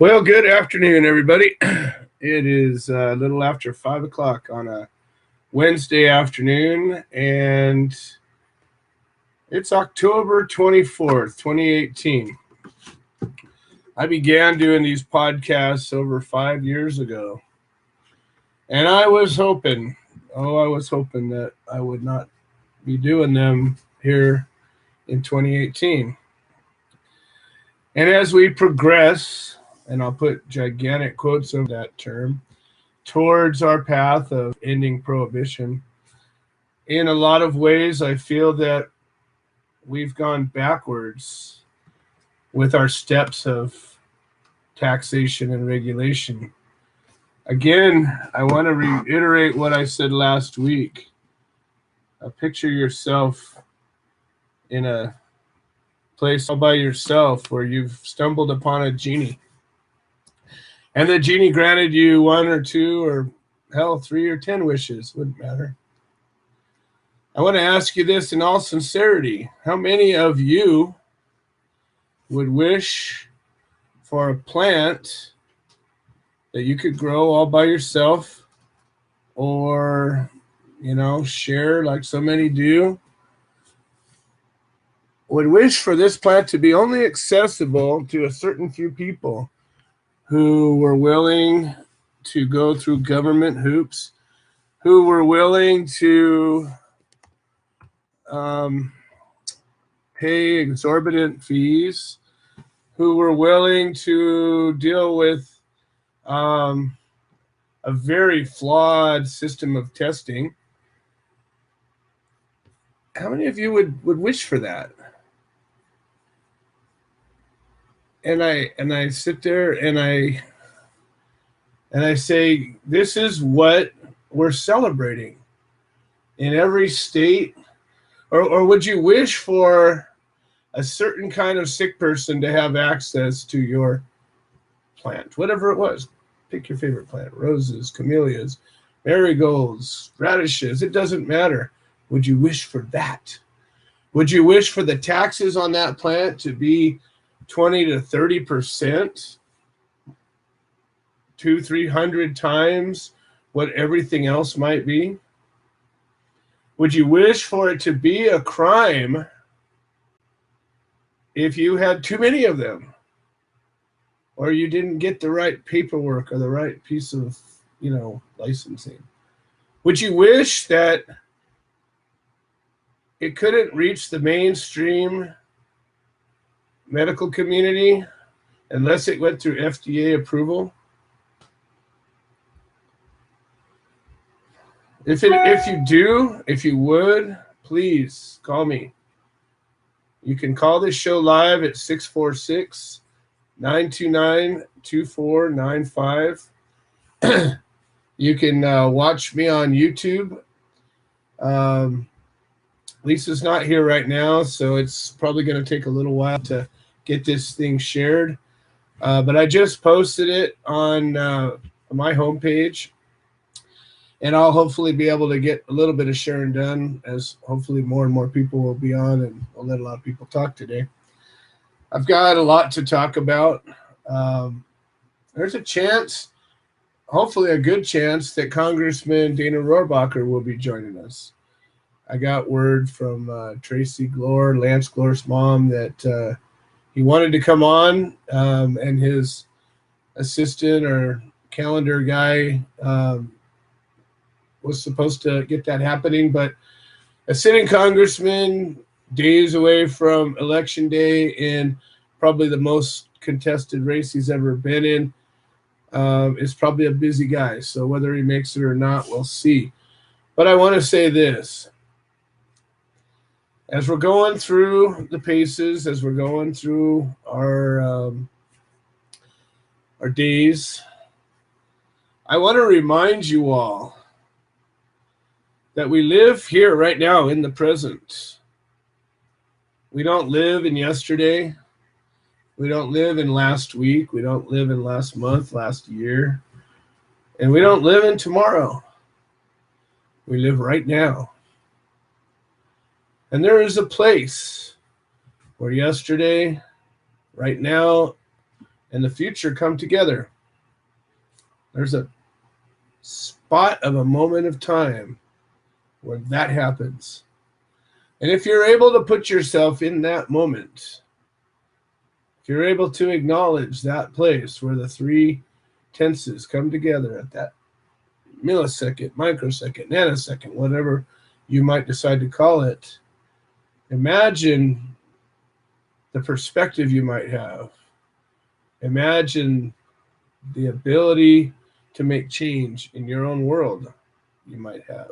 Well, good afternoon, everybody. It is a little after 5 o'clock on a Wednesday afternoon, and it's October 24th, 2018. I began doing these podcasts over 5 years ago, and I was hoping that I would not be doing them here in 2018. And as we progress, and I'll put gigantic quotes over that term, towards our path of ending prohibition, in a lot of ways, I feel that we've gone backwards with our steps of taxation and regulation. Again, I want to reiterate what I said last week. Picture yourself in a place all by yourself where you've stumbled upon a genie. And the genie granted you 1 or 2 or hell, 3 or 10 wishes, wouldn't matter. I want to ask you this in all sincerity. How many of you would wish for a plant that you could grow all by yourself, or, share like so many do? Would wish for this plant to be only accessible to a certain few people who were willing to go through government hoops, who were willing to pay exorbitant fees, who were willing to deal with a very flawed system of testing. How many of you would wish for that? And I sit there and I say, this is what we're celebrating in every state. Or would you wish for a certain kind of sick person to have access to your plant, whatever it was? Pick your favorite plant: roses, camellias, marigolds, radishes. It doesn't matter. Would you wish for that? Would you wish for the taxes on that plant to be 20 to 30%, 200-300 times what everything else might be? Would you wish for it to be a crime if you had too many of them, or you didn't get the right paperwork or the right piece of, licensing? Would you wish that it couldn't reach the mainstream medical community unless it went through FDA approval? If you would, please call me. You can call this show live at 646-929-2495. You can watch me on YouTube. Lisa's not here right now, so it's probably going to take a little while to get this thing shared. But I just posted it on my homepage, and I'll hopefully be able to get a little bit of sharing done, as hopefully more and more people will be on, and I'll let a lot of people talk today. I've got a lot to talk about. There's a chance, hopefully a good chance, that Congressman Dana Rohrabacher will be joining us. I got word from Tracy Glore, Lance Glore's mom, that he wanted to come on, and his assistant or calendar guy was supposed to get that happening. But a sitting congressman, days away from election day, in probably the most contested race he's ever been in, is probably a busy guy. So whether he makes it or not, we'll see. But I want to say this. As we're going through the paces, as we're going through our days, I want to remind you all that we live here right now in the present. We don't live in yesterday. We don't live in last week. We don't live in last month, last year. And we don't live in tomorrow. We live right now. And there is a place where yesterday, right now, and the future come together. There's a spot of a moment of time where that happens. And if you're able to put yourself in that moment, if you're able to acknowledge that place where the three tenses come together at that millisecond, microsecond, nanosecond, whatever you might decide to call it, imagine the perspective you might have. Imagine the ability to make change in your own world you might have.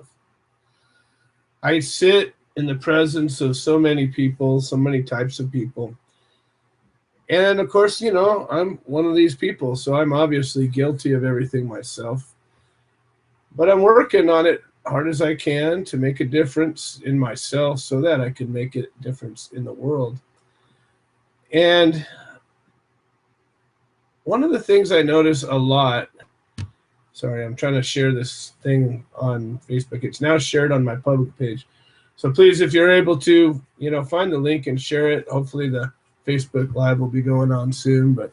I sit in the presence of so many people, so many types of people. And of course, you know, I'm one of these people, so I'm obviously guilty of everything myself. But I'm working on it hard as I can to make a difference in myself so that I can make a difference in the world. And one of the things I notice a lot, sorry, I'm trying to share this thing on Facebook. It's now shared on my public page. So please, if you're able to, you know, find the link and share it. Hopefully the Facebook Live will be going on soon, but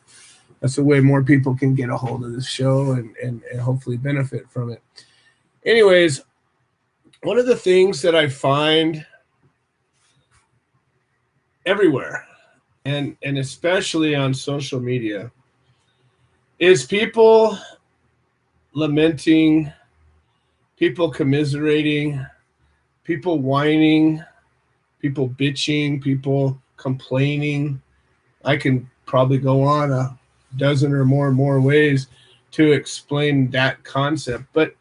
that's the way more people can get a hold of this show and hopefully benefit from it. Anyways, one of the things that I find everywhere, and especially on social media, is people lamenting, people commiserating, people whining, people bitching, people complaining. I can probably go on a dozen or more ways to explain that concept, but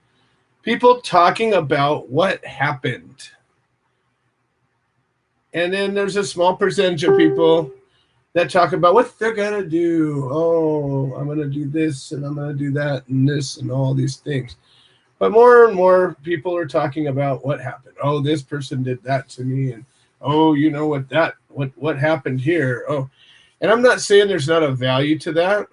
people talking about what happened. And then there's a small percentage of people that talk about what they're going to do. Oh, I'm going to do this and I'm going to do that and this and all these things. But more and more people are talking about what happened. Oh, this person did that to me. And oh, you know what happened here. Oh, and I'm not saying there's not a value to that.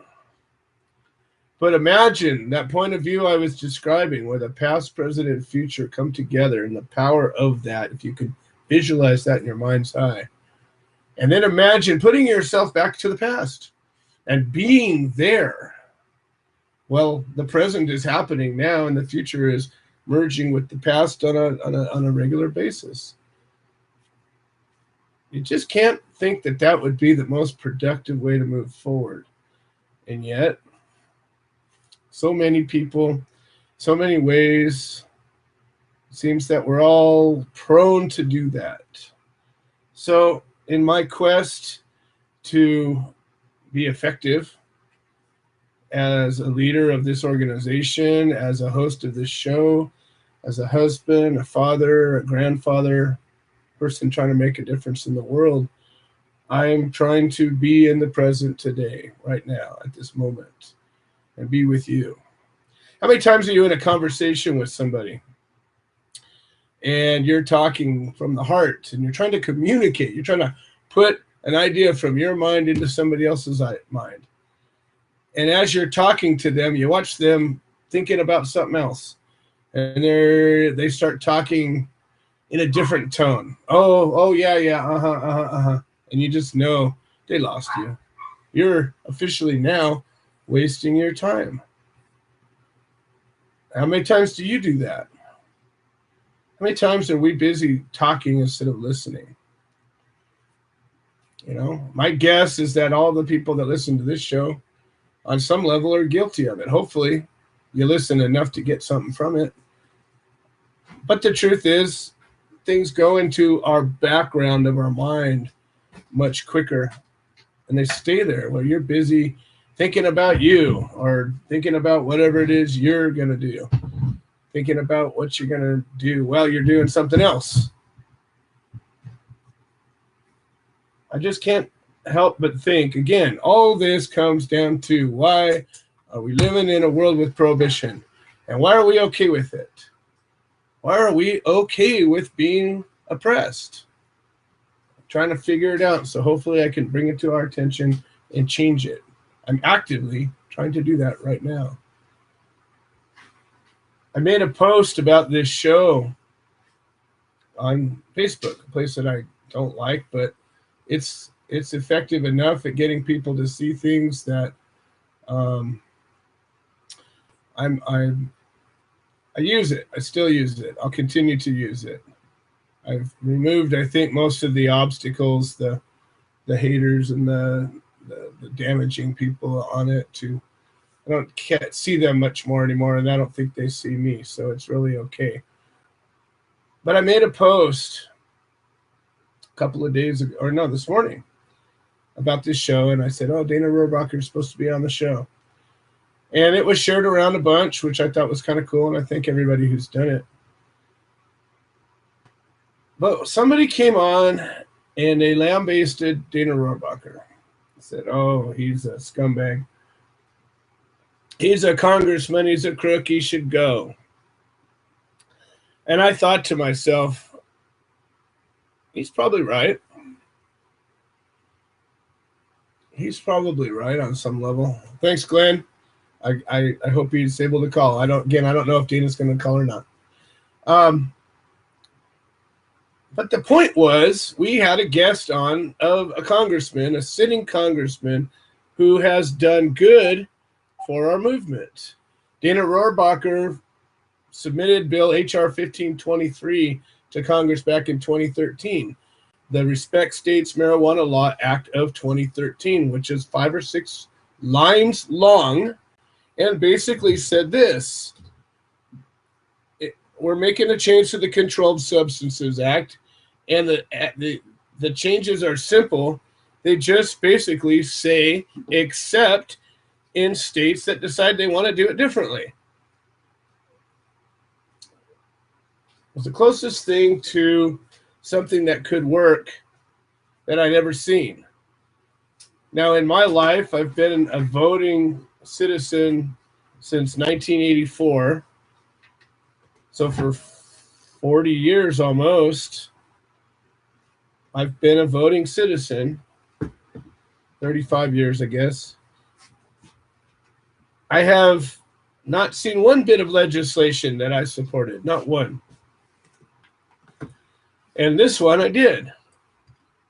But imagine that point of view I was describing where the past, present, and future come together and the power of that, if you could visualize that in your mind's eye. And then imagine putting yourself back to the past and being there. Well, the present is happening now and the future is merging with the past on a regular basis. You just can't think that that would be the most productive way to move forward. And yet, so many people, so many ways, it seems that we're all prone to do that. So in my quest to be effective as a leader of this organization, as a host of this show, as a husband, a father, a grandfather, person trying to make a difference in the world, I'm trying to be in the present today, right now, at this moment, and be with you. How many times are you in a conversation with somebody and you're talking from the heart and you're trying to communicate, you're trying to put an idea from your mind into somebody else's mind. And as you're talking to them, you watch them thinking about something else. And they start talking in a different tone. Oh, yeah, And you just know they lost you. You're officially now wasting your time. How many times do you do that? How many times are we busy talking instead of listening? You know, my guess is that all the people that listen to this show on some level are guilty of it. Hopefully you listen enough to get something from it. But the truth is, things go into our background of our mind much quicker, and they stay there where you're busy thinking about you or thinking about whatever it is you're going to do, thinking about what you're going to do while you're doing something else. I just can't help but think, again, all this comes down to why are we living in a world with prohibition? And why are we okay with it? Why are we okay with being oppressed? I'm trying to figure it out, so hopefully I can bring it to our attention and change it. I'm actively trying to do that right now. I made a post about this show on Facebook, a place that I don't like, but it's effective enough at getting people to see things that I use it. I still use it. I'll continue to use it. I've removed, I think, most of the obstacles, the haters and the damaging people on it. Can't see them much more anymore, and I don't think they see me, so it's really okay. But I made a post a couple of days ago, or no, this morning, about this show, and I said, oh, Dana Rohrabacher is supposed to be on the show. And it was shared around a bunch, which I thought was kind of cool, and I thank everybody who's done it. But somebody came on, and they lambasted Dana Rohrabacher. Said, oh, he's a scumbag. He's a congressman. He's a crook. He should go. And I thought to myself, he's probably right. He's probably right on some level. Thanks, Glenn. I hope he's able to call. I don't know if Dana's going to call or not. But the point was, we had a guest on of a congressman, a sitting congressman, who has done good for our movement. Dana Rohrabacher submitted Bill H.R. 1523 to Congress back in 2013, the Respect States Marijuana Law Act of 2013, which is 5 or 6 lines long, and basically said this: we're making a change to the Controlled Substances Act, and the changes are simple. They just basically say, except in states that decide they want to do it differently. It was the closest thing to something that could work that I'd ever seen. Now, in my life, I've been a voting citizen since 1984. So for 40 years almost, I've been a voting citizen. 35 years, I guess. I have not seen one bit of legislation that I supported, not one. And this one I did.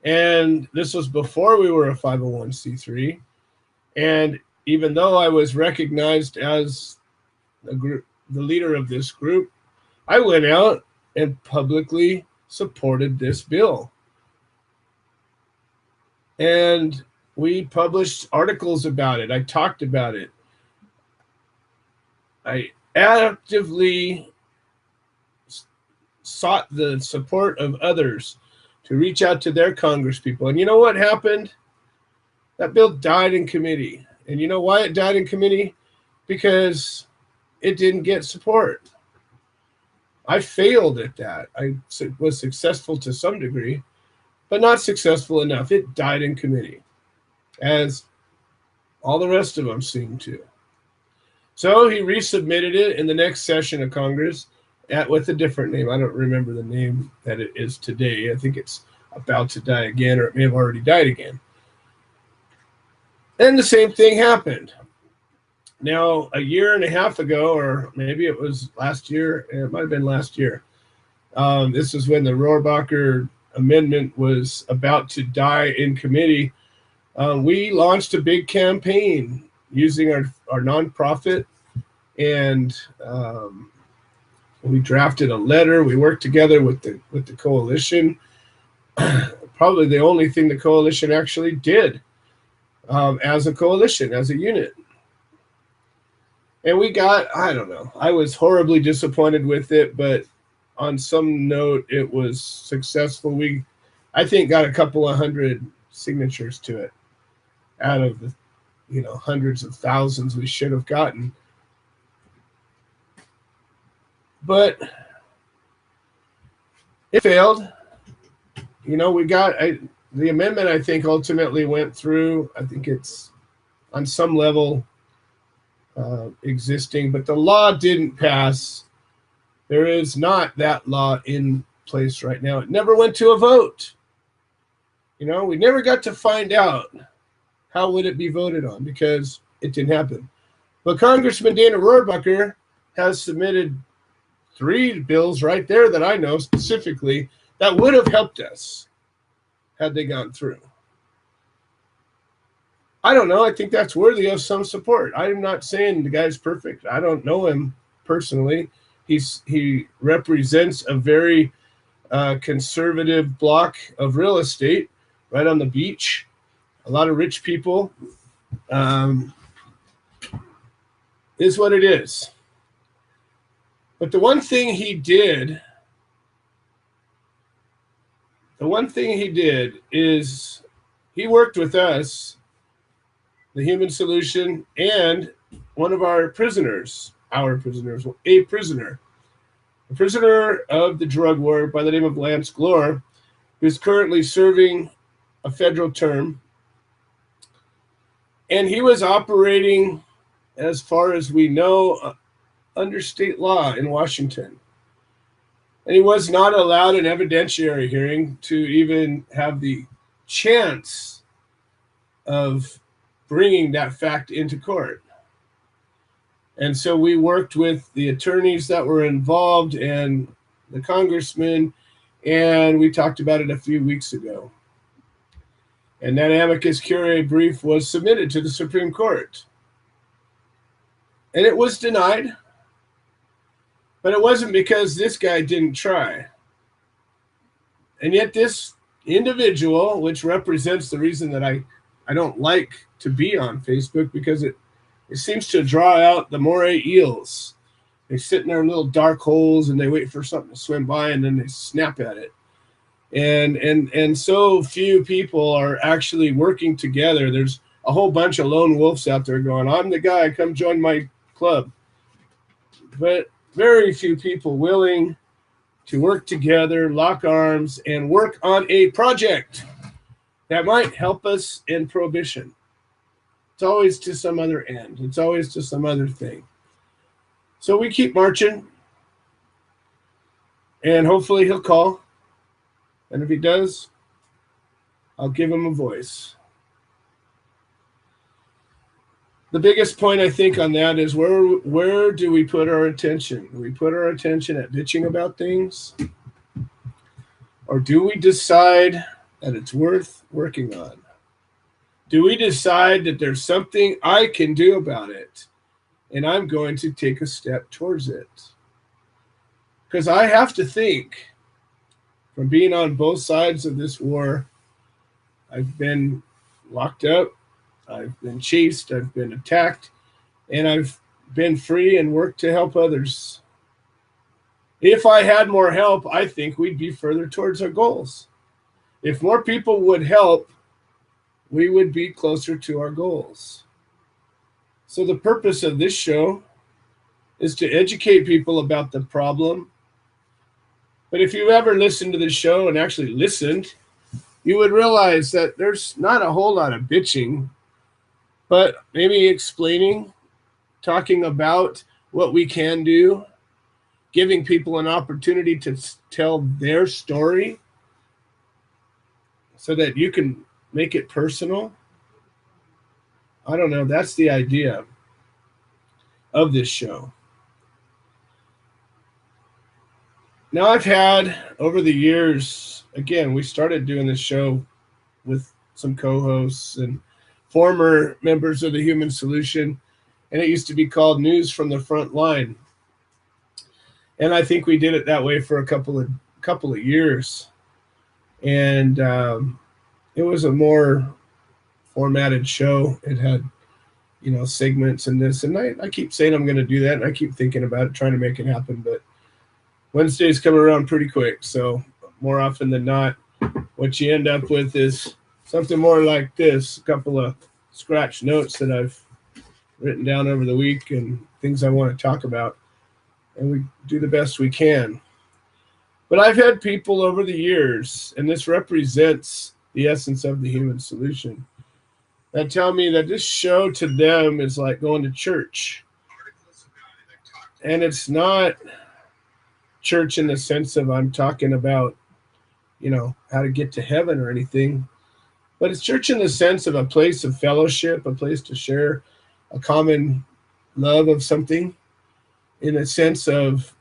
And this was before we were a 501c3. And even though I was recognized as the leader of this group, I went out and publicly supported this bill. And we published articles about it. I talked about it. I actively sought the support of others to reach out to their congresspeople. And you know what happened? That bill died in committee. And you know why it died in committee? Because it didn't get support. I failed at that. I was successful to some degree, but not successful enough. It died in committee, as all the rest of them seem to. So he resubmitted it in the next session of Congress with a different name. I don't remember the name that it is today. I think it's about to die again, or it may have already died again. And the same thing happened. Now, a year and a half ago, or maybe it was last year, it might have been last year, this is when the Rohrabacher amendment was about to die in committee. We launched a big campaign using our nonprofit, and we drafted a letter. We worked together with the coalition. Probably the only thing the coalition actually did as a coalition, as a unit. And we got, I don't know, I was horribly disappointed with it, but on some note, it was successful. We, I think, got a couple of hundred signatures to it out of the hundreds of thousands we should have gotten. But it failed. We got the amendment, I think, ultimately went through. I think it's on some level existing, but the law didn't pass. There is not that law in place right now. It never went to a vote. We never got to find out how would it be voted on, because it didn't happen. But Congressman Dana Rohrabacher has submitted 3 bills right there that I know specifically that would have helped us had they gone through. I don't know. I think that's worthy of some support. I'm not saying the guy's perfect. I don't know him personally. He represents a very conservative block of real estate right on the beach. A lot of rich people. Is what it is. But the one thing he did is he worked with us, the Human Solution, and one of our prisoners, a prisoner of the drug war by the name of Lance Glore, who's currently serving a federal term. And he was operating, as far as we know, under state law in Washington. And he was not allowed an evidentiary hearing to even have the chance of bringing that fact into court. And so we worked with the attorneys that were involved and the congressman, and we talked about it a few weeks ago. And that amicus curiae brief was submitted to the Supreme Court. And it was denied. But it wasn't because this guy didn't try. And yet this individual, which represents the reason that I don't like to be on Facebook, because it seems to draw out the moray eels. They sit in their little dark holes and they wait for something to swim by and then they snap at it. And so few people are actually working together. There's a whole bunch of lone wolves out there going, I'm the guy, come join my club. But very few people willing to work together, lock arms, and work on a project that might help us in prohibition. It's always to some other end. It's always to some other thing. So we keep marching, and hopefully he'll call. And if he does, I'll give him a voice. The biggest point I think on that is where do we put our attention? Do we put our attention at bitching about things? Or do we decide that it's worth working on? Do we decide that there's something I can do about it and I'm going to take a step towards it? Because I have to think, from being on both sides of this war, I've been locked up, I've been chased, I've been attacked, and I've been free and worked to help others. If I had more help, I think we'd be further towards our goals. If more people would help, we would be closer to our goals. So the purpose of this show is to educate people about the problem. But if you've ever listened to the show and actually listened, you would realize that there's not a whole lot of bitching, but maybe explaining, talking about what we can do, giving people an opportunity to tell their story so that you can make it personal. I don't know. That's the idea of this show. Now, I've had, over the years, again, we started doing this show with some co-hosts and former members of the Human Solution, and it used to be called News from the Front Line. And I think we did it that way for a couple of years. And it was a more formatted show. It had, segments and this. And I keep saying I'm going to do that, and I keep thinking about it, trying to make it happen. But Wednesdays come around pretty quick. So more often than not, what you end up with is something more like this, a couple of scratch notes that I've written down over the week and things I want to talk about. And we do the best we can. But I've had people over the years, and this represents the essence of the Human Solution, that tell me that this show to them is like going to church. And it's not church in the sense of I'm talking about, how to get to heaven or anything. But it's church in the sense of a place of fellowship, a place to share a common love of something, in a sense of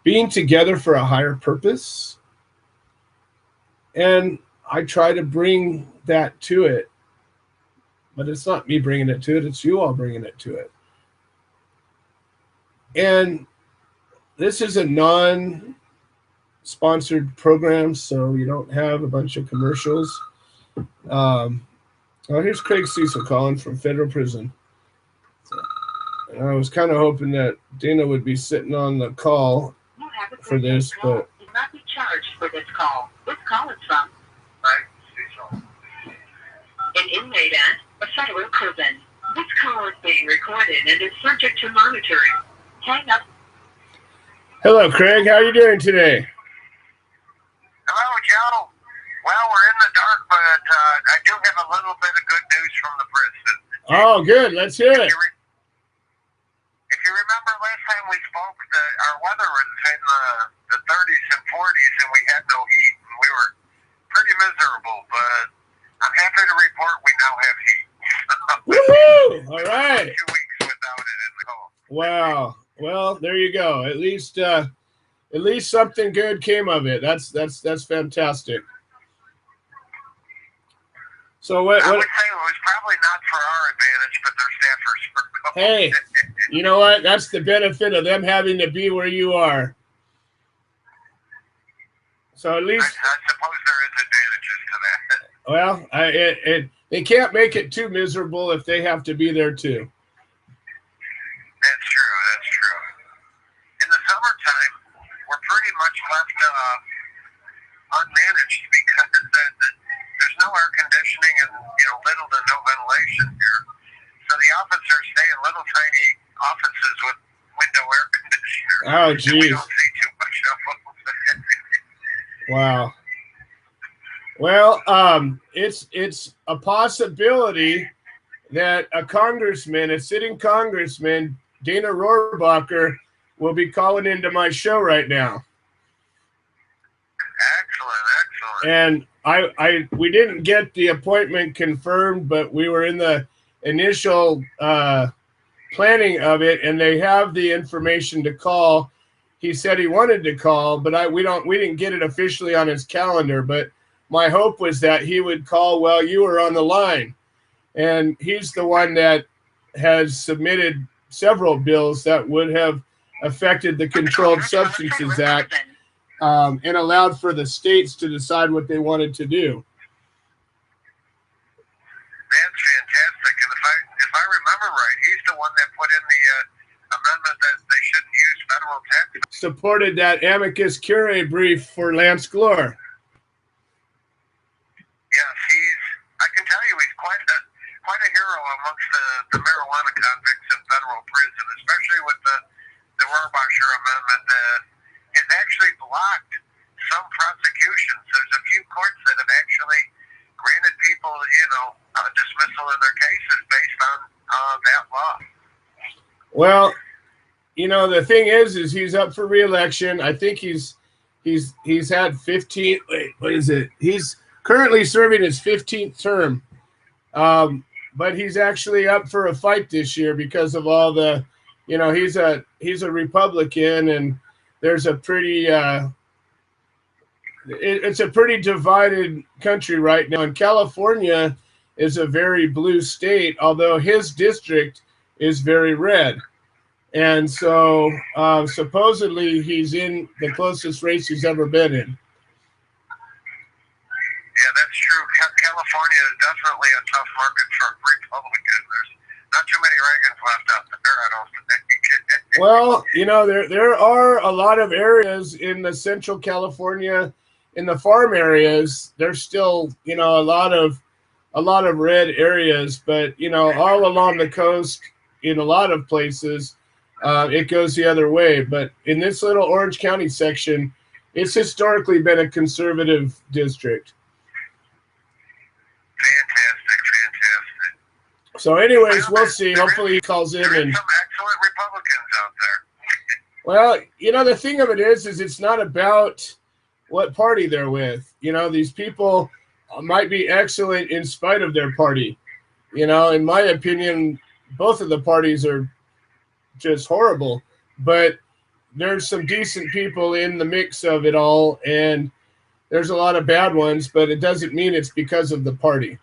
being together for a higher purpose. And I try to bring that to it. but it's not me bringing it to it. It's you all bringing it to it. And this is a non-sponsored program, so you don't have a bunch of commercials. Oh, here's Craig Cecil calling from federal prison. And I was kind of hoping that Dana would be sitting on the call for this, but you will not be charged for this call. This call is from an inmate at a federal prison. This call is being recorded and is subject to monitoring. Hang up. Hello, Craig. How are you doing today? Hello, Joe. Well, we're in the dark, but I do have a little bit of good news from the prison. Oh, good. Let's hear it. If you remember last time we spoke, our weather was in the 30s and 40s, and we had no heat, and we were pretty miserable. But I'm happy to report we now have heat. Woohoo! All right. 2 weeks without it in the home. Wow. Well, there you go. At least something good came of it. That's fantastic. So what? I would say it was probably not for our advantage, but their staffers were. Hey, you know what? That's the benefit of them having to be where you are. So at least I suppose there is advantages to that. Well, they can't make it too miserable if they have to be there too. That's true. That's true. In the summertime, we're pretty much left unmanaged because there's no air conditioning and little to no ventilation here. So the officers stay in little tiny offices with window air conditioners. Oh, geez. We don't see too much of them. Wow. Well, it's a possibility that a sitting congressman, Dana Rohrabacher, will be calling into my show right now. Excellent. And we didn't get the appointment confirmed, but we were in the initial planning of it, and they have the information to call. He said he wanted to call, but we didn't get it officially on his calendar. But my hope was that he would call while you were on the line. And he's the one that has submitted several bills that would have affected the Controlled Substances Act and allowed for the states to decide what they wanted to do. That's fantastic. And if I remember right, he's the one that put in the amendment that they shouldn't use federal tax. Supported that amicus curiae brief for Lance Glore. Yes, I can tell you he's quite a hero amongst the marijuana convicts in federal prison, especially with the Rohrabacher amendment that has actually blocked some prosecutions. There's a few courts that have actually granted people, dismissal of their cases based on that law. Well, the thing is he's up for re-election. I think he's had 15. Wait, what is it? He's currently serving his 15th term, but he's actually up for a fight this year because of all the, he's a Republican, and there's a pretty it's a pretty divided country right now. And California is a very blue state, although his district is very red. And so supposedly he's in the closest race he's ever been in. Yeah, that's true. California is definitely a tough market for Republicans. There's not too many Reagans left out there, I don't think. Well, there are a lot of areas in the central California, in the farm areas. There's still, a lot of red areas, but all along the coast, in a lot of places, it goes the other way. But in this little Orange County section, it's historically been a conservative district. Fantastic. So anyways, we'll see. Hopefully he calls in. There And some excellent Republicans out there. Well, the thing of it is it's not about what party they're with. These people might be excellent in spite of their party. In my opinion, both of the parties are just horrible. But there's some decent people in the mix of it all, and there's a lot of bad ones, but it doesn't mean it's because of the party.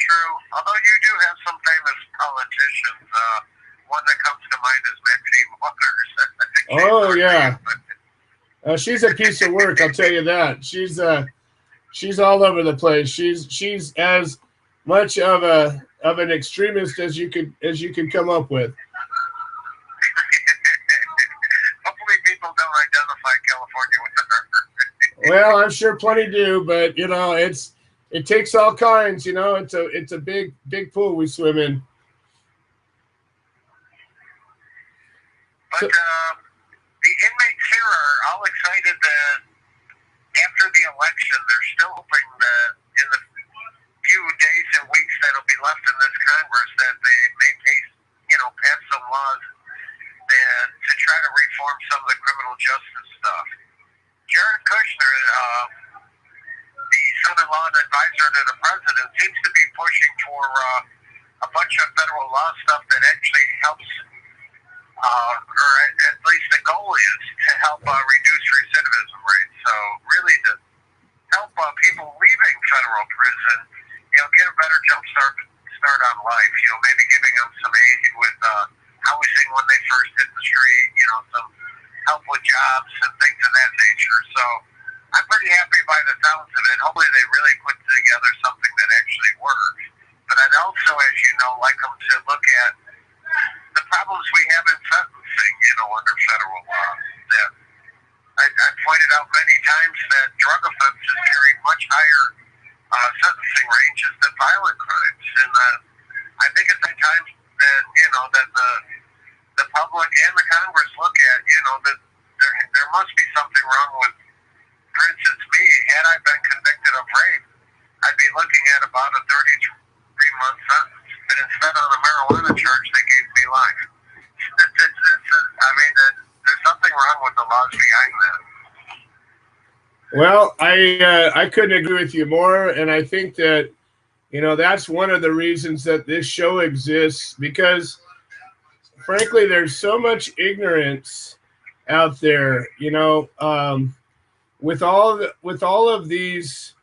True. politicians. One that comes to mind is Maxine Waters. I think Oh yeah, she's a piece of work. I'll tell you that. She's all over the place. She's as much of an extremist as you could come up with. Hopefully, people don't identify California with her. Well, I'm sure plenty do, but it takes all kinds. It's a big pool we swim in. But the inmates here are all excited that after the election, they're still hoping that in the few days and weeks that'll be left in this Congress that they may pass some laws to try to reform some of the criminal justice stuff. Jared Kushner, the son-in-law and advisor to the president, seems to be pushing for a bunch of federal law stuff that actually helps, or at least the goal is to help reduce recidivism rates. So really to help people leaving federal prison, get a better start on life. Maybe giving them some aid with housing when they first hit the street. Some help with jobs and things of that nature. So I'm pretty happy by the sounds of it. Hopefully they really put together something that actually works. But I'd also, as you know, like them to look at the problems we have in sentencing, under federal law. That I pointed out many times that drug offenses carry much higher sentencing ranges than violent crimes. And I think it's at times that, that the public and the Congress look at, that there must be something wrong with, for instance, me. Had I been convicted of rape, I'd be looking at about a 33-month sentence. But instead on a marijuana charge, they gave me life. There's something wrong with the laws behind that. Well, I couldn't agree with you more, and I think that that's one of the reasons that this show exists, because frankly there's so much ignorance out there, with all of these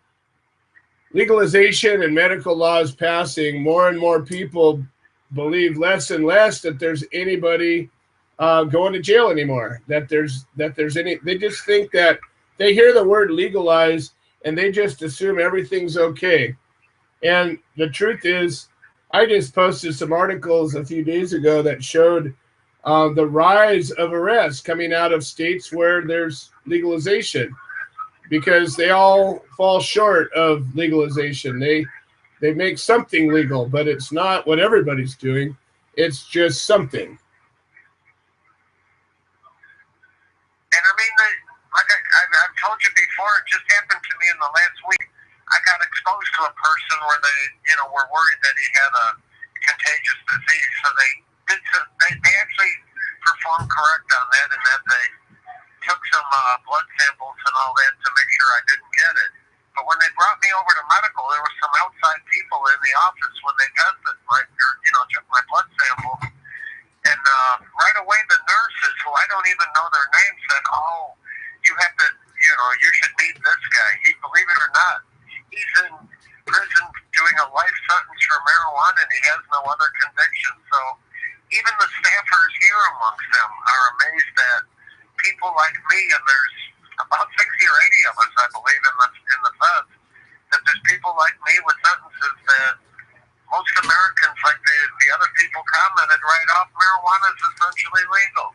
legalization and medical laws passing, more and more people believe less and less that there's anybody going to jail anymore, that there's any. They just think that they hear the word legalize and they just assume everything's okay. And the truth is, I just posted some articles a few days ago that showed the rise of arrests coming out of states where there's legalization, because they all fall short of legalization. They make something legal, but it's not what everybody's doing. It's just something. And like I've told you before, it just happened to me in the last week. I got exposed to a person where they, were worried that he had a contagious disease. So they actually performed correct on that, and that they took some blood samples and all that to make sure I didn't get it. But when they brought me over to medical, there were some outside people in the office when they tested took my blood sample. And right away the nurses, who I don't even know their names, said, "Oh, you have to, you should meet this guy. Believe it or not, he's in prison doing a life sentence for marijuana, and he has no other conviction." So even the staffers here amongst them are amazed that people like me, and there's about 60 or 80 of us, I believe, in the feds, that there's people like me with sentences that most Americans, like the other people commented right off, marijuana is essentially legal.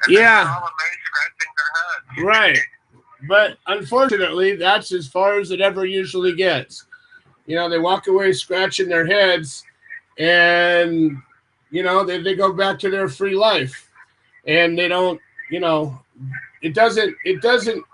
And yeah. They're all amazed, scratching their heads. Right. But unfortunately, that's as far as it ever usually gets. They walk away scratching their heads, and they go back to their free life, and they don't. It doesn't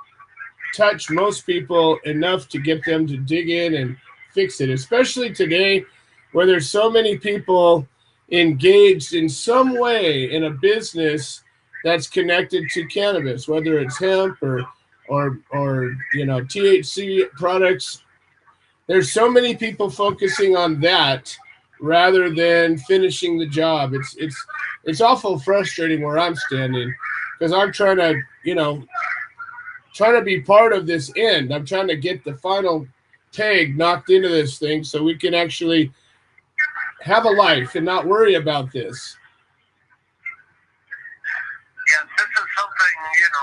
touch most people enough to get them to dig in and fix it, especially today, where there's so many people engaged in some way in a business that's connected to cannabis, whether it's hemp or THC products. There's so many people focusing on that rather than finishing the job. It's awful frustrating where I'm standing, because I'm trying to be part of this end. I'm trying to get the final peg knocked into this thing so we can actually have a life and not worry about this. Yes, this is something,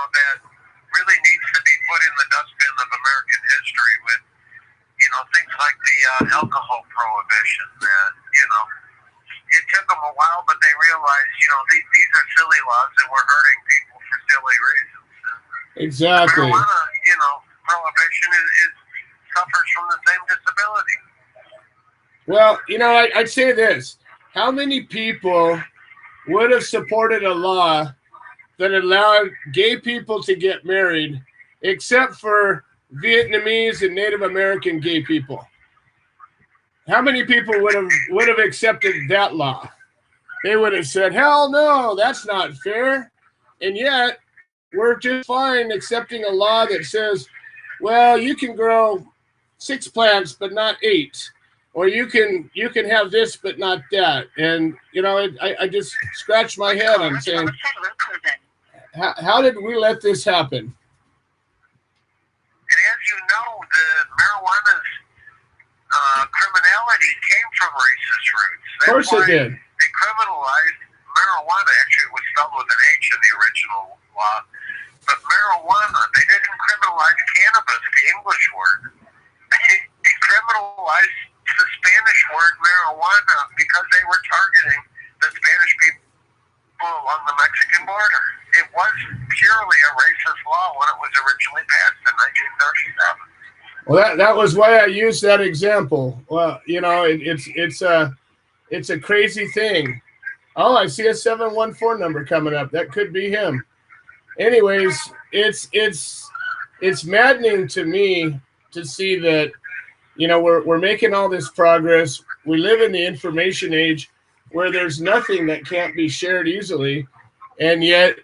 that really needs to be put in the dustbin of American history with, things like the alcohol prohibition that, it took them a while, but they realized, these are silly laws and we're hurting people for silly reasons. Exactly. Marijuana, prohibition suffers from the same disability. Well, I'd say this. How many people would have supported a law that allowed gay people to get married, except for Vietnamese and Native American gay people? How many people would have accepted that law? They would have said, hell no, that's not fair. And yet, we're just fine accepting a law that says, well, you can grow 6 plants, but not 8. Or you can have this, but not that. And, I just scratch my head. I'm saying, how did we let this happen? And as you know, the marijuana's criminality came from racist roots. Of course it did. They criminalized marijuana. Actually, it was spelled with an H in the original law. But marijuana, they didn't criminalize cannabis, the English word. They criminalized the Spanish word marijuana because they were targeting the Spanish people along the Mexican border. It was purely a racist law when it was originally passed in 1937. Well, that was why I used that example. Well, it's a crazy thing. Oh, I see a 714 number coming up. That could be him. Anyways, it's maddening to me to see that, we're making all this progress. We live in the information age where there's nothing that can't be shared easily. And yet,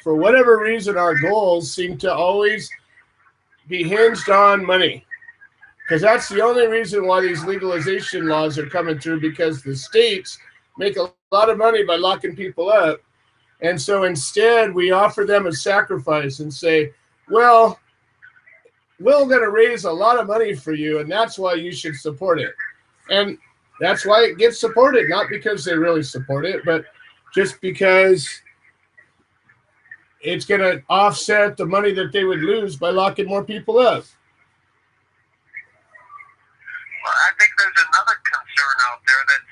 for whatever reason, our goals seem to always be hinged on money. Because that's the only reason why these legalization laws are coming through, because the states make a lot of money by locking people up. And so instead, we offer them a sacrifice and say, well, we're going to raise a lot of money for you, and that's why you should support it. And that's why it gets supported, not because they really support it, but just because it's going to offset the money that they would lose by locking more people up. Well, I think there's another concern out there that's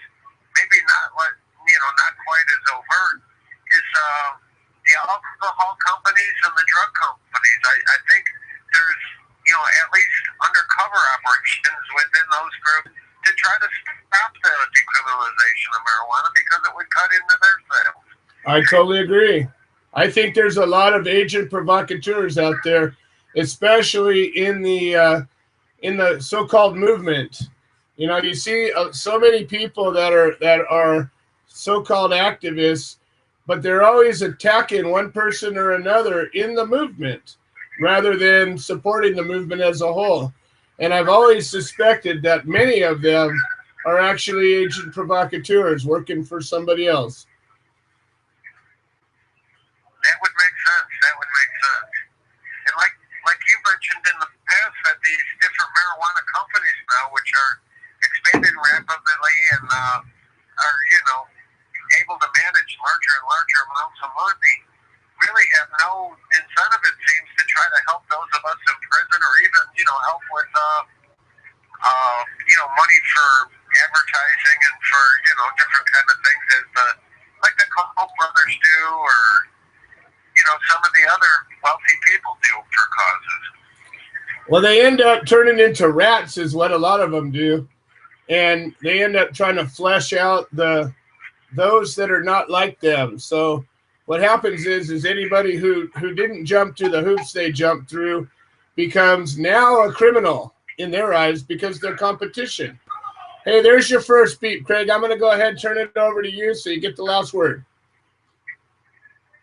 maybe not quite as overt, is the alcohol companies and the drug companies. I think there's, at least undercover operations within those groups to try to stop the decriminalization of marijuana because it would cut into their sales. I totally agree. I think there's a lot of agent provocateurs out there, especially in the so-called movement. You see so many people that are so-called activists, but they're always attacking one person or another in the movement rather than supporting the movement as a whole. And I've always suspected that many of them are actually agent provocateurs working for somebody else. That would make sense. And like you mentioned in the past, that these different marijuana companies now, which are expanding rapidly and are, able to manage larger and larger amounts of money, really have no incentive, it seems, to try to help those of us in prison, or even, help with, money for advertising and for, different kind of things, as like the Koch brothers do, or, some of the other wealthy people do for causes. Well, they end up turning into rats is what a lot of them do. And they end up trying to flesh out those that are not like them. So what happens is anybody who didn't jump through the hoops they jumped through becomes now a criminal in their eyes because they're competition. Hey, there's your first beat, Craig. I'm going to go ahead and turn it over to you so you get the last word.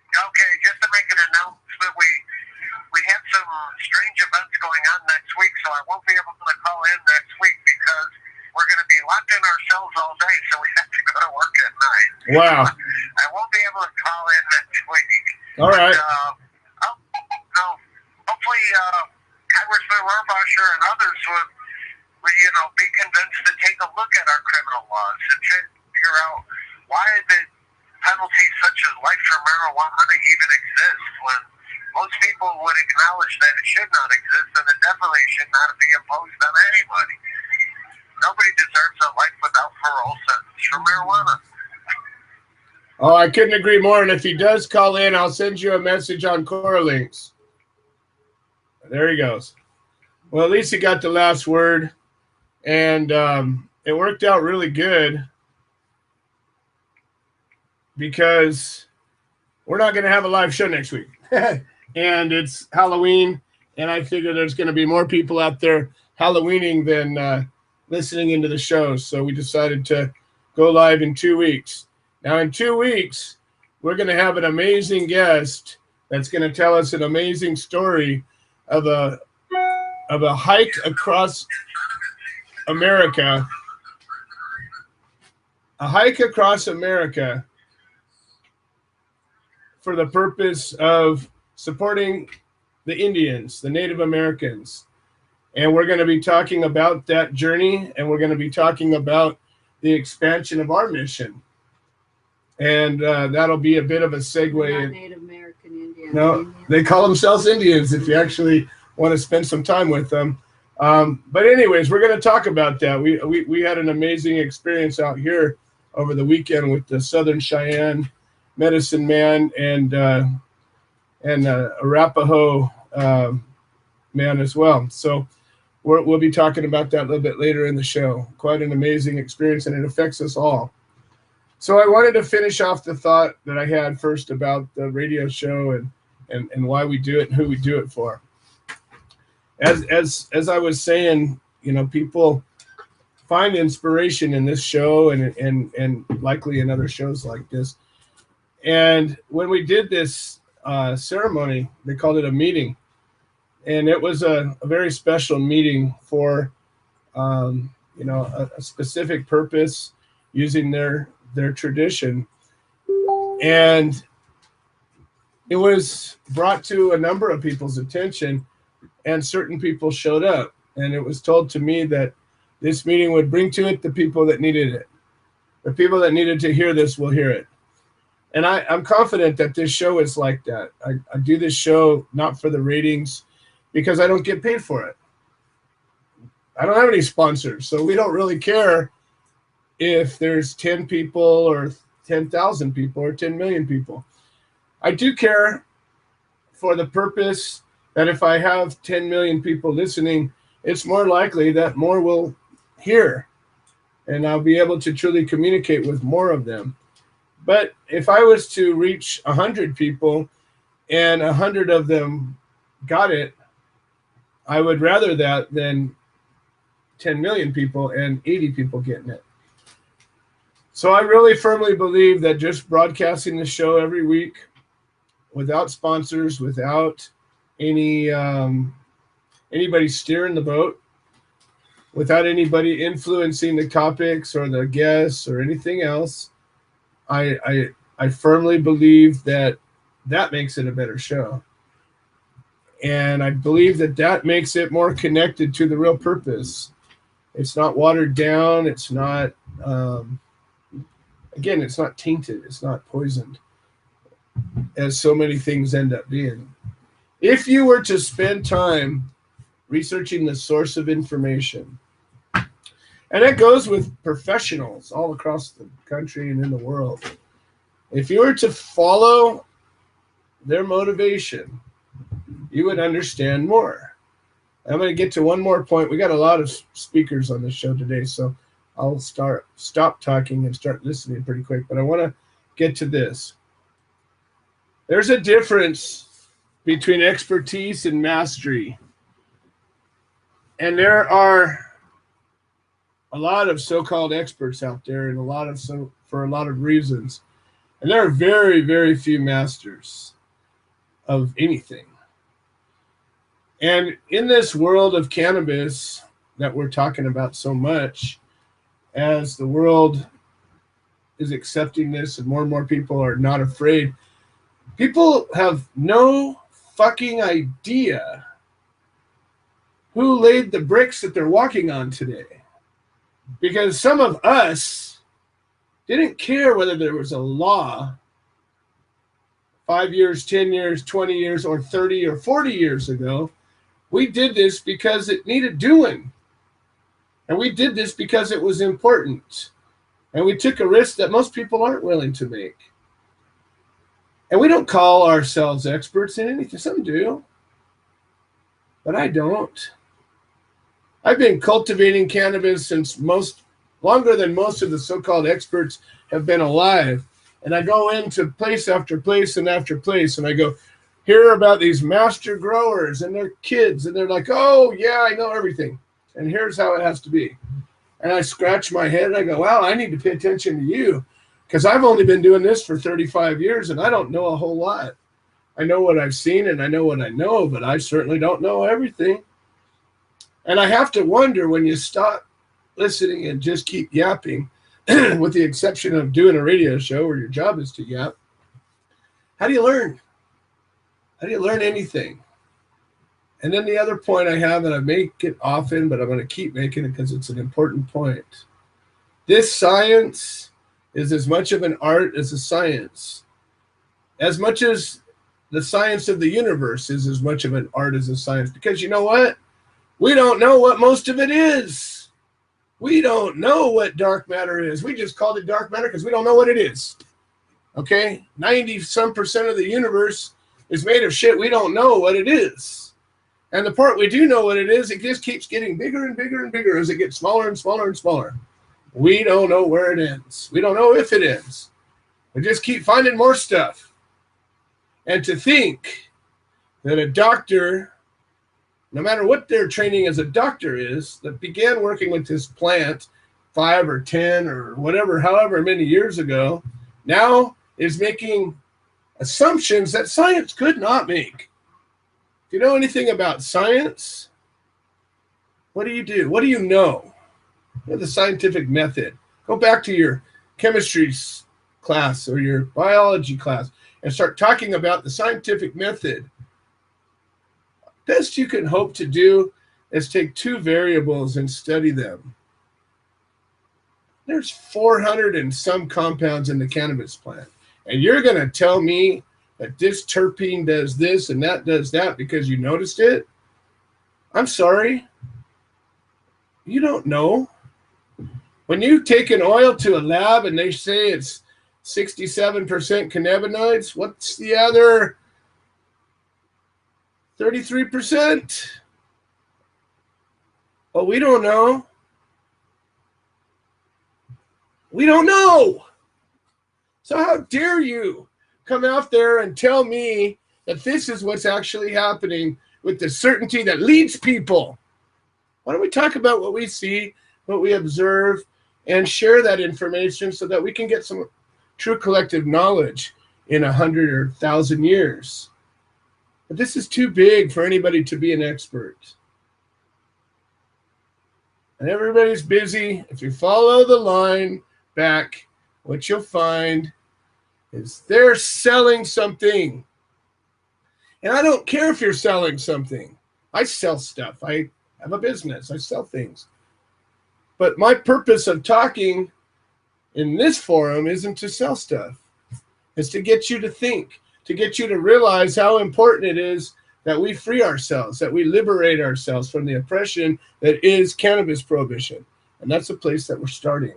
Okay, just to make an announcement, we have some strange events going on next week, so I won't be able to call in next week because we're going to be locked in our cells all day, so we have to go to work at night. Wow. I won't be able to call in next week. All right. Hopefully, Congressman Rohrabacher and others would be convinced to take a look at marijuana laws and figure out why the penalties such as life for marijuana even exist when most people would acknowledge that it should not exist and it definitely should not be imposed on anybody. Nobody deserves a life without parole sentence for marijuana. Oh, I couldn't agree more. And if he does call in, I'll send you a message on Coralinks. There he goes. Well, at least he got the last word. And it worked out really good because we're not going to have a live show next week. And it's Halloween. And I figure there's going to be more people out there Halloweening than listening into the show. So we decided to go live in 2 weeks. Now, in 2 weeks, we're going to have an amazing guest that's going to tell us an amazing story of a hike across America. A hike across America for the purpose of supporting the Indians, the Native Americans. And we're going to be talking about that journey, and we're going to be talking about the expansion of our mission. And that'll be a bit of a segue. Not Native American Indians. No, Indians. They call themselves Indians if you actually want to spend some time with them. But anyways, we're going to talk about that. We had an amazing experience out here over the weekend with the Southern Cheyenne medicine man and Arapaho man as well. So we'll be talking about that a little bit later in the show. Quite an amazing experience, and it affects us all. So I wanted to finish off the thought that I had first about the radio show and why we do it and who we do it for. As I was saying, you know, people find inspiration in this show and likely in other shows like this. And when we did this ceremony, they called it a meeting. And it was a very special meeting for, you know, a specific purpose using their tradition. And it was brought to a number of people's attention, and certain people showed up. And it was told to me that this meeting would bring to it the people that needed it. The people that needed to hear this will hear it. And I'm confident that this show is like that. I do this show not for the ratings, because I don't get paid for it. I don't have any sponsors, so we don't really care if there's 10 people or 10,000 people or 10 million people. I do care for the purpose that if I have 10 million people listening, it's more likely that more will hear, and I'll be able to truly communicate with more of them. But if I was to reach 100 people and 100 of them got it, I would rather that than 10 million people and 80 people getting it. So I really firmly believe that just broadcasting the show every week without sponsors, without any anybody steering the boat, without anybody influencing the topics or the guests or anything else, I firmly believe that makes it a better show. And I believe that makes it more connected to the real purpose. It's not watered down. It's not, again, it's not tainted. It's not poisoned, as so many things end up being. If you were to spend time researching the source of information, and it goes with professionals all across the country and in the world, if you were to follow their motivation, you would understand more. I'm going to get to one more point. We got a lot of speakers on this show today, so I'll stop talking and start listening pretty quick. But I want to get to this. There's a difference between expertise and mastery. And there are a lot of so-called experts out there, and for a lot of reasons. And there are very, very few masters of anything. And in this world of cannabis that we're talking about so much, as the world is accepting this and more people are not afraid, people have no fucking idea who laid the bricks that they're walking on today. Because some of us didn't care whether there was a law 5 years, 10 years, 20 years, or 30 or 40 years ago. We did this because it needed doing. And we did this because it was important. And we took a risk that most people aren't willing to make. And we don't call ourselves experts in anything. Some do. But I don't. I've been cultivating cannabis since longer than most of the so-called experts have been alive. And I go into place after place and after place, and I go hear about these master growers and their kids, and they're like, oh, yeah, I know everything. And here's how it has to be. And I scratch my head, and I go, wow, I need to pay attention to you, because I've only been doing this for 35 years, and I don't know a whole lot. I know what I've seen, and I know what I know, but I certainly don't know everything. And I have to wonder, when you stop listening and just keep yapping, with the exception of doing a radio show where your job is to yap, how do you learn? How do you learn anything? And then the other point I have, and I make it often, but I'm going to keep making it because it's an important point. This science is as much of an art as a science. As much as the science of the universe is as much of an art as a science. Because you know what? We don't know what most of it is. We don't know what dark matter is. We just called it dark matter because we don't know what it is. Okay? 90-some% of the universe is made of shit we don't know what it is. And the part we do know what it is, it just keeps getting bigger and bigger and bigger as it gets smaller and smaller and smaller. We don't know where it ends. We don't know if it ends. We just keep finding more stuff. And to think that a doctor, no matter what their training as a doctor is, that began working with this plant 5 or 10 or whatever, however many years ago, now is making assumptions that science could not make. If you know anything about science, what do you do? What do you know? You know the scientific method. Go back to your chemistry class or your biology class and start talking about the scientific method. Best you can hope to do is take 2 variables and study them. There's 400 and some compounds in the cannabis plant. And you're going to tell me that this terpene does this and that does that because you noticed it? I'm sorry. You don't know. When you take an oil to a lab and they say it's 67% cannabinoids, what's the other 33%? Well, we don't know. We don't know. So how dare you come out there and tell me that this is what's actually happening with the certainty that leads people? Why don't we talk about what we see, what we observe, and share that information so that we can get some true collective knowledge in 100 or 1,000 years? But this is too big for anybody to be an expert. And everybody's busy. If you follow the line back, what you'll find is they're selling something. And I don't care if you're selling something. I sell stuff. I have a business. I sell things. But my purpose of talking in this forum isn't to sell stuff. It's to get you to think, to get you to realize how important it is that we free ourselves, that we liberate ourselves from the oppression that is cannabis prohibition. And that's a place that we're starting.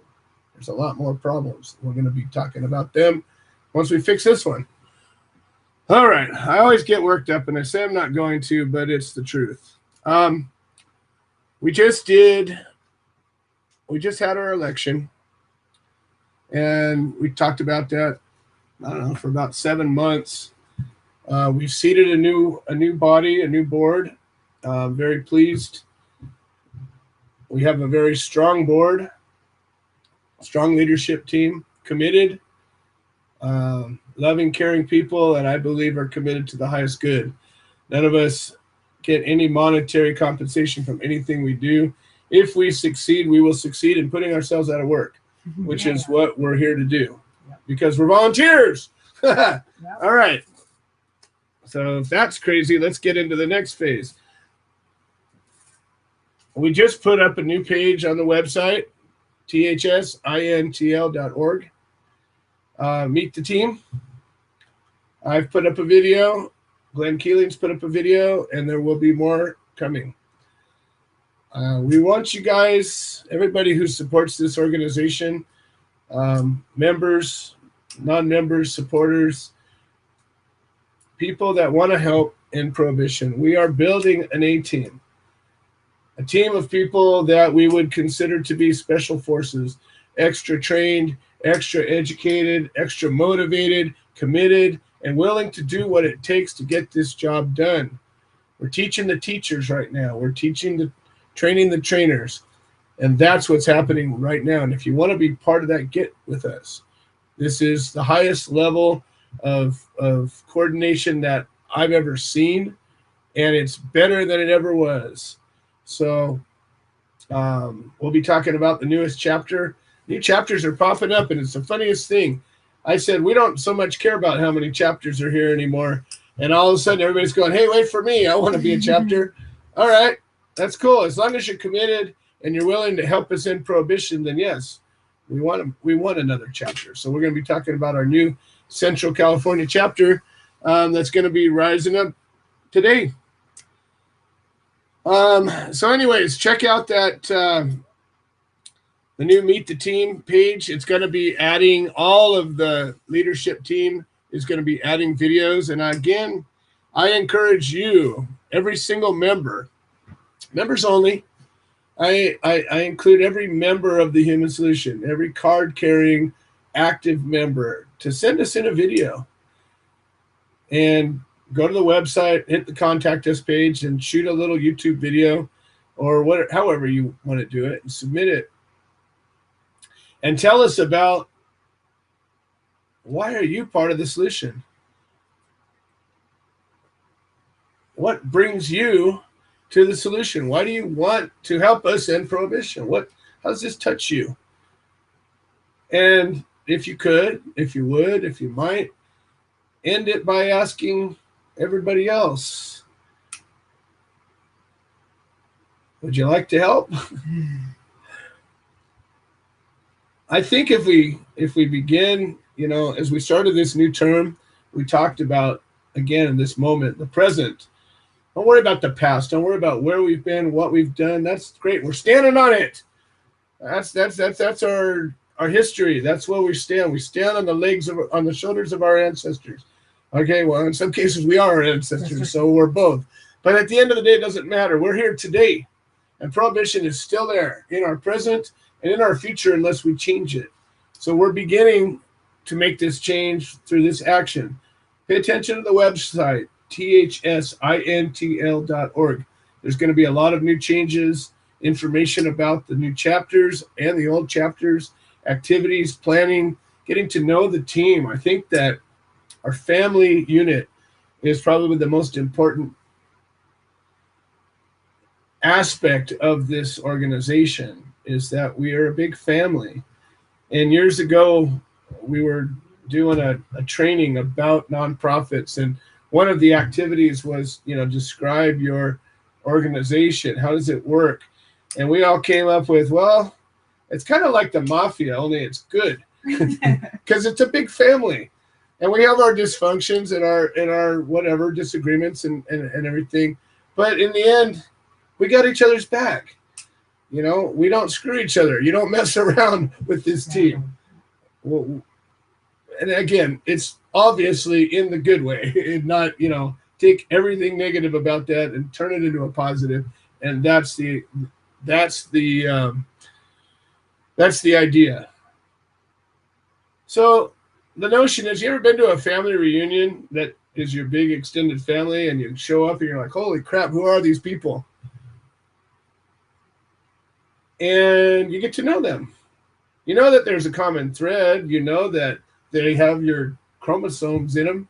There's a lot more problems. We're going to be talking about them once we fix this one. All right. I always get worked up, and I say I'm not going to, but it's the truth. We just had our election, and we talked about that, I don't know, for about 7 months. We've seated a new body, a new board. Very pleased. We have a very strong board, strong leadership team, committed, loving, caring people that I believe are committed to the highest good. None of us get any monetary compensation from anything we do. If we succeed, we will succeed in putting ourselves out of work, which is what we're here to do, because we're volunteers. All right. So if that's crazy, let's get into the next phase. We just put up a new page on the website. THSINTL.org. Meet the team. I've put up a video. Glenn Keeling's put up a video, and there will be more coming. We want you guys, everybody who supports this organization, members, non-members, supporters, people that want to help in prohibition. We are building an A-team, a team of people that we would consider to be special forces, extra trained, extra educated, extra motivated, committed, and willing to do what it takes to get this job done. We're teaching the teachers right now. We're training the trainers. And that's what's happening right now. And if you want to be part of that, get with us. This is the highest level of coordination that I've ever seen, and it's better than it ever was. So we'll be talking about the newest chapter. New chapters are popping up, and it's the funniest thing. I said, we don't so much care about how many chapters are here anymore. And all of a sudden, everybody's going, hey, wait for me. I want to be a chapter. All right, that's cool. As long as you're committed and you're willing to help us in prohibition, then yes, we want another chapter. So we're going to be talking about our new Central California chapter that's going to be rising up today. So anyways, check out that the new Meet the Team page. It's going to be adding all of the leadership team is going to be adding videos. And again, I encourage you, every single member, members only, I include every member of the Human Solution, every card-carrying active member, to send us in a video. And go to the website, hit the contact us page, and shoot a little YouTube video or however you want to do it, and submit it. And tell us about, why are you part of the solution? What brings you to the solution? Why do you want to help us end prohibition? How does this touch you? And if you could, if you would, if you might, end it by asking everybody else, would you like to help? I think if we begin, as we started this new term, we talked about, again, in this moment, the present. Don't worry about the past. Don't worry about where we've been, what we've done. That's great. We're standing on it. That's our history. That's where we stand. We stand on the shoulders of our ancestors. Okay, well, in some cases we are our ancestors, so we're both. But at the end of the day, it doesn't matter. We're here today, and prohibition is still there in our present and in our future unless we change it. So we're beginning to make this change through this action. Pay attention to the website, THSINTL.org. There's going to be a lot of new changes, information about the new chapters and the old chapters, activities, planning, getting to know the team. I think that our family unit is probably the most important aspect of this organization, is that we are a big family. And years ago, we were doing a training about nonprofits, and one of the activities was, describe your organization. How does it work? And we all came up with, well, it's kind of like the mafia, only it's good, because it's a big family. And we have our dysfunctions and our whatever disagreements and everything. But in the end, we got each other's back. We don't screw each other. You don't mess around with this team. Well, and again, it's obviously in the good way, and not, take everything negative about that and turn it into a positive. And that's the idea. So the notion is, you ever been to a family reunion that is your big extended family, and you show up and you're like, holy crap, who are these people? And you get to know them. You know that there's a common thread. You know that they have your chromosomes in them.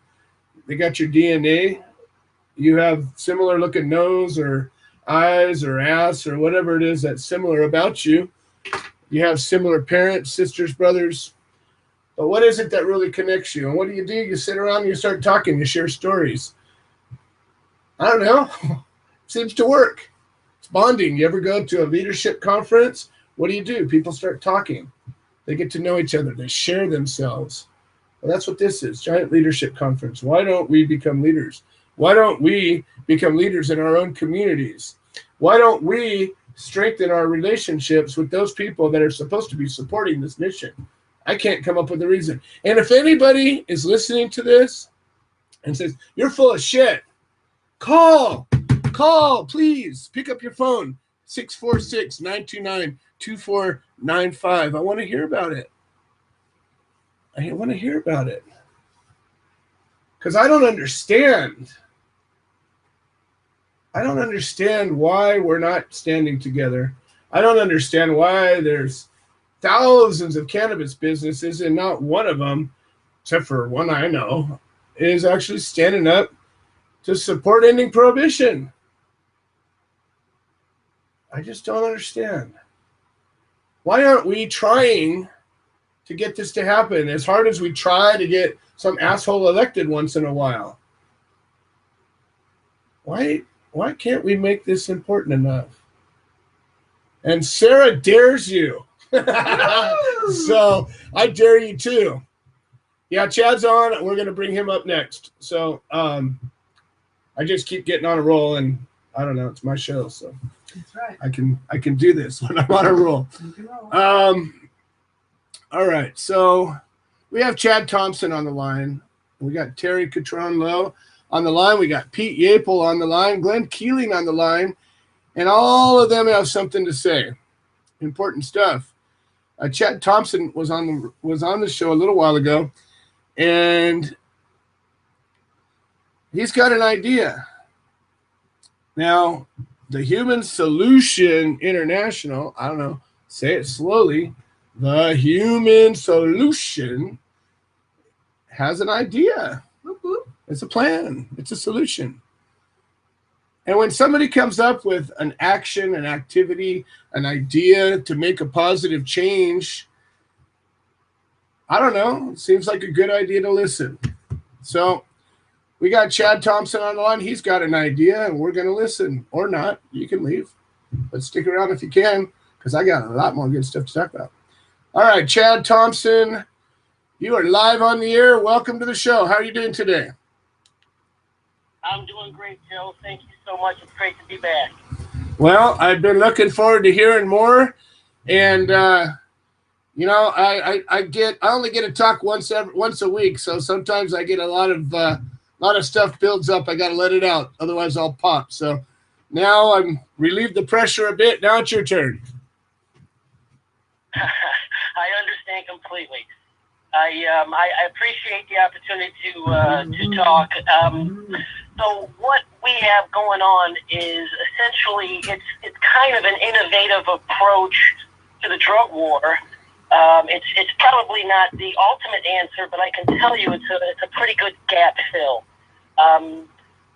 They got your DNA. You have similar looking nose or eyes or ass or whatever it is that's similar about you. You have similar parents, sisters, brothers. But what is it that really connects you? And what do? You sit around and you start talking. You share stories. I don't know. Seems to work. It's bonding. You ever go to a leadership conference what do? People start talking. They get to know each other. They share themselves. Well, that's what this is, Giant Leadership Conference. Why don't we become leaders? Why don't we become leaders in our own communities? Why don't we strengthen our relationships with those people that are supposed to be supporting this mission? I can't come up with a reason. And if anybody is listening to this and says, you're full of shit, call, please. Pick up your phone, 646-929-2495. I want to hear about it. Because I don't understand. I don't understand why we're not standing together. I don't understand why there's thousands of cannabis businesses and not one of them, except for one I know, is actually standing up to support ending prohibition. I just don't understand. Why aren't we trying to get this to happen as hard as we try to get some asshole elected once in a while? Why can't we make this important enough? And Sarah dares you. So I dare you too. Yeah, Chad's on. We're going to bring him up next. So I just keep getting on a roll, and I don't know. It's my show, so that's right. I can do this when I'm on a roll. All right. So we have Chad Thompson on the line. We got Terry Catron-Lowe on the line. We got Pete Yapel on the line. Glenn Keeling on the line. And all of them have something to say. Important stuff. Chad Thompson was on the show a little while ago, and he's got an idea. Now, the Human Solution International, I don't know, say it slowly, the Human Solution has an idea. It's a plan. It's a solution. And when somebody comes up with an action, an activity, an idea to make a positive change, I don't know, it seems like a good idea to listen. So we got Chad Thompson on the line. He's got an idea, and we're going to listen. Or not. You can leave. But stick around if you can, because I got a lot more good stuff to talk about. All right, Chad Thompson, you are live on the air. Welcome to the show. How are you doing today? I'm doing great, Joe. Thank you so much. It's great to be back. Well, I've been looking forward to hearing more, and you know, I only get to talk once a week, so sometimes I get a lot of stuff builds up. I got to let it out, otherwise I'll pop. So now I'm relieved the pressure a bit. Now it's your turn. I understand completely. I appreciate the opportunity to talk. So what we have going on is essentially it's kind of an innovative approach to the drug war. It's probably not the ultimate answer, but I can tell you it's a pretty good gap fill.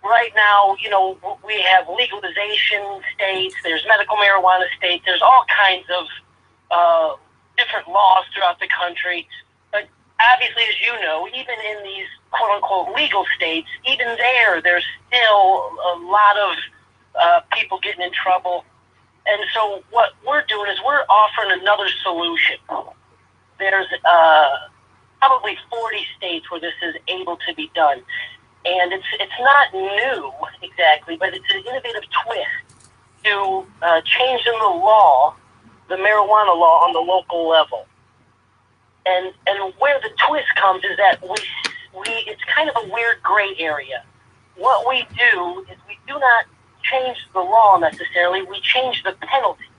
Right now, you know, we have legalization states. There's medical marijuana states. There's all kinds of different laws throughout the country. But obviously, as you know, even in these quote-unquote legal states, even there's still a lot of people getting in trouble. And so what we're doing is we're offering another solution. There's probably 40 states where this is able to be done. And it's not new exactly, but it's an innovative twist to changing the law, the marijuana law on the local level. And where the twist comes is that it's kind of a weird gray area. What we do is we do not change the law necessarily, we change the penalty.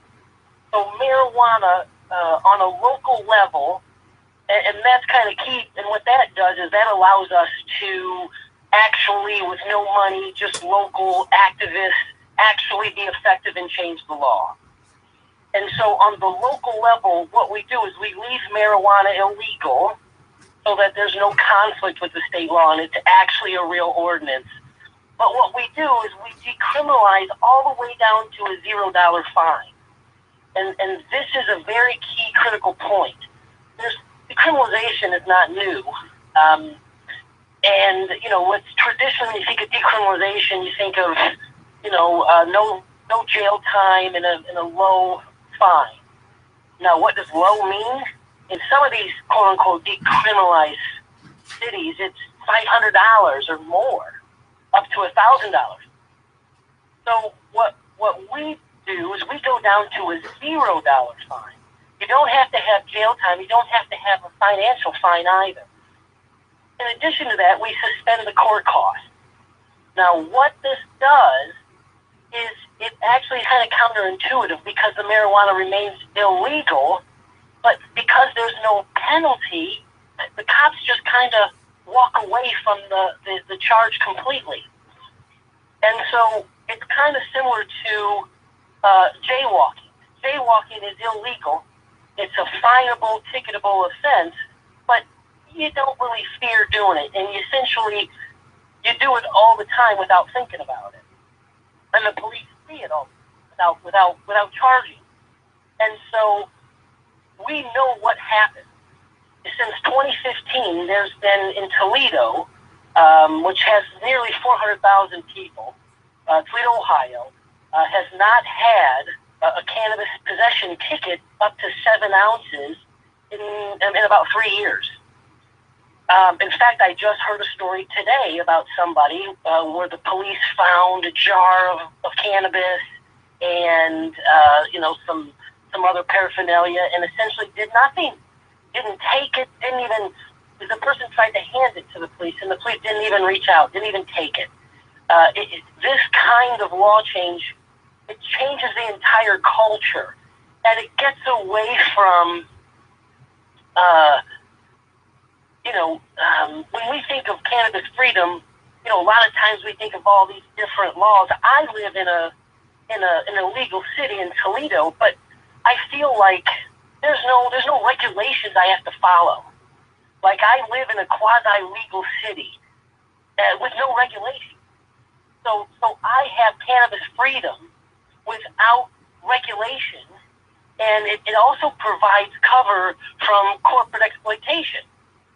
So marijuana on a local level, and that's kind of key, and what that does is that allows us to actually, with no money, just local activists, actually be effective and change the law. And so on the local level, what we do is we leave marijuana illegal so that there's no conflict with the state law and it's actually a real ordinance. But what we do is we decriminalize all the way down to a $0 fine. And this is a very key critical point. Decriminalization is not new. And, you know, what's traditionally, you think of decriminalization, you think of, you know, no jail time and a low fine. Now, what does low mean? In some of these quote-unquote decriminalized cities, it's $500 or more, up to $1,000. So what we do is we go down to a $0 fine. You don't have to have jail time. You don't have to have a financial fine either. In addition to that, we suspend the court costs. Now, what this does is it actually kind of counterintuitive because the marijuana remains illegal, but because there's no penalty, the cops just kind of walk away from the charge completely. And so it's kind of similar to jaywalking. Jaywalking is illegal. It's a finable, ticketable offense, but you don't really fear doing it. And essentially, you do it all the time without thinking about it. And the police see it all without charging. And so we know what happened. Since 2015, there's been in Toledo, which has nearly 400,000 people, Toledo, Ohio, has not had a cannabis possession ticket up to 7 ounces in about 3 years. In fact, I just heard a story today about somebody where the police found a jar of cannabis and some other paraphernalia, and essentially did nothing. Didn't take it. Didn't even. The person tried to hand it to the police, and the police didn't even reach out. Didn't even take it. This kind of law change, it changes the entire culture, and it gets away from. When we think of cannabis freedom, a lot of times we think of all these different laws. I live in a legal city in Toledo, but I feel like there's no regulations I have to follow. Like I live in a quasi-legal city with no regulation. So I have cannabis freedom without regulation, and it also provides cover from corporate exploitation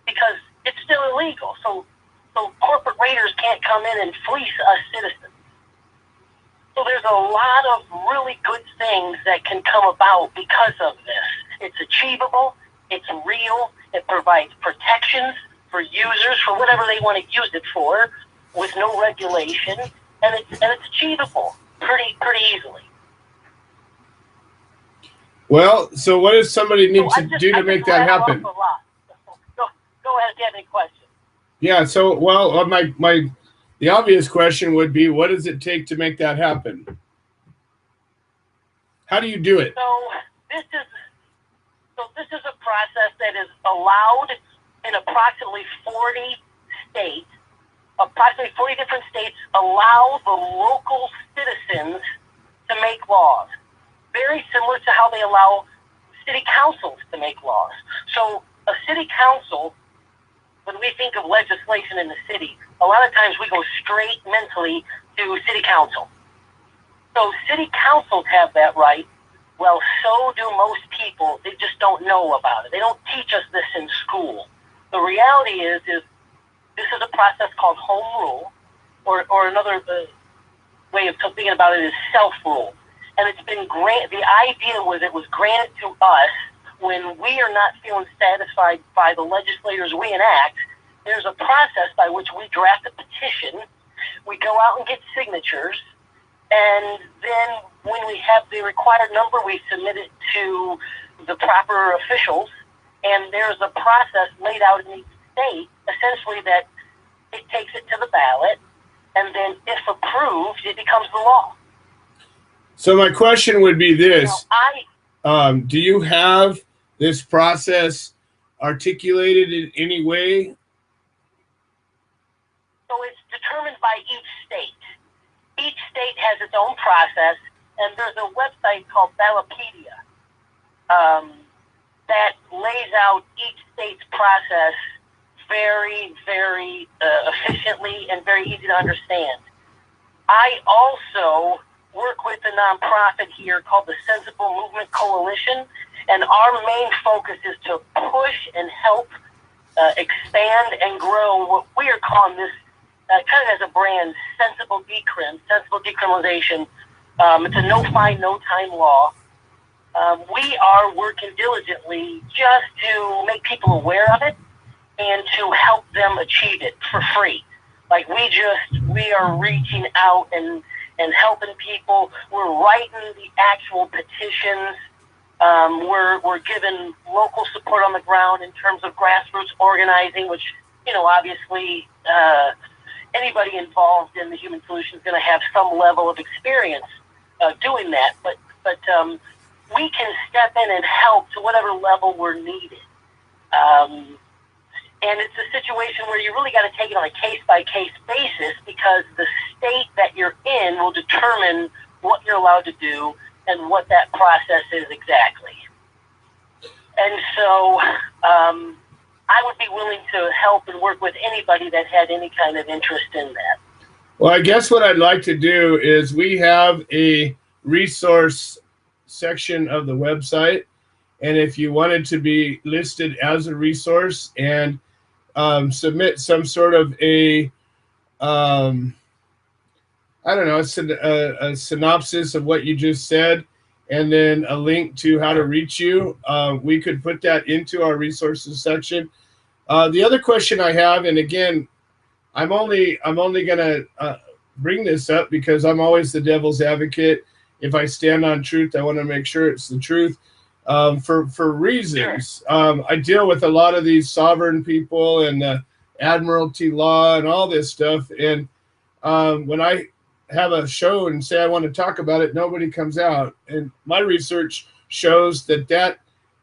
because it's still illegal. So corporate raiders can't come in and fleece us citizens. So there's a lot of really good things that can come about because of this. It's achievable, it's real, it provides protections for users for whatever they want to use it for with no regulation, and it's achievable pretty easily. Well, so what does somebody need to do to make that happen? Go ahead if you have any questions. Yeah, so the obvious question would be, what does it take to make that happen? How do you do it? So this is a process that is allowed in approximately 40 states. Approximately 40 different states allow the local citizens to make laws. Very similar to how they allow city councils to make laws. So a city council, when we think of legislation in the city, a lot of times we go straight mentally to city council. So city councils have that right. Well, so do most people. They just don't know about it. They don't teach us this in school. The reality is this is a process called home rule, or another way of thinking about it is self-rule. And it's been the idea was it was granted to us when we are not feeling satisfied by the legislators we enact. There's a process by which we draft a petition, we go out and get signatures, and then when we have the required number, we submit it to the proper officials, and there's a process laid out in each state, essentially that it takes it to the ballot, and then if approved, it becomes the law. So my question would be this. Do you have this process articulated in any way? So it's determined by each state. Each state has its own process, and there's a website called Ballotpedia that lays out each state's process very, very efficiently and very easy to understand. I also work with a nonprofit here called the Sensible Movement Coalition, and our main focus is to push and help expand and grow what we are calling this kind of as a brand, sensible decriminalization. It's a no fine, no time law. we are working diligently just to make people aware of it and to help them achieve it for free. Like we are reaching out and helping people. We're writing the actual petitions. We're giving local support on the ground in terms of grassroots organizing, which, obviously anybody involved in the human solution is going to have some level of experience doing that. But we can step in and help to whatever level we're needed. And it's a situation where you really got to take it on a case-by-case basis, because the state that you're in will determine what you're allowed to do and what that process is exactly. And so I would be willing to help and work with anybody that had any kind of interest in that. Well, I guess what I'd like to do is we have a resource section of the website, and if you wanted to be listed as a resource and submit some sort of a a synopsis of what you just said, and then a link to how to reach you, we could put that into our resources section. The other question I have, and again, I'm only going to bring this up because I'm always the devil's advocate. If I stand on truth, I want to make sure it's the truth. For reasons, I deal with a lot of these sovereign people and the admiralty law and all this stuff. And when I have a show and say I want to talk about it, nobody comes out. And my research shows that that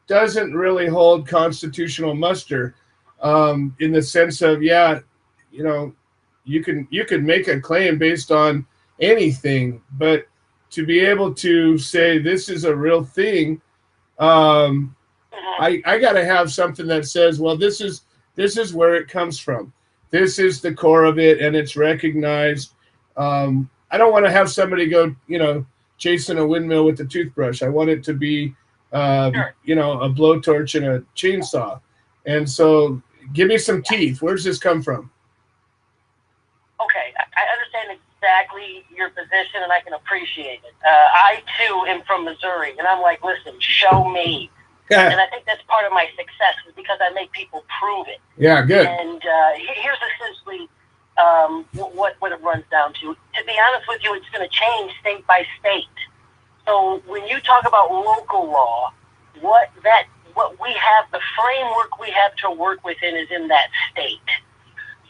doesn't really hold constitutional muster, in the sense of, you can make a claim based on anything, but to be able to say this is a real thing, I got to have something that says, well, this is where it comes from. This is the core of it, and it's recognized. I don't want to have somebody go, chasing a windmill with a toothbrush. I want it to be, a blowtorch and a chainsaw. And so, give me some teeth. Where's this come from? Okay, I understand exactly your position, and I can appreciate it. I too am from Missouri, and I'm like, listen, show me. Yeah. And I think that's part of my success, is because I make people prove it. Yeah, good. And here's essentially what it runs down to. To be honest with you, it's going to change state by state. So when you talk about local law, what we have, the framework we have to work within is in that state.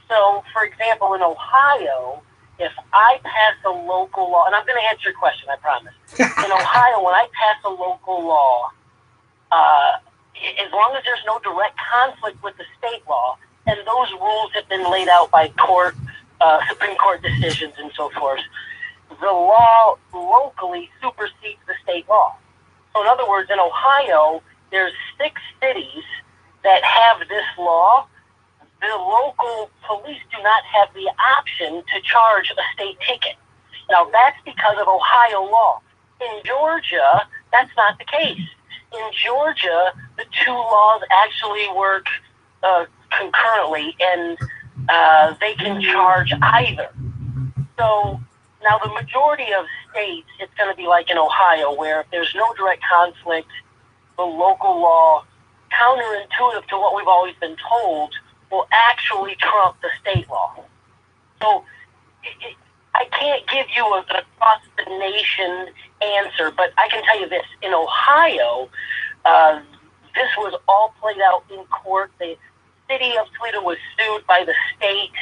So, for example, in Ohio, if I pass a local law, and I'm going to answer your question, I promise. In Ohio, when I pass a local law, as long as there's no direct conflict with the state law, and those rules have been laid out by Supreme Court decisions and so forth, the law locally supersedes the state law. So in other words, in Ohio, there's 6 cities that have this law. The local police do not have the option to charge a state ticket. Now, that's because of Ohio law. In Georgia, that's not the case. In Georgia, the 2 laws actually work concurrently, and they can charge either. So now the majority of states, it's going to be like in Ohio, where if there's no direct conflict, the local law, counterintuitive to what we've always been told, will actually trump the state law. So I can't give you a across-the-nation answer, but I can tell you this. In Ohio, this was all played out in court. The city of Toledo was sued by the state.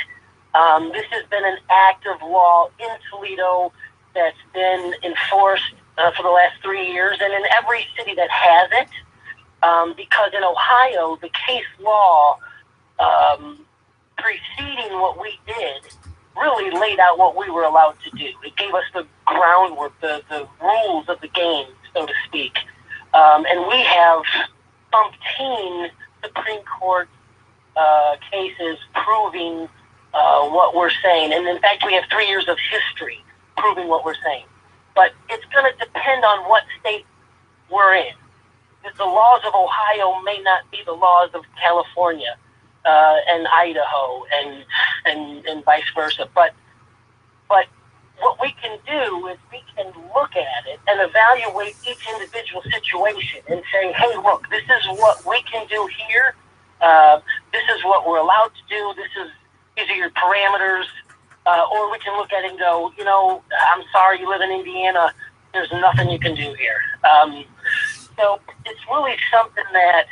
This has been an act of law in Toledo that's been enforced for the last 3 years, and in every city that has it, because in Ohio, the case law preceding what we did really laid out what we were allowed to do. It gave us the groundwork, the rules of the game, so to speak. And we have umpteen Supreme Court cases proving what we're saying. And in fact, we have 3 years of history proving what we're saying. But it's going to depend on what state we're in. The laws of Ohio may not be the laws of California and Idaho and vice versa. But what we can do is we can look at it and evaluate each individual situation and say, hey, look, this is what we can do here. This is what we're allowed to do. These are your parameters. Or we can look at it and go, I'm sorry, you live in Indiana. There's nothing you can do here. So it's really something that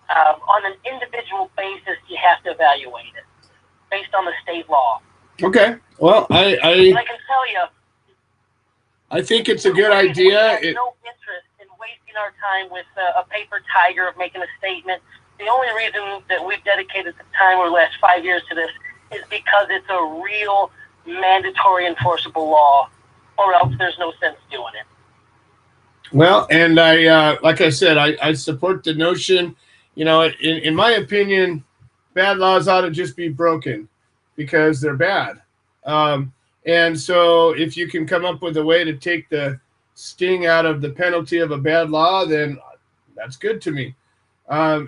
on an individual basis, you have to evaluate it based on the state law. Okay. Well, I can tell you, I think it's a good idea. We have no interest in wasting our time with a paper tiger of making a statement. The only reason that we've dedicated the time over the last 5 years to this is because it's a real mandatory enforceable law, or else there's no sense doing it. Well, and I, like I said, I support the notion, in my opinion, bad laws ought to just be broken because they're bad. And so if you can come up with a way to take the sting out of the penalty of a bad law, then that's good to me.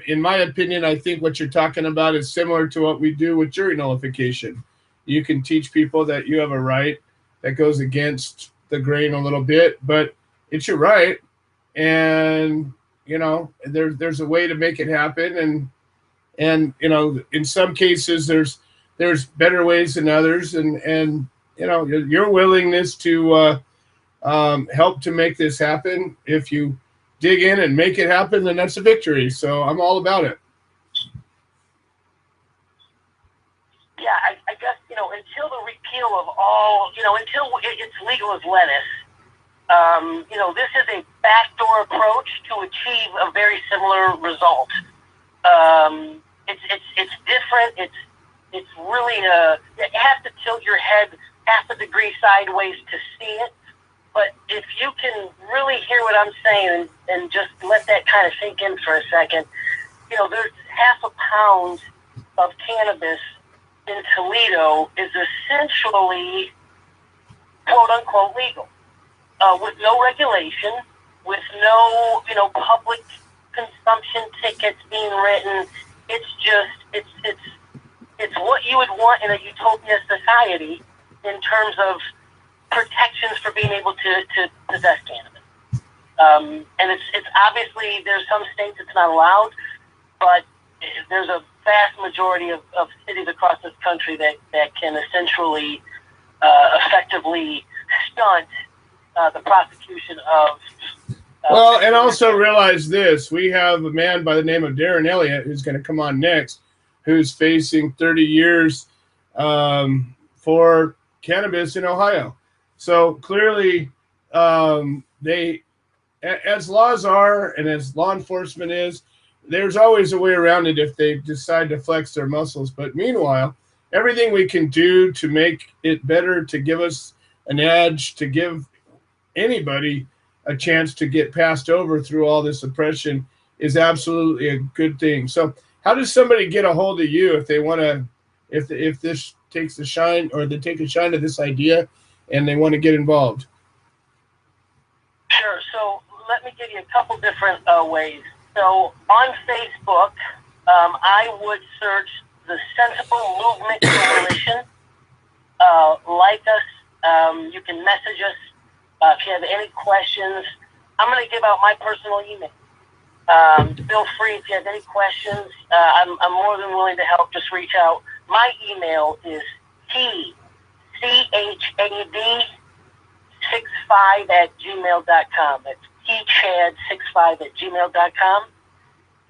In my opinion, I think what you're talking about is similar to what we do with jury nullification. You can teach people that you have a right that goes against the grain a little bit, but it's your right. And, there's a way to make it happen. And in some cases, there's better ways than others. And your willingness to help to make this happen, if you dig in and make it happen, then that's a victory. So I'm all about it. Yeah, I guess, until the repeal of all, until it's legal as lettuce, this is a backdoor approach to achieve a very similar result. It's different. It's really you have to tilt your head half a degree sideways to see it. But if you can really hear what I'm saying and just let that kind of sink in for a second, there's half a pound of cannabis in Toledo is essentially quote unquote legal, with no regulation, with no public consumption tickets being written. It's what you would want in a utopia society in terms of protections for being able to possess cannabis. And it's obviously, there's some states it's not allowed, but there's a vast majority of cities across this country that can essentially effectively stunt the prosecution of well, and also realize this. We have a man by the name of Darren Elliott who's going to come on next, who's facing 30 years for cannabis in Ohio. So clearly, they, as laws are and as law enforcement is, there's always a way around it if they decide to flex their muscles. But meanwhile, everything we can do to make it better, to give us an edge, to give anybody a chance to get passed over through all this oppression is absolutely a good thing. So how does somebody get a hold of you if they want to, if this takes a shine, or they take a shine to this idea and they want to get involved? Sure. So let me give you a couple different ways. So on Facebook, I would search the Sensible Movement Coalition. Like us. You can message us if you have any questions. I'm going to give out my personal email. Feel free if you have any questions. I'm more than willing to help. Just reach out. My email is tchad65@gmail.com. It's tchad65@gmail.com.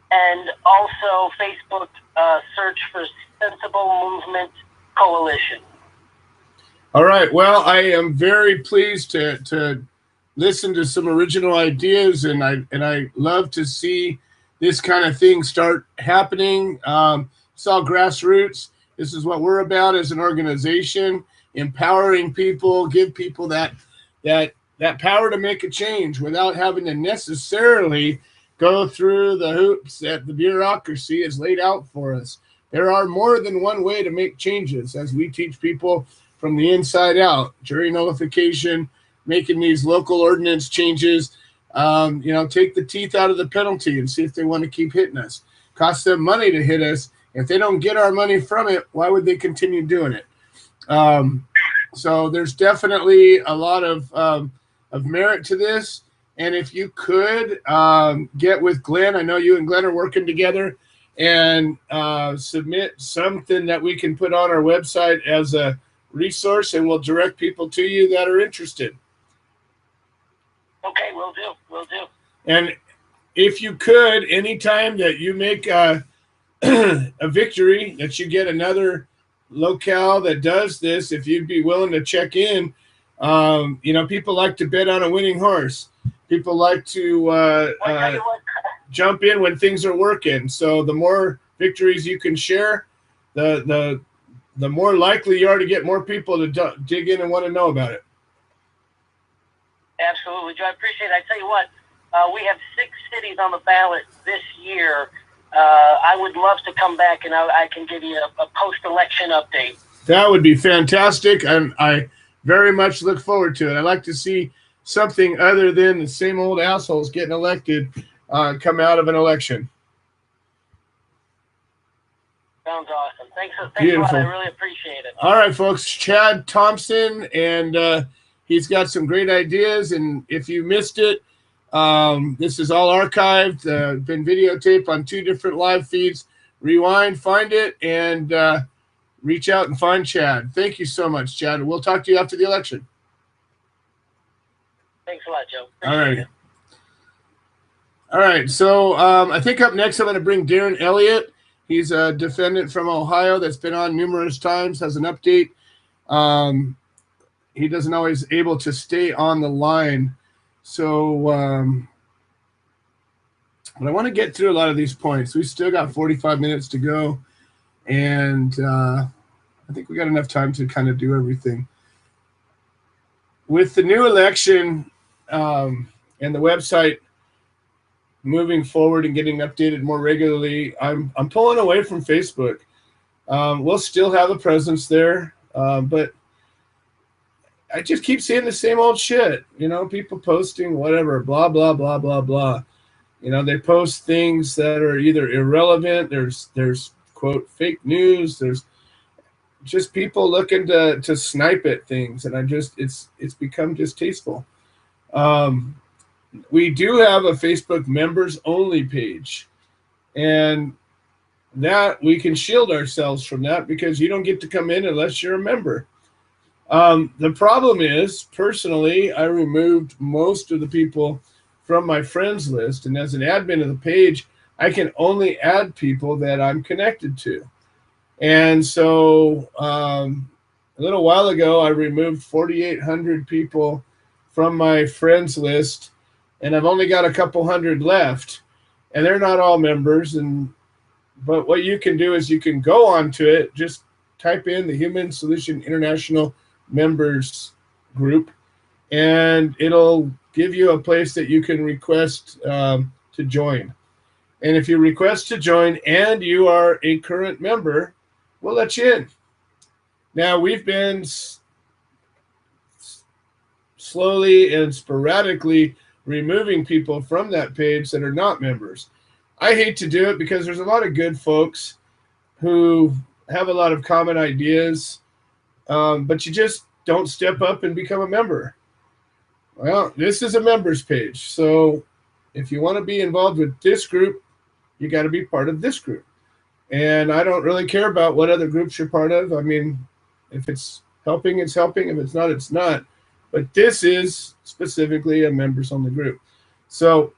And also Facebook, search for Sensible Movement Coalition. All right. Well, I am very pleased to listen to some original ideas, and I love to see this kind of thing start happening. It's all grassroots. This is what we're about as an organization: empowering people, give people that power to make a change without having to necessarily go through the hoops that the bureaucracy has laid out for us. There are more than one way to make changes, as we teach people from the inside out. Jury nullification, making these local ordinance changes, take the teeth out of the penalty and see if they want to keep hitting us. Costs them money to hit us. If they don't get our money from it, why would they continue doing it? So there's definitely a lot of merit to this. And if you could get with Glenn, I know you and Glenn are working together, and submit something that we can put on our website as a resource, and we'll direct people to you that are interested. Okay, will do. Will do. And if you could, anytime that you make a victory, that you get another locale that does this, if you'd be willing to check in. People like to bet on a winning horse. People like to jump in when things are working. So the more victories you can share, the more likely you are to get more people to dig in and want to know about it. Absolutely, Joe. I appreciate it. I tell you what, we have 6 cities on the ballot this year. I would love to come back and I can give you a post-election update. That would be fantastic, and I very much look forward to it. I'd like to see something other than the same old assholes getting elected come out of an election. Sounds awesome. Thanks a lot. I really appreciate it. All right, folks. Chad Thompson, and he's got some great ideas. And if you missed it, this is all archived, been videotaped on 2 different live feeds. Rewind, find it, and reach out and find Chad. Thank you so much, Chad. We'll talk to you after the election. Thanks a lot, Joe. All right. All right. So I think up next I'm going to bring Darren Elliott. He's a defendant from Ohio that's been on numerous times, has an update. He doesn't always able to stay on the line. So but I want to get through a lot of these points. We still got 45 minutes to go. And I think we got enough time to kind of do everything. With the new election and the website moving forward and getting updated more regularly, I'm pulling away from Facebook. We'll still have a presence there, but I just keep seeing the same old shit. People posting whatever, blah, blah, blah, blah, blah. They post things that are either irrelevant. There's quote fake news. There's just people looking to snipe at things, and it's become distasteful. We do have a Facebook members only page, and that we can shield ourselves from that because you don't get to come in unless you're a member. The problem is, personally, I removed most of the people from my friends list, and as an admin of the page, I can only add people that I'm connected to. And so a little while ago, I removed 4,800 people from my friends list, and I've only got a couple hundred left, and they're not all members. But what you can do is you can go onto it, just type in the Human Solution International members group, and it'll give you a place that you can request to join. And if you request to join and you are a current member, we'll let you in. Now, we've been slowly and sporadically removing people from that page that are not members. I hate to do it because there's a lot of good folks who have a lot of common ideas, but you just don't step up and become a member. Well, this is a members page. So if you want to be involved with this group, you got to be part of this group. And I don't really care about what other groups you're part of. I mean, if it's helping, it's helping. If it's not, it's not. But this is specifically a members-only group. So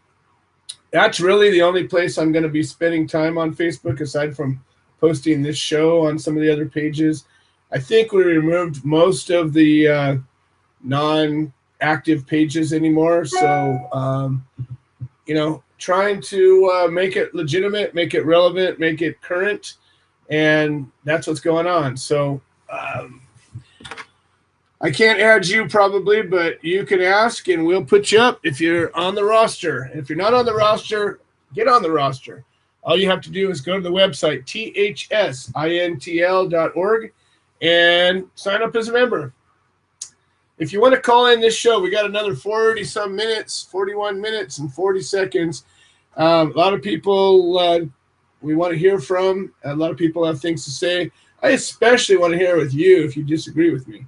that's really the only place I'm going to be spending time on Facebook, aside from posting this show on some of the other pages. I think we removed most of the non-active pages anymore. So, trying to make it legitimate, make it relevant, make it current, and that's what's going on. So I can't add you probably, but you can ask, and we'll put you up if you're on the roster. If you're not on the roster, get on the roster. All you have to do is go to the website, thsintl.org, and sign up as a member. If you want to call in this show, we got another 40-some minutes, 41 minutes and 40 seconds. A lot of people we want to hear from. A lot of people have things to say. I especially want to hear with you if you disagree with me.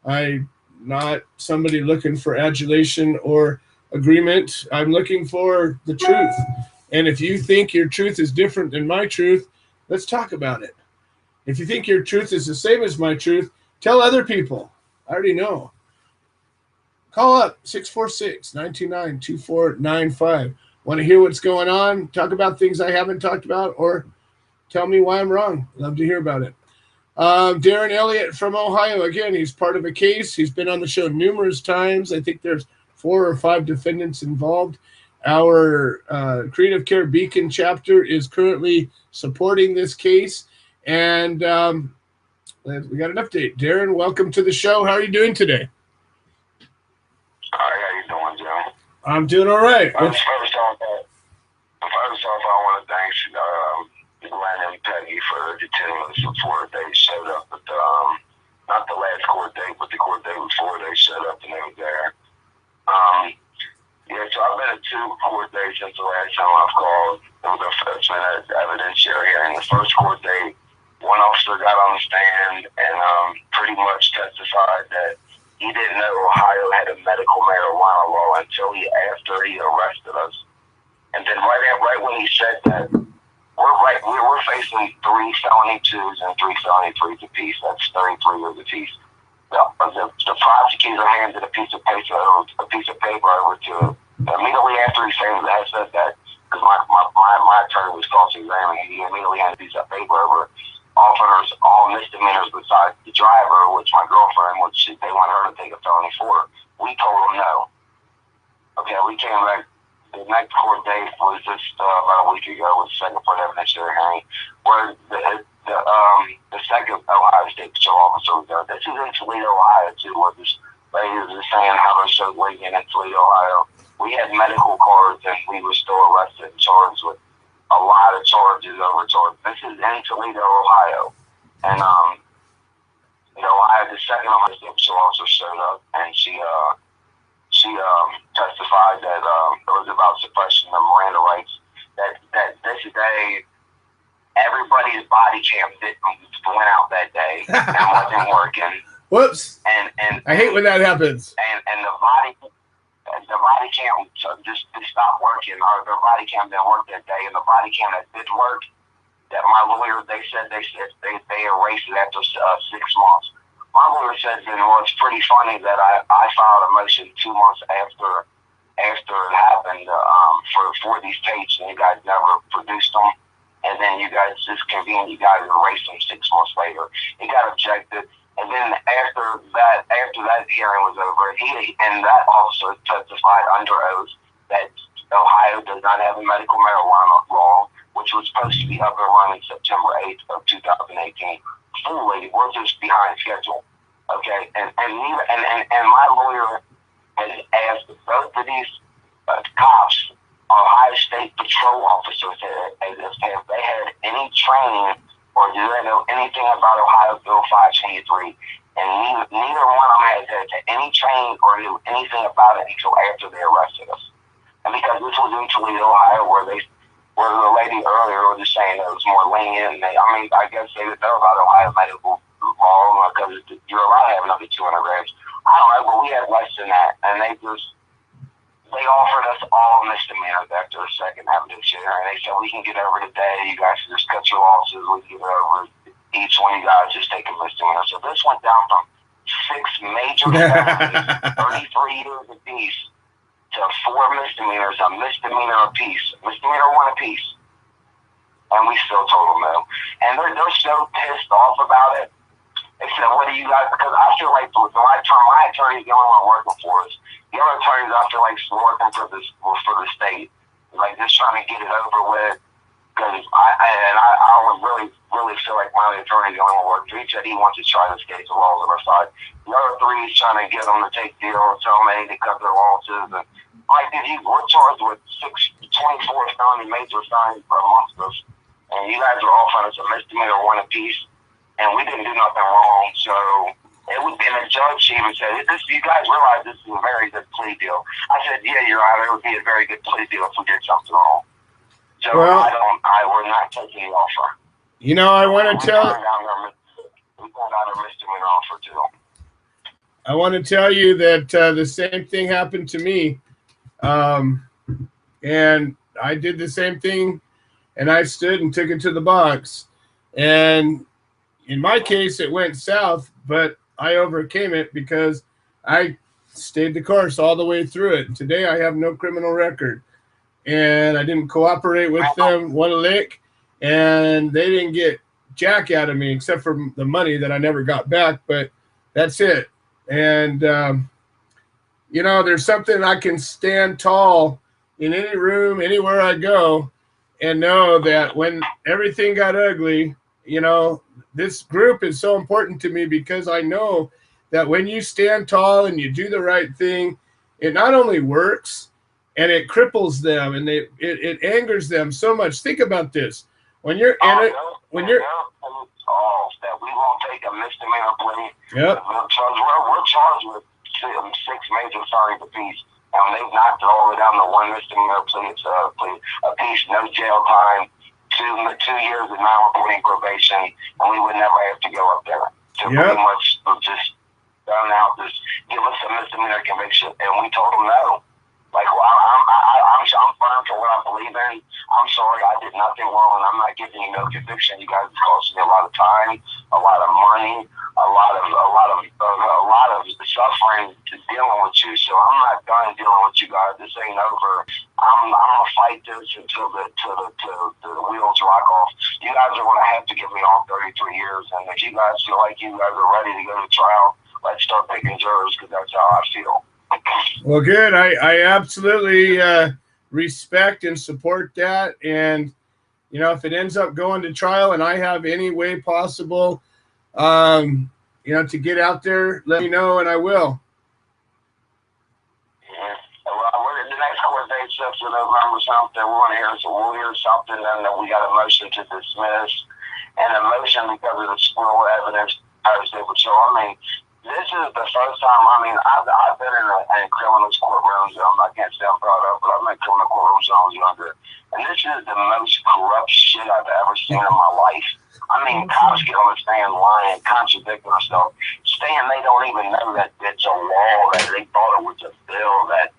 I'm not somebody looking for adulation or agreement. I'm looking for the truth. And if you think your truth is different than my truth, let's talk about it. If you think your truth is the same as my truth, tell other people. I already know. Call up 646-929-2495. Want to hear what's going on? Talk about things I haven't talked about, or tell me why I'm wrong. Love to hear about it. Darren Elliott from Ohio. Again, he's part of a case. He's been on the show numerous times. I think there's 4 or 5 defendants involved. Our Creative Care Beacon chapter is currently supporting this case. And we got an update. Darren, welcome to the show. How are you doing today? Hi, how you doing, Joe? I'm doing all right. First off, I want to thank Glenn and Peggy for continuing the support. They showed up at the, not the last court date, but the court date before. They showed up and they were there. Yeah, so I've been at 2 court dates since the last time I've called. It was an evidentiary hearing. The first court date, one officer got on the stand and pretty much testified that he didn't know Ohio had a medical marijuana law until after he arrested us. And then right when he said that, we're facing 3 felony 2s and 3 felony 3s apiece. That's 33 years apiece. The prosecutor handed a piece of paper over to immediately after he said that, because my attorney was cross-examining, he immediately handed a piece of paper over, offered us all misdemeanors besides the driver, which my girlfriend, which they want her to take a felony for. We told them no. Okay, we came back. The next court date was just about a week ago, with the second part evidentiary hearing, where the second Ohio State Patrol officer was there. This is in Toledo, Ohio, too, where this lady was saying how they showed weekend in Toledo, Ohio. We had medical cards, and we were still arrested and charged with a lot of charges over charges. This is in Toledo, Ohio. And, Ohio, the second Ohio State Patrol officer showed up, and she testified that it was about suppression of Miranda rights. That this day, everybody's body cam went out that day and wasn't working. Whoops! And I hate when that happens. And the body cam just stopped working. Or the body cam didn't work that day, and the body cam that did work, that my lawyer they erased it after 6 months. My lawyer said, well, it's pretty funny that I filed a motion 2 months after it happened for these tapes, and you guys never produced them, and then you guys just convened, you guys erased them 6 months later. He got objected, and then after that hearing was over, he and that officer testified under oath that Ohio does not have a medical marijuana law, which was supposed to be up and running September 8th of 2018. Fully, we're just behind schedule. Okay, and my lawyer has asked both of these cops, Ohio State Patrol officers, as if they had any training or do they know anything about Ohio Bill 523, and neither one of them had any training or knew anything about it until after they arrested us. And because this was in Toledo, Ohio, where the lady earlier was just saying it was more lenient, and I guess they would know about Ohio medical law because you're allowed to have another 200 grams. I don't know, but we had less than that, and they offered us all misdemeanors after a second evidence hearing, and they said we can get over today. You guys can just cut your losses. We can get over each one. You guys just take a misdemeanor. So this went down from 6 major felonies, 33 years apiece, to 4 misdemeanors, a misdemeanor apiece, misdemeanor 1 apiece, and we still told them no. And they're so pissed off about it. They said, what do you guys, because I feel like my attorney is the only one working for us. The other attorneys, I feel like, working for the state, like just trying to get it over with. Because I would really feel like my attorney is the only one working. He said he wants to try to escape the laws on our side. The other 3 is trying to get them to take deals, tell them they need to cut their losses. And like, we're charged with 24 felony major felonies amongst us, and you guys are offering us a misdemeanor 1 apiece. And we didn't do nothing wrong, so it would. And the judge even said, "You guys realize this is a very good plea deal." I said, "Yeah, Your Honor, it would be a very good plea deal if we did something wrong." So we're not taking the offer. I want to tell. We turned down their misdemeanor offer too. I want to tell you that the same thing happened to me. And I did the same thing, and I stood and took it to the box. And in my case, it went south, but I overcame it because I stayed the course all the way through it. Today, I have no criminal record, and I didn't cooperate with them one lick, and they didn't get jack out of me except for the money that I never got back, but that's it. And, there's something I can stand tall in any room, anywhere I go, and know that when everything got ugly, this group is so important to me because I know that when you stand tall and you do the right thing, it not only works and it cripples them and it angers them so much. Think about this. When you're in it, when you're that we won't take a misdemeanor plea. Yep. We're charged with 6 major felony apiece, and they've knocked it all the way down to 1 misdemeanor plea apiece, no jail time, 2 years of non-reporting probation, and we would never have to go up there. So pretty much just done out, just give us a misdemeanor conviction, and we told them no. Like, well, I'm firm for what I believe in. I'm sorry, I did nothing wrong, and I'm not giving you no conviction. You guys cost me a lot of time, a lot of money, a lot of suffering to dealing with you. So I'm not done dealing with you guys. This ain't over. I'm gonna fight this until the wheels rock off. You guys are gonna have to give me all 33 years, and if you guys feel like you guys are ready to go to trial, let's start picking jurors because that's how I feel. Well, good. I absolutely respect and support that. And, if it ends up going to trial and I have any way possible, to get out there, let me know and I will. Yeah. Well, the next court date sets for November something. We'll hear something, and then we got a motion to dismiss and a motion because of the squirrel evidence. This is the first time, I've been in criminal courtrooms. I can't say I'm proud of, but I've been in criminal courtrooms when I was younger. And this is the most corrupt shit I've ever seen in my life. Cops get on the stand lying, contradicting themselves, saying they don't even know that it's a law, that they thought it was a bill, that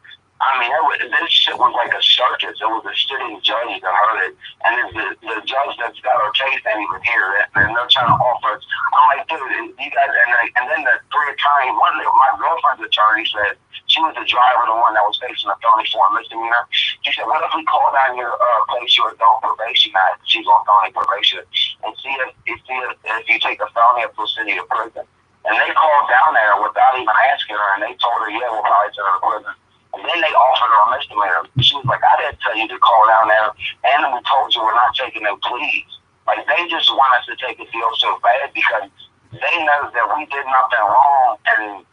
this shit was like a circus. It was a sitting judge that heard it, and the judge that's got our case didn't even hear it, and they're trying to offer it. I'm like, dude, you guys, and then the 3 attorneys, my girlfriend's attorney said, she was the driver, the one that was facing a felony for a misdemeanor. She said, what if we call down your place your adult probation act? She's on felony probation, and see if you take a felony up to the city of prison. And they called down there without even asking her, and they told her, yeah, we'll probably send her to prison. And then they offered her a misdemeanor. She was like, I didn't tell you to call down there, and we told you we're not taking no pleas. Like, they just want us to take a deal so bad because they know that we did nothing wrong, and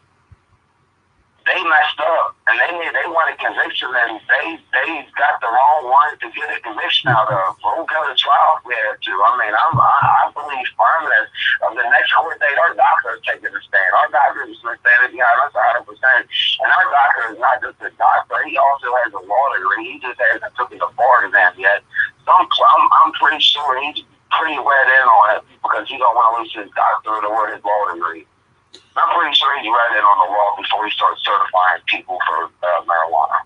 they messed up, and they want a conviction, and they got the wrong one to get a conviction out of. We'll go to trial if we have to. I believe firm that the next court date, our doctor is taking a stand. Our doctor is standing behind us 100%. And our doctor is not just a doctor. He also has a law degree. He just hasn't took the bar exam yet. So I'm pretty sure he's pretty wet in on it because he don't want to lose his doctorate or his law degree. I'm pretty sure he's read it on the law before he starts certifying people for marijuana.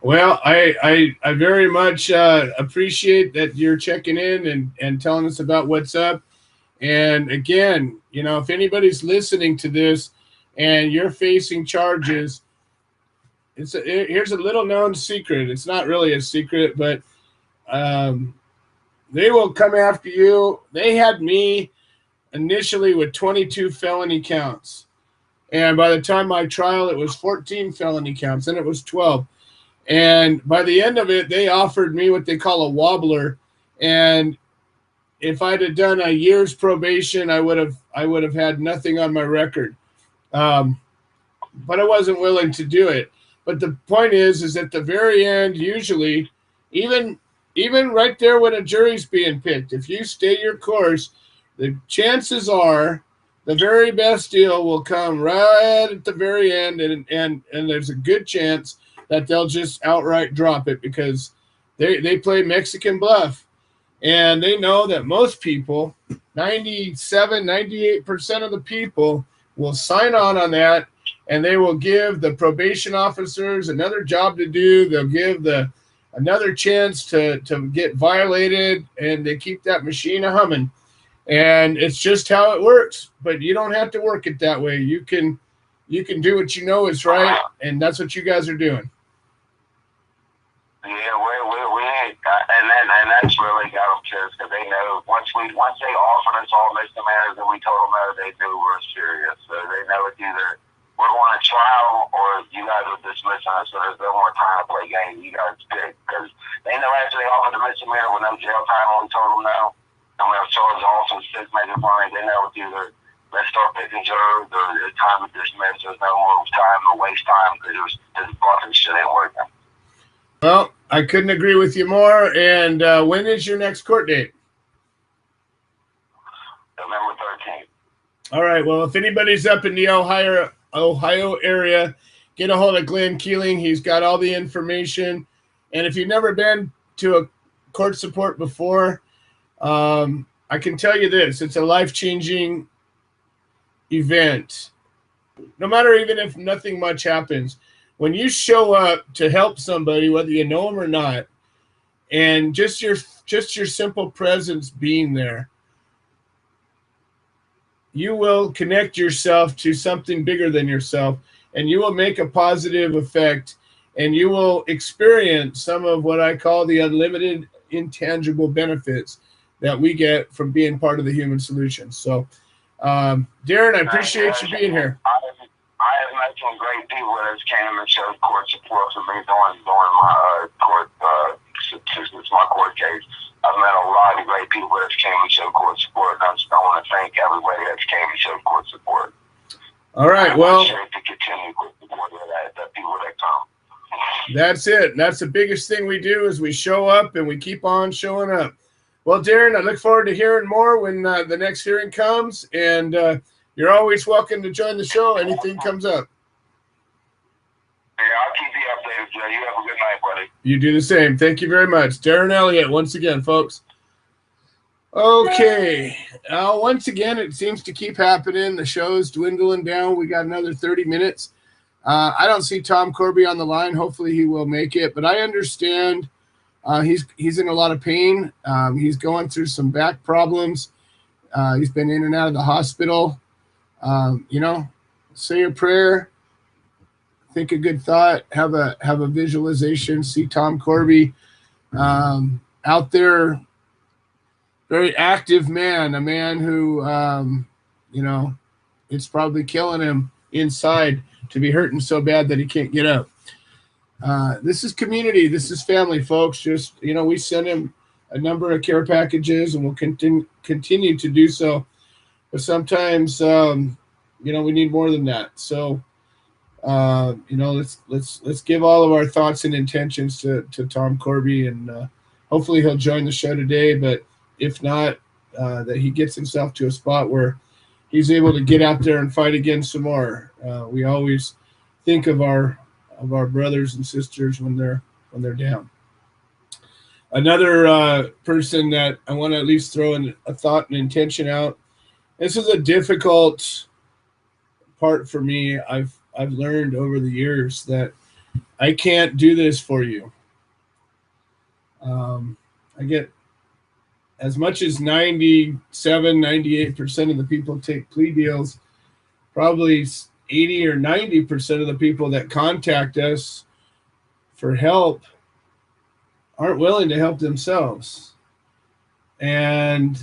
Well, I very much appreciate that you're checking in and telling us about what's up. And again, if anybody's listening to this and you're facing charges, here's a little known secret. It's not really a secret, but they will come after you. They had me initially with 22 felony counts, and by the time my trial it was 14 felony counts, and it was 12, and by the end of it they offered me what they call a wobbler, and if I'd have done a year's probation I would have had nothing on my record, but I wasn't willing to do it. But the point is at the very end, usually even right there when a jury's being picked, if you stay your course, the chances are the very best deal will come right at the very end, and there's a good chance that they'll just outright drop it because they play Mexican bluff, and they know that most people, 97, 98% of the people will sign on that, and they will give the probation officers another job to do. They'll give another chance to get violated, and they keep that machine a humming. And it's just how it works. But you don't have to work it that way. You can do what you know is right, and that's what you guys are doing. Yeah, and that's really got them pissed because they know once they offered us all misdemeanors and we told them they knew we were serious. So they know it's either we're going to trial or you guys are dismissing us. So there's no more time to play games. You guys pick because they know after they offered the misdemeanor with no jail time, when we told them no, and we have charged also 6 major fines. They know it's either let's start picking jurors or it's time to dismiss. There's no more time to waste time because this fucking shit ain't working. Well, I couldn't agree with you more. And when is your next court date? November 13th. All right. Well, if anybody's up in the Ohio area, get a hold of Glenn Keeling. He's got all the information. And if you've never been to a court support before, I can tell you this. It's a life-changing event. No matter even if nothing much happens, when you show up to help somebody, whether you know them or not, and just your simple presence being there, you will connect yourself to something bigger than yourself, and you will make a positive effect, and you will experience some of what I call the unlimited intangible benefits that we get from being part of the human solution. So, Darren, I appreciate you being here. I have met some great people that came and showed court support for me during my court since my court case. I've met a lot of great people that came and showed court support. I just want to thank everybody that came and showed court support. All right, well, to continue court support that people that come. That's it. That's the biggest thing we do is we show up and we keep on showing up. Well, Darren, I look forward to hearing more when the next hearing comes, and you're always welcome to join the show. Anything comes up. Yeah, I'll keep you updated, Joe. You have a good night, buddy. You do the same. Thank you very much. Darren Elliott, once again, folks. Okay. Once again, it seems to keep happening. The show's dwindling down. We got another 30 minutes. I don't see Tom Corby on the line. Hopefully he will make it. But I understand he's in a lot of pain. He's going through some back problems. He's been in and out of the hospital. Say a prayer, think a good thought, have a visualization, see Tom Corby out there, very active man, a man who, it's probably killing him inside to be hurting so bad that he can't get up. This is community. This is family, folks. Just, we send him a number of care packages and we'll continue to do so. But sometimes, we need more than that. So, let's give all of our thoughts and intentions to Tom Corby, and hopefully he'll join the show today. But if not, that he gets himself to a spot where he's able to get out there and fight again some more. We always think of our brothers and sisters when they're down. Another person that I want to at least throw in a thought and intention out. This is a difficult part for me. I've learned over the years that I can't do this for you. I get as much as 97, 98% of the people take plea deals. Probably 80 or 90% of the people that contact us for help aren't willing to help themselves. And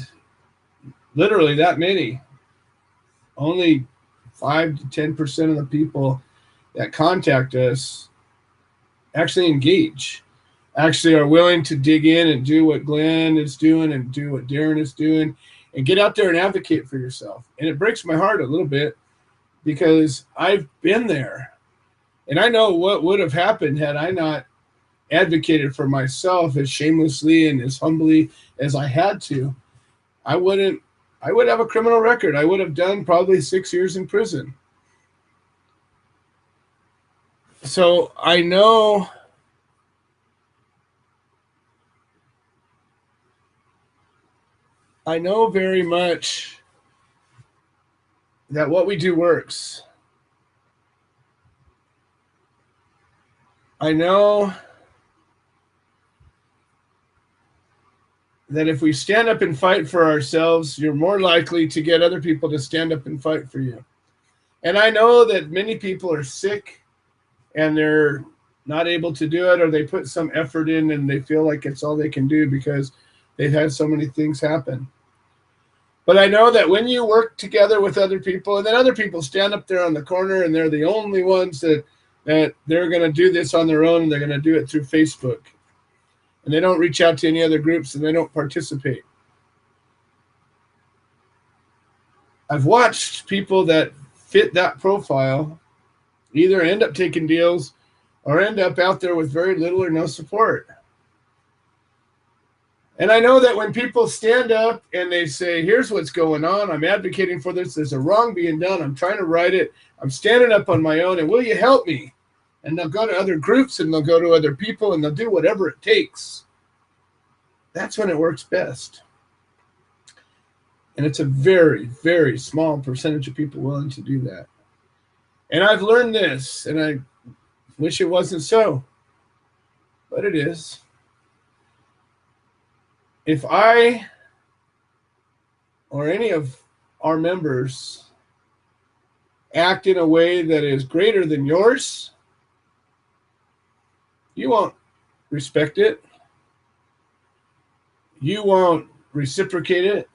literally that many. Only 5 to 10% of the people that contact us actually engage, actually are willing to dig in and do what Glenn is doing and do what Darren is doing and get out there and advocate for yourself. And it breaks my heart a little bit because I've been there and I know what would have happened had I not advocated for myself as shamelessly and as humbly as I had to. I would have a criminal record. I would have done probably 6 years in prison. So I know very much that what we do works. I know that if we stand up and fight for ourselves, you're more likely to get other people to stand up and fight for you. And I know that many people are sick and they're not able to do it, or they put some effort in and they feel like it's all they can do because they've had so many things happen. But I know that when you work together with other people, and then other people stand up there on the corner and they're the only ones that they're going to do this on their own, and they're going to do it through Facebook. And they don't reach out to any other groups and they don't participate. I've watched people that fit that profile either end up taking deals or end up out there with very little or no support. And I know that when people stand up and they say, here's what's going on, I'm advocating for this, there's a wrong being done, I'm trying to right it, I'm standing up on my own, and will you help me? And they'll go to other groups and they'll go to other people and they'll do whatever it takes. That's when it works best. And it's a very, very small percentage of people willing to do that. And I've learned this, and I wish it wasn't so, but it is. If I or any of our members act in a way that is greater than yours, you won't respect it. You won't reciprocate it.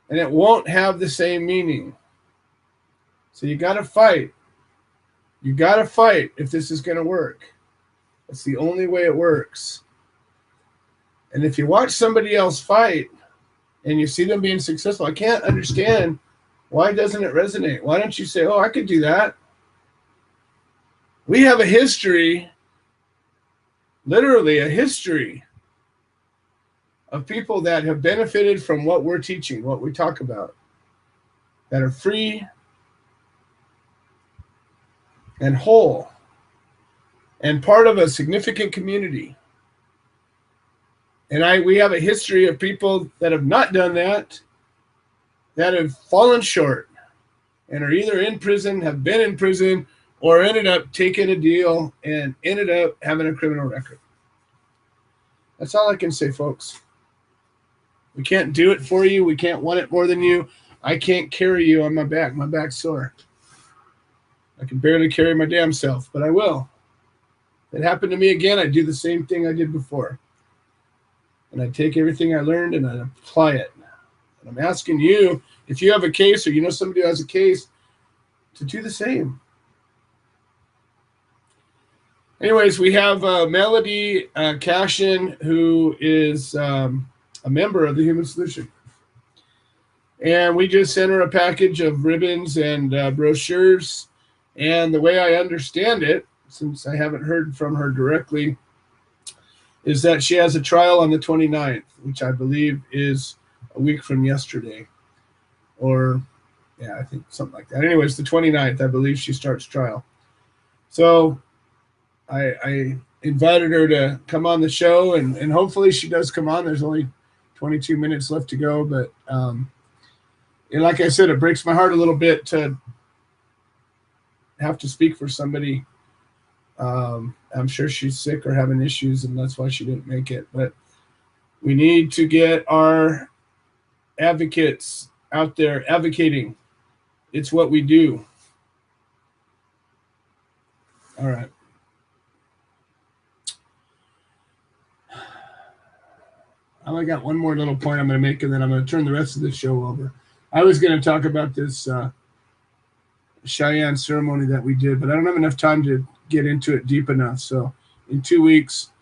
And it won't have the same meaning. So you got to fight. You got to fight if this is going to work. That's the only way it works. And if you watch somebody else fight and you see them being successful, I can't understand, why doesn't it resonate? Why don't you say, oh, I could do that? We have a history, literally a history, of people that have benefited from what we're teaching, what we talk about, that are free and whole and part of a significant community. And we have a history of people that have not done that, that have fallen short and are either in prison, have been in prison, or ended up taking a deal and ended up having a criminal record. That's all I can say, folks. We can't do it for you. We can't want it more than you. I can't carry you on my back. My back's sore. I can barely carry my damn self, but I will. If it happened to me again, I'd do the same thing I did before. And I take everything I learned and I apply it. And I'm asking you, if you have a case or you know somebody who has a case, to do the same. Anyways, we have Melody Cashin, who is a member of the Human Solution. And we just sent her a package of ribbons and brochures. And the way I understand it, since I haven't heard from her directly, is that she has a trial on the 29th, which I believe is a week from yesterday. Or, yeah, I think something like that. Anyways, the 29th, I believe she starts trial. So I invited her to come on the show, and hopefully she does come on. There's only 22 minutes left to go. But and like I said, it breaks my heart a little bit to have to speak for somebody. I'm sure she's sick or having issues, and that's why she didn't make it. But we need to get our advocates out there advocating. It's what we do. All right. I only got one more little point I'm going to make, and then I'm going to turn the rest of the show over. I was going to talk about this Cheyenne ceremony that we did, but I don't have enough time to get into it deep enough. So in 2 weeks,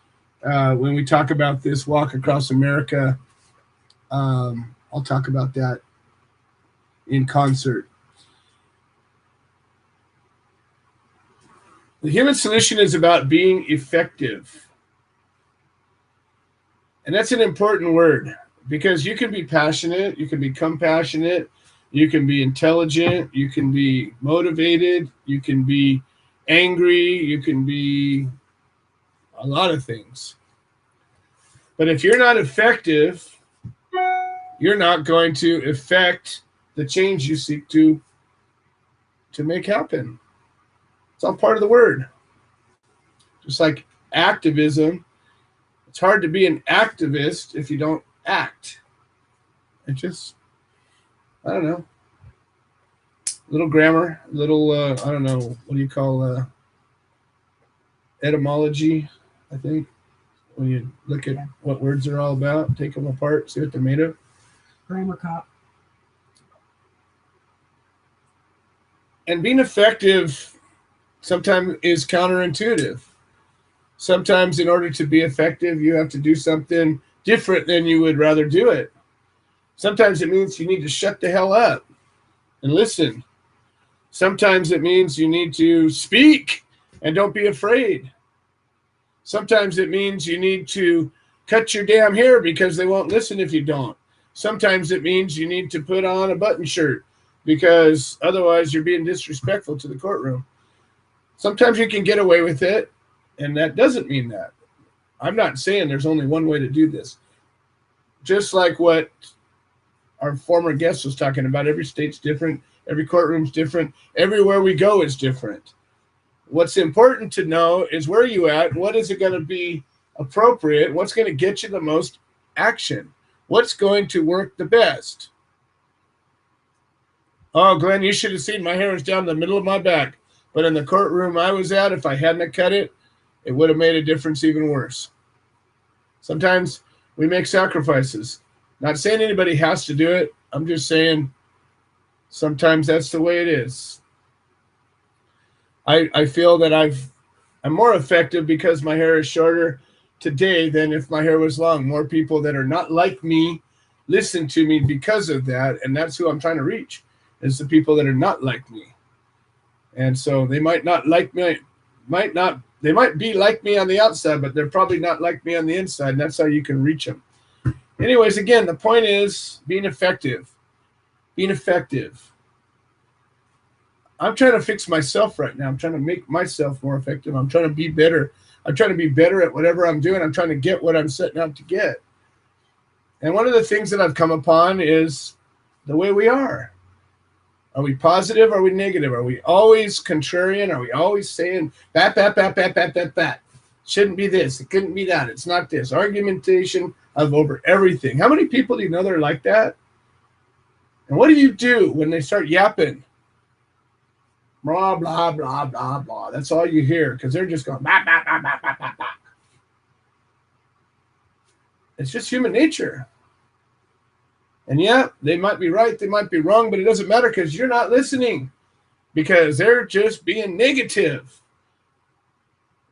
when we talk about this walk across America, I'll talk about that in concert. The Human Solution is about being effective. And that's an important word, because you can be passionate, you can become passionate, you can be intelligent, you can be motivated, you can be angry, you can be a lot of things. But if you're not effective, you're not going to affect the change you seek to make happen. It's all part of the word. Just like activism, it's hard to be an activist if you don't act. It just, I don't know. Little grammar, little, I don't know, what do you call etymology, I think. When you look at what words are all about, take them apart, see what they're made of. Grammar cop. And being effective sometimes is counterintuitive. Sometimes in order to be effective, you have to do something different than you would rather do it. Sometimes it means you need to shut the hell up and listen. Sometimes it means you need to speak and don't be afraid. Sometimes it means you need to cut your damn hair because they won't listen if you don't. Sometimes it means you need to put on a button shirt because otherwise you're being disrespectful to the courtroom. Sometimes you can get away with it, and that doesn't mean that. I'm not saying there's only one way to do this. Just like what our former guest was talking about, every state's different, every courtroom's different, everywhere we go is different. What's important to know is where you at, what is it going to be appropriate, what's going to get you the most action, what's going to work the best. Oh, Glenn, you should have seen my hair was down the middle of my back. But in the courtroom I was at, if I hadn't cut it, it would have made a difference even worse. Sometimes we make sacrifices. Not saying anybody has to do it. I'm just saying sometimes that's the way it is. I feel that I'm more effective because my hair is shorter today than if my hair was long. More people that are not like me listen to me because of that, and that's who I'm trying to reach, is the people that are not like me. And so they might not like me, they might be like me on the outside, but they're probably not like me on the inside, and that's how you can reach them. Anyways, again, the point is being effective. Being effective. I'm trying to fix myself right now. I'm trying to make myself more effective. I'm trying to be better. I'm trying to be better at whatever I'm doing. I'm trying to get what I'm setting out to get. And one of the things that I've come upon is the way we are. Are we positive? Are we negative? Are we always contrarian? Are we always saying that? Shouldn't be this. It couldn't be that. It's not this. Argumentation of over everything. How many people do you know that are like that? And what do you do when they start yapping? Blah, blah, blah, blah, blah. That's all you hear because they're just going, bah, bah, bah, bah, bah, bah, bah. It's just human nature. And yeah, they might be right, they might be wrong, but it doesn't matter because you're not listening because they're just being negative.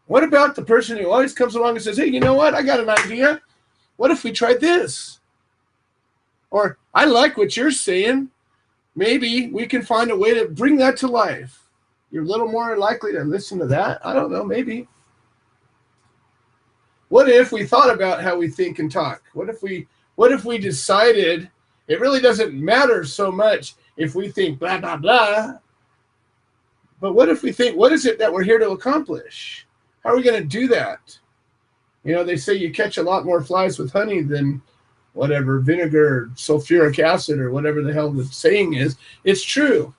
What about the person who always comes along and says, hey, you know what? I got an idea. What if we tried this? Or I like what you're saying. Maybe we can find a way to bring that to life. You're a little more likely to listen to that. I don't know, maybe. What if we thought about how we think and talk? What if we decided it really doesn't matter so much if we think blah, blah, blah. But what if we think, what is it that we're here to accomplish? How are we going to do that? You know, they say you catch a lot more flies with honey than whatever, vinegar, or sulfuric acid, or whatever the hell the saying is. It's true.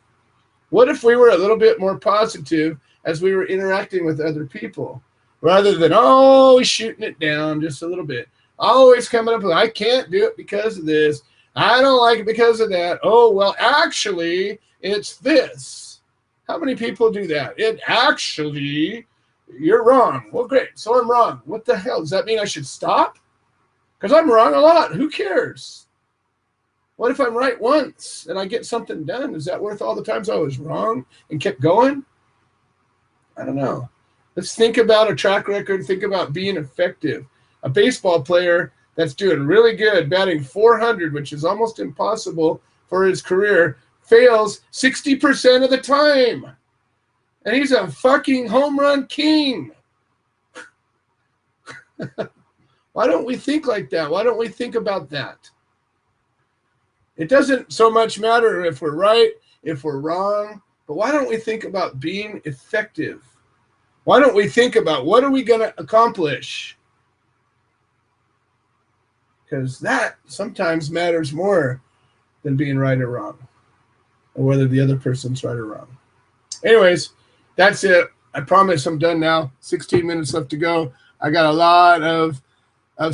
What if we were a little bit more positive as we were interacting with other people, rather than always shooting it down just a little bit, always coming up with, I can't do it because of this. I don't like it because of that. Oh, well, actually, it's this. How many people do that? It actually, you're wrong. Well, great. So I'm wrong. What the hell? Does that mean I should stop? Because I'm wrong a lot. Who cares? What if I'm right once and I get something done? Is that worth all the times I was wrong and kept going? I don't know. Let's think about a track record. Think about being effective. A baseball player that's doing really good, batting 400, which is almost impossible for his career, fails 60% of the time. And he's a fucking home run king. Why don't we think like that? Why don't we think about that? It doesn't so much matter if we're right, if we're wrong, but why don't we think about being effective? Why don't we think about what are we going to accomplish? Because that sometimes matters more than being right or wrong, or whether the other person's right or wrong. Anyways, that's it. I promise I'm done now. 16 minutes left to go. I got a lot of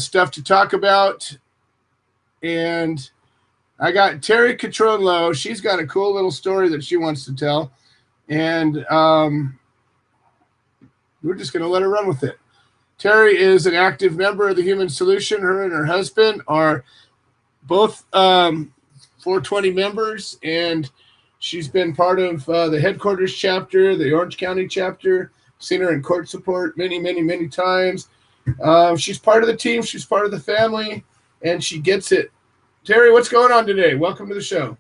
stuff to talk about. And I got Terry Catronlo. She's got a cool little story that she wants to tell. And we're just going to let her run with it. Terry is an active member of the Human Solution. Her and her husband are both 420 members, and she's been part of the headquarters chapter, the Orange County chapter. Seen her in court support many, many, many times. She's part of the team. She's part of the family, and she gets it. Terry, what's going on today? Welcome to the show.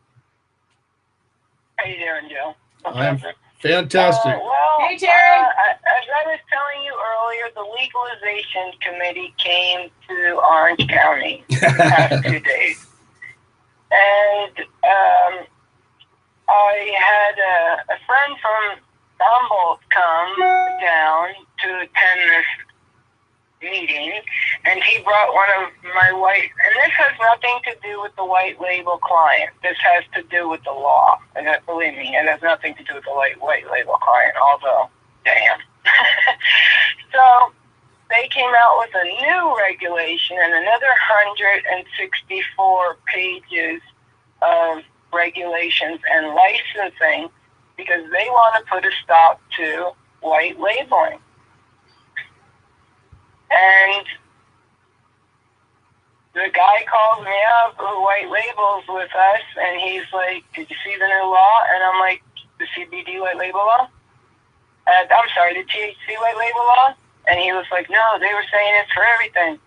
How you doing, Joe? I'm fantastic. Hey, Terry. As I was telling you earlier, the legalization committee came to Orange County the past 2 days. And I had a friend from Humboldt come down to attend this meeting, and he brought one of my white, and this has nothing to do with the white label client. This has to do with the law. And believe me, it has nothing to do with the white label client, although, damn. So they came out with a new regulation and another 164 pages of regulations and licensing because they want to put a stop to white labeling. And the guy calls me up who white labels with us, and he's like, did you see the new law? And I'm like, the CBD white label law? I'm sorry, the THC white label law? And he was like, no, they were saying it's for everything.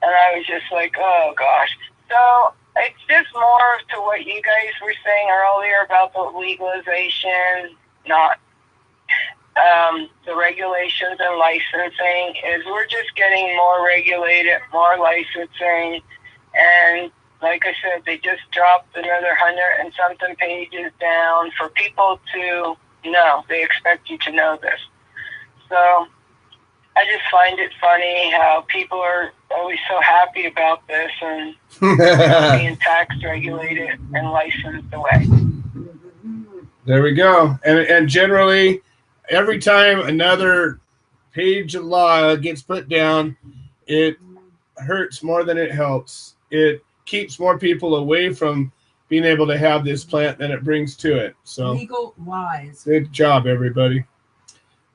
And I was just like, oh, gosh. So it's just more to what you guys were saying earlier about the legalization, not the regulations and licensing, is we're just getting more regulated, more licensing, and like I said, they just dropped another 100 and something pages down for people to know. They expect you to know this. So I just find it funny how people are always so happy about this and being tax regulated and licensed away. There we go. And generally, every time another page of law gets put down, it hurts more than it helps. It keeps more people away from being able to have this plant than it brings to it. So legal wise. Good job, everybody.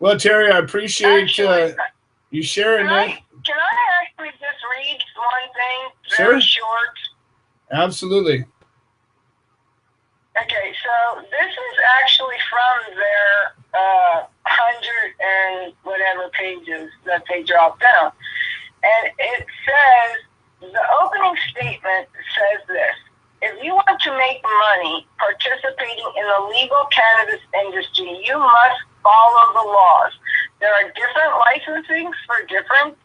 Well, Terry, I appreciate you sharing that. Can I actually just read one thing Sure. very short? Absolutely. Okay, so this is actually from their 100 and whatever pages that they dropped down. And it says, the opening statement says this: if you want to make money participating in the legal cannabis industry, you must follow the laws. There are different licensings for different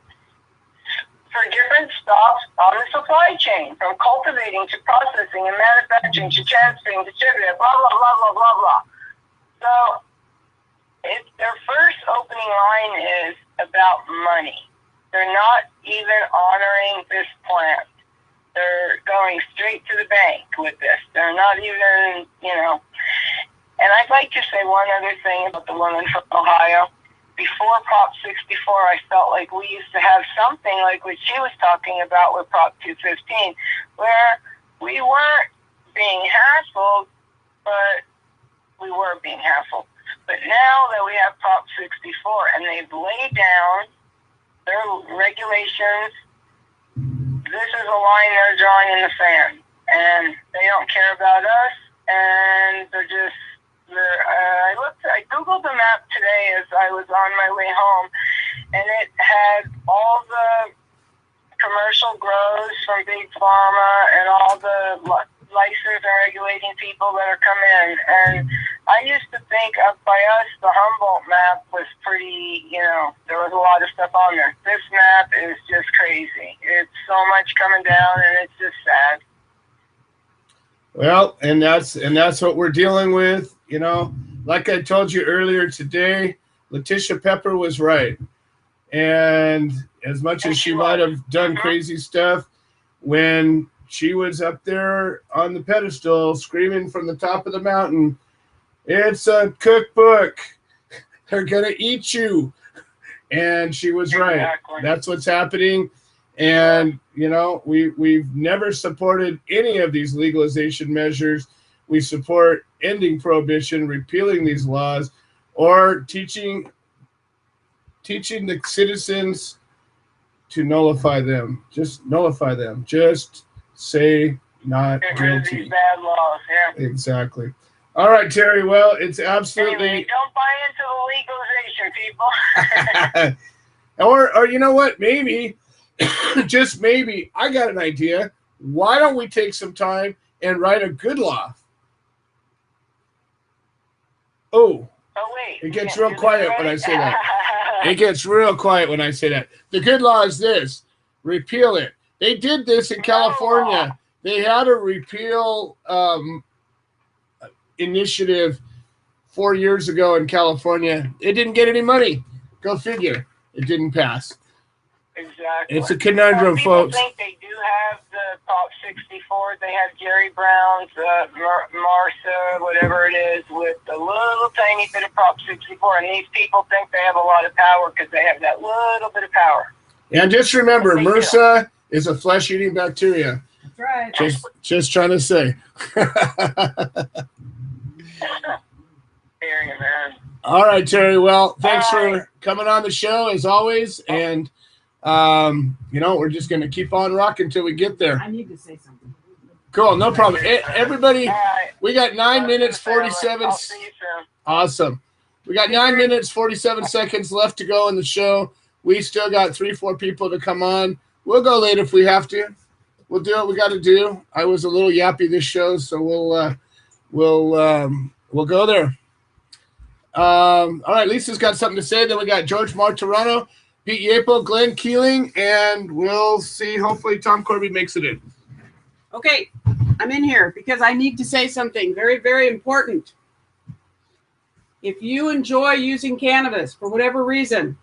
stops on the supply chain, from cultivating to processing and manufacturing to transferring, distributing, blah, blah, blah, blah, blah, blah. So their first opening line is about money. They're not even honoring this plant. They're going straight to the bank with this. They're not even, And I'd like to say one other thing about the woman from Ohio. Before Prop 64, I felt like we used to have something like what she was talking about with Prop 215, where we weren't being hassled, but we were being hassled. But now that we have Prop 64 and they've laid down their regulations, this is a line they're drawing in the sand. And they don't care about us, and I Googled the map today as I was on my way home, and it had all the commercial grows from Big Pharma and all the licensed and regulating people that are coming in. And I used to think up by us, the Humboldt map was pretty, there was a lot of stuff on there. This map is just crazy. It's so much coming down, and it's just sad. Well, and that's what we're dealing with. Like I told you earlier today, Letitia Pepper was right. And as much as she might have done crazy stuff, when she was up there on the pedestal screaming from the top of the mountain, it's a cookbook. They're going to eat you. And she was right. Exactly. That's what's happening. And, you know, we've never supported any of these legalization measures. We support ending prohibition, repealing these laws, or teaching the citizens to nullify them. Just nullify them. Just say not Get rid of guilty. these bad laws. Yeah. Exactly. All right, Terry. Well, it's absolutely. Anyway, don't buy into the legalization, people. or you know what? Maybe, just maybe, I got an idea. Why don't we take some time and write a good law? Oh, wait. it gets real quiet when I say that. It gets real quiet when I say that. The good law is this: repeal it. They did this in California. They had a repeal initiative 4 years ago in California. It didn't get any money. Go figure. It didn't pass. Exactly. It's a conundrum, people folks. Think they do have the Prop 64. They have Jerry Brown's, Marcia, whatever it is, with a little tiny bit of Prop 64. And these people think they have a lot of power because they have that little bit of power. And just remember, MRSA is a flesh-eating bacteria. That's right. Just trying to say. Man. All right, Terry. Well, thanks for coming on the show as always. And, you know, we're just going to keep on rocking until we get there. I need to say something. Cool. No problem. Everybody, we got 9 minutes, 47. I'll see you soon. Awesome. We got 9 minutes, 47 seconds left to go in the show. We still got 3-4 people to come on. We'll go late if we have to. We'll do what we got to do. I was a little yappy this show, so we'll go there. All right, Lisa's got something to say. Then we got George Martorano, Pete Yapo, Glenn Keeling, and we'll see. Hopefully Tom Corby makes it in. Okay, I'm in here because I need to say something very, very important. If you enjoy using cannabis for whatever reason,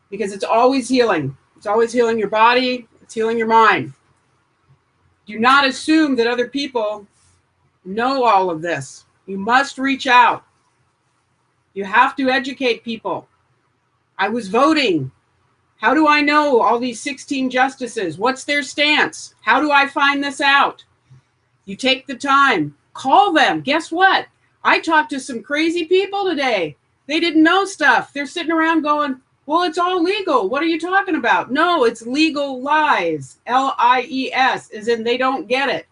because it's always healing. It's always healing your body. It's healing your mind. Do not assume that other people know all of this. You must reach out. You have to educate people. I was voting. How do I know all these 16 justices? What's their stance? How do I find this out? You take the time. Call them. Guess what? I talked to some crazy people today. They didn't know stuff. They're sitting around going, well, it's all legal. What are you talking about? No, it's legal lies. Lies, as in they don't get it.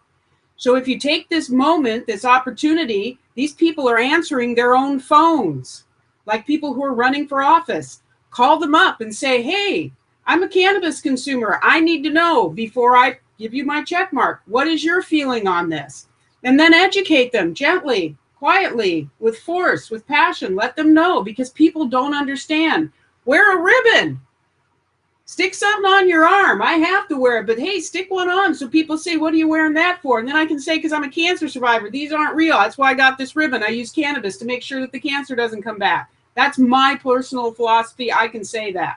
So if you take this moment, this opportunity, these people are answering their own phones, like people who are running for office. Call them up and say, hey, I'm a cannabis consumer. I need to know before I give you my check mark. What is your feeling on this? And then educate them gently, quietly, with force, with passion. Let them know, because people don't understand. Wear a ribbon. Stick something on your arm. I have to wear it, but hey, stick one on so people say, what are you wearing that for? And then I can say, because I'm a cancer survivor, these aren't real. That's why I got this ribbon. I use cannabis to make sure that the cancer doesn't come back. That's my personal philosophy. I can say that.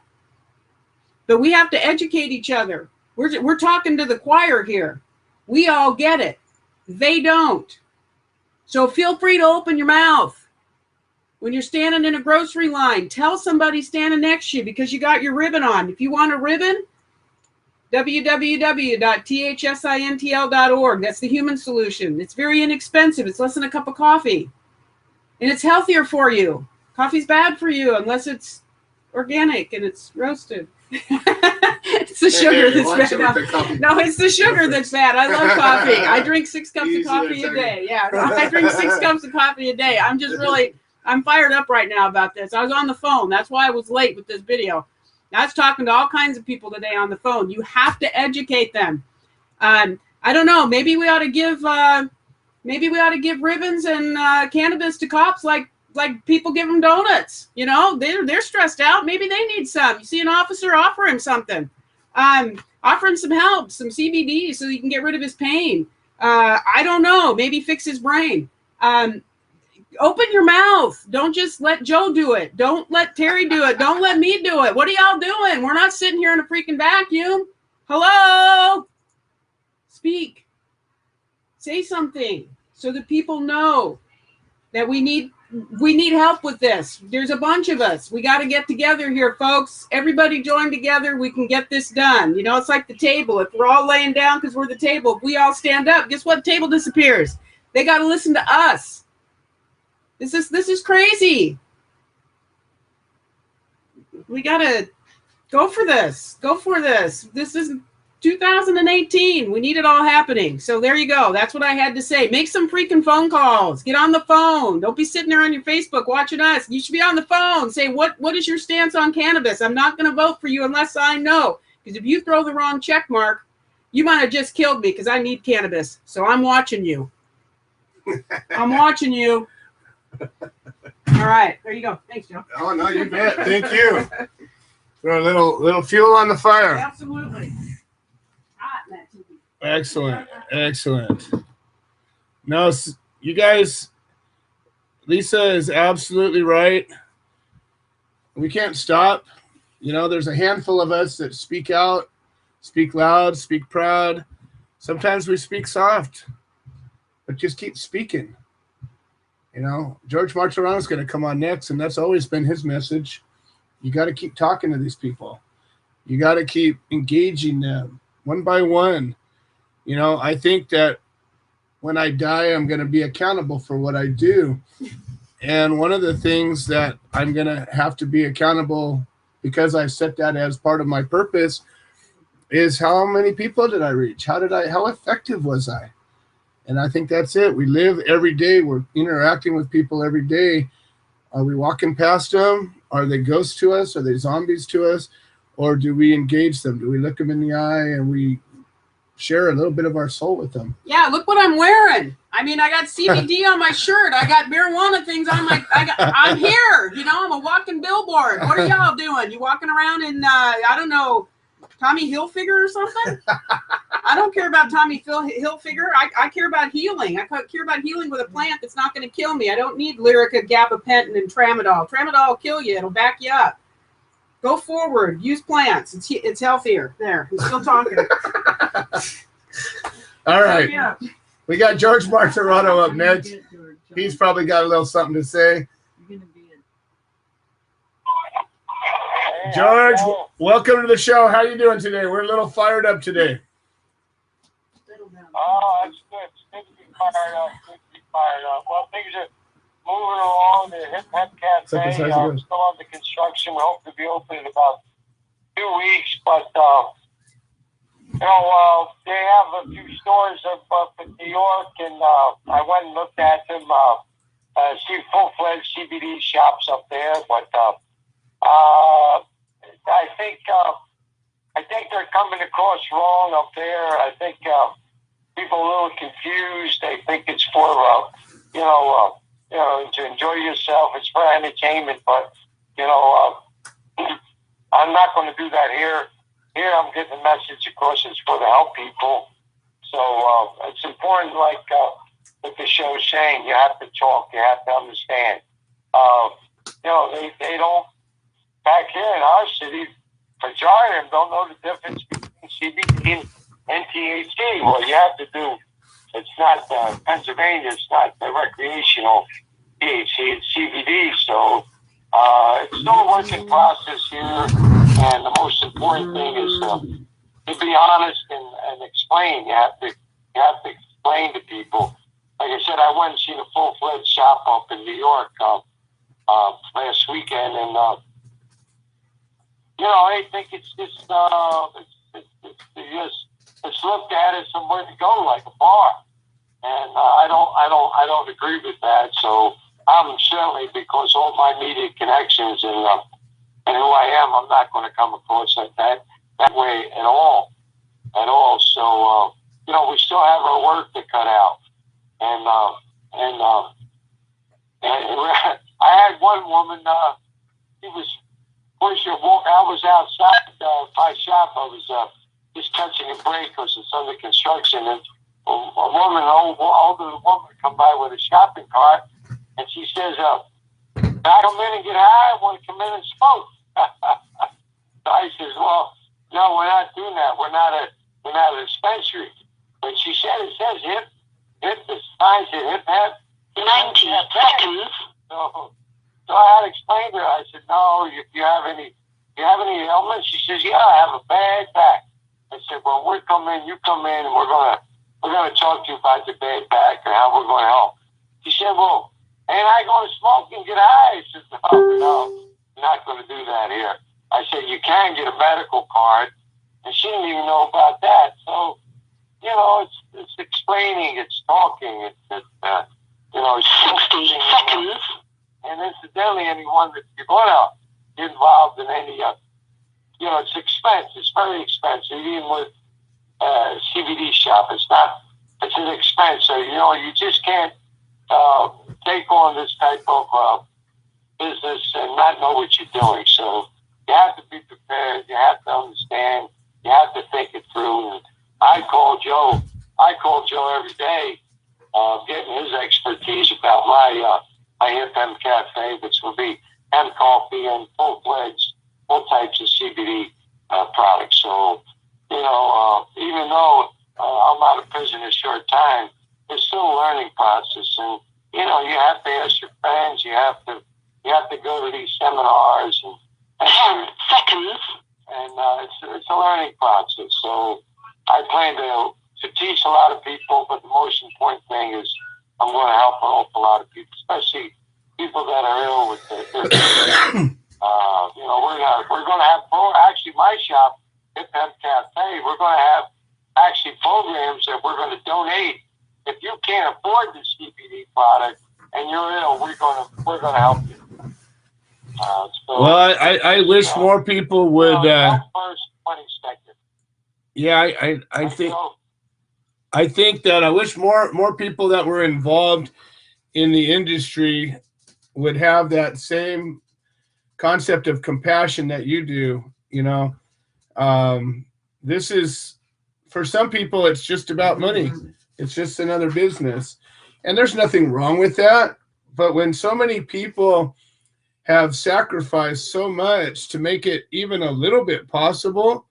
But we have to educate each other. We're talking to the choir here. We all get it. They don't. So feel free to open your mouth. When you're standing in a grocery line, tell somebody standing next to you because you got your ribbon on. If you want a ribbon, www.thsintl.org. That's the human solution. It's very inexpensive. It's less than a cup of coffee. And it's healthier for you. Coffee's bad for you unless it's organic and it's roasted. It's the sugar that's bad. No, it's the sugar that's bad. I love coffee. I drink 6 cups of coffee a day. Yeah, I drink 6 cups of coffee a day. I'm fired up right now about this. I was on the phone. That's why I was late with this video. I was talking to all kinds of people today on the phone. You have to educate them. I don't know. Maybe we ought to give ribbons and cannabis to cops like people give them donuts. You know, they're stressed out. Maybe they need some. You see an officer, offer him something. Offer him some help, some CBD so he can get rid of his pain. I don't know. Maybe fix his brain. Open your mouth. Don't just let Joe do it. Don't let Terry do it. Don't let me do it. What are y'all doing? We're not sitting here in a freaking vacuum. Hello? Speak. Say something so that people know that we need we need help with this. There's a bunch of us. We got to get together here, folks. Everybody join together. We can get this done. You know, it's like the table. If we're all laying down because we're the table, if we all stand up, guess what? The table disappears. They got to listen to us. This is crazy. We got to go for this. Go for this. This is 2018. We need it all happening. So there you go. That's what I had to say. Make some freaking phone calls. Get on the phone. Don't be sitting there on your Facebook watching us. You should be on the phone. Say, what is your stance on cannabis? I'm not going to vote for you unless I know. Because if you throw the wrong check mark, you might have just killed me because I need cannabis. So I'm watching you. I'm watching you. All right. There you go. Thanks, Joe. Oh, no, you bet. Thank you. Throw a little fuel on the fire. Absolutely. Excellent. Excellent. No, you guys, Lisa is absolutely right. We can't stop. You know, there's a handful of us that speak out, speak loud, speak proud. Sometimes we speak soft, but just keep speaking. You know, George Martorano is going to come on next, and that's always been his message. You got to keep talking to these people. You got to keep engaging them one by one. You know, I think that when I die, I'm going to be accountable for what I do. And one of the things that I'm going to have to be accountable, because I set that as part of my purpose, is how many people did I reach? How effective was I? And I think that's it. We live every day. We're interacting with people every day. Are we walking past them? Are they ghosts to us? Are they zombies to us? Or do we engage them? Do we look them in the eye and we share a little bit of our soul with them? Yeah, look what I'm wearing. I mean, I got CBD on my shirt. I got marijuana things on my. I'm here. You know, I'm a walking billboard. What are y'all doing? You walking around in I don't know, Tommy Hilfiger or something? I don't care about Tommy Hilfiger. I care about healing. I care about healing with a plant that's not going to kill me. I don't need Lyrica, gabapentin, and tramadol. Tramadol will kill you. It'll back you up. Go forward. Use plants. It's healthier. There. I'm still talking. All right. We got George Martorano up next. He's probably got a little something to say. George, welcome to the show. How you doing today? We're a little fired up today. Oh, that's good. It's good to be fired up. Good to be fired up. Well, things are moving along. The Hip Hop Cafe still under construction. We hope to be open in about 2 weeks. But, you know, they have a few stores up in New York, and I went and looked at them. See full-fledged CBD shops up there. But I think they're coming across wrong up there. I think people are a little confused. They think it's for to enjoy yourself. It's for entertainment, but I'm not going to do that here. Here, I'm getting the message across. It's for to help people. So it's important, like the show's saying. You have to talk. You have to understand. They don't. Back here in our city, majority of them don't know the difference between CBD and THC. Well, you have to do. It's not Pennsylvania. It's not the recreational THC. It's CBD. So it's still a work in process here. And the most important thing is to be honest and explain. You have to explain to people. Like I said, I went and seen a full-fledged shop up in New York last weekend, and I think it's just it's looked at as somewhere to go, like a bar, and I don't agree with that. So I'm certainly, because all my media connections and who I am, I'm not going to come across like that way at all. So we still have our work to cut out, and I had one woman. She was. I was outside my shop. I was just catching a break because it's under construction. And a woman, an older woman, come by with a shopping cart, and she says, "Can I come in and get high? I want to come in and smoke." So I says, "Well, no, we're not doing that. We're not a dispensary." But she said, "It says hip. The sign said hip hop. 90 seconds. So I had to explain to her. I said, no, if you have any ailments? She says, yeah, I have a bad back. I said, well, you come in, and we're gonna talk to you about the bad back and how we're going to help. She said, well, ain't I going to smoke and get high? I said, no, you're not going to do that here. I said, you can get a medical card, and she didn't even know about that. So, you know, it's explaining, it's talking, it's 60 seconds. And incidentally, anyone that you're going to get involved in any, it's expense. It's very expensive, even with CBD shop. It's an expense. So, you just can't take on this type of business and not know what you're doing. So you have to be prepared. You have to understand. You have to think it through. And I call Joe every day, getting his expertise about my Hip Hemp Cafe, which will be hemp coffee and full-fledged, all types of CBD products. So, even though I'm out of prison a short time, it's still a learning process. And, you have to ask your friends. You have to go to these seminars and 10 seconds. And it's a learning process. So I plan to teach a lot of people, but the most important thing is I'm going to help an awful lot of people, especially people that are ill with their we're going to have actually my shop, Hip Hemp Cafe, we're going to have actually programs that we're going to donate. If you can't afford the CBD product and you're ill, we're going to help you. Well, I wish more people would. First, money second. Yeah, I think that I wish more people that were involved in the industry would have that same concept of compassion that you do. This is, for some people, it's just about money. It's just another business, and there's nothing wrong with that. But when so many people have sacrificed so much to make it even a little bit possible,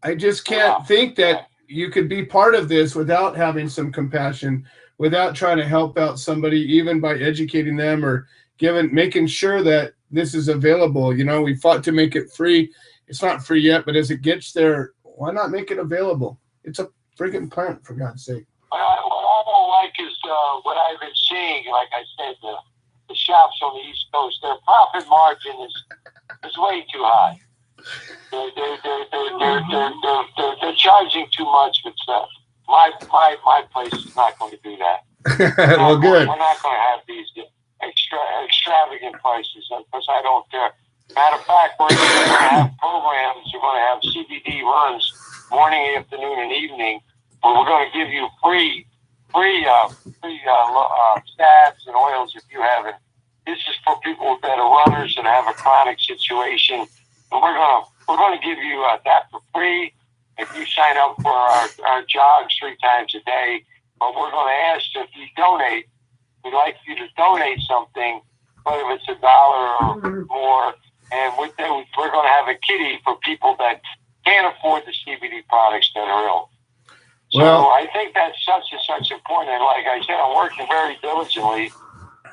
I just can't think that you could be part of this without having some compassion, without trying to help out somebody, even by educating them or making sure that this is available. We fought to make it free. It's not free yet, but as it gets there, why not make it available? It's a friggin' plant, for God's sake. What I don't like is what I've been seeing. Like I said, the shops on the East Coast, their profit margin is way too high. They're charging too much with stuff. My place is not going to do that. Well, good. We're not going to have these extravagant prices because I don't care. Matter of fact, we're going to have programs. We're going to have CBD runs morning, afternoon, and evening, where we're going to give you free stabs and oils if you have it. This is for people that are runners and have a chronic situation, and we're going to give you that for free if you sign up for our jogs 3 times a day. But we're going to ask if you donate. We'd like you to donate something, whether it's $1 or more, and we're going to have a kitty for people that can't afford the CBD products that are ill. So I think that's such important. And like I said, I'm working very diligently.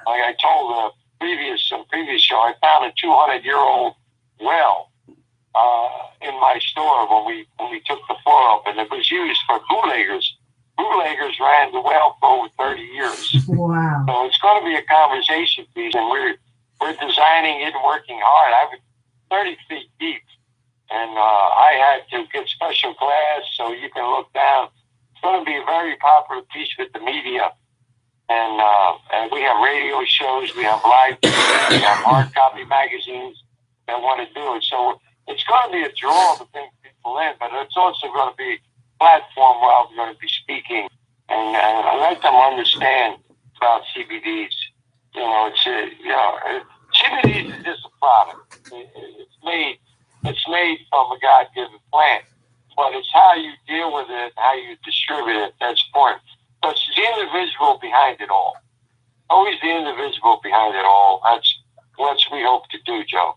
Like I told some previous show, I found a 200-year-old well in my store when we took the floor up, and it was used for bootleggers. Bootleggers ran the well for over 30 years. Wow. So it's going to be a conversation piece, and we're designing it and working hard. I was 30 feet deep, and I had to get special glass so you can look down. It's going to be a very popular piece with the media, and we have radio shows, we have live, we have hard copy magazines that want to do it. So it's going to be a draw to bring people in, but it's also going to be a platform where I'm going to be speaking and let them understand about CBDs. CBDs is just a product. It's made from a God-given plant, but it's how you deal with it, how you distribute it, that's important. But it's the individual behind it all. Always the individual behind it all. That's what we hope to do, Joe.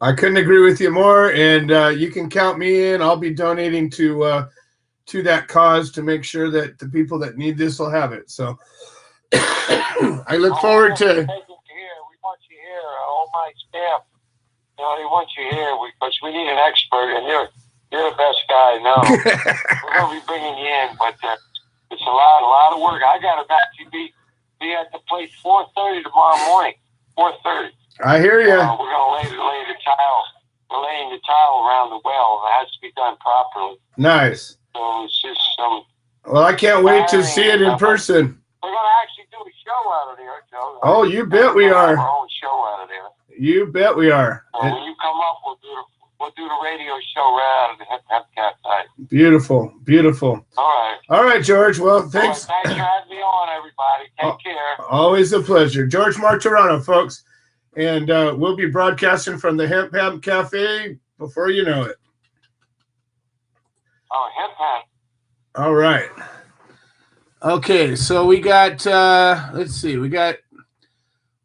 I couldn't agree with you more, and you can count me in. I'll be donating to that cause to make sure that the people that need this will have it. So I look forward to. We want you here. All my staff. They want you here because we need an expert, and you're the best guy. No, we're gonna be bringing you in, but it's a lot of work. I gotta actually be at the place 4:30 tomorrow morning. 4:30. I hear you. We're gonna lay the tile. We're laying the tile around the well. It has to be done properly. Nice. So it's just some. Well, I can't wait to see it in person. We're gonna actually do a show out of there, Joe. Oh, you bet we are. Our own show out of there. You bet we are. So when you come up, we'll do the radio show right out of the Hemp Cafe. Beautiful, beautiful. All right, George. Well, thanks. Thanks for having me on, everybody. Take care. Always a pleasure. George Martorano, folks. And we'll be broadcasting from the Hemp Cafe before you know it. Oh, Hemp. All right. Okay, so we got, let's see, we're going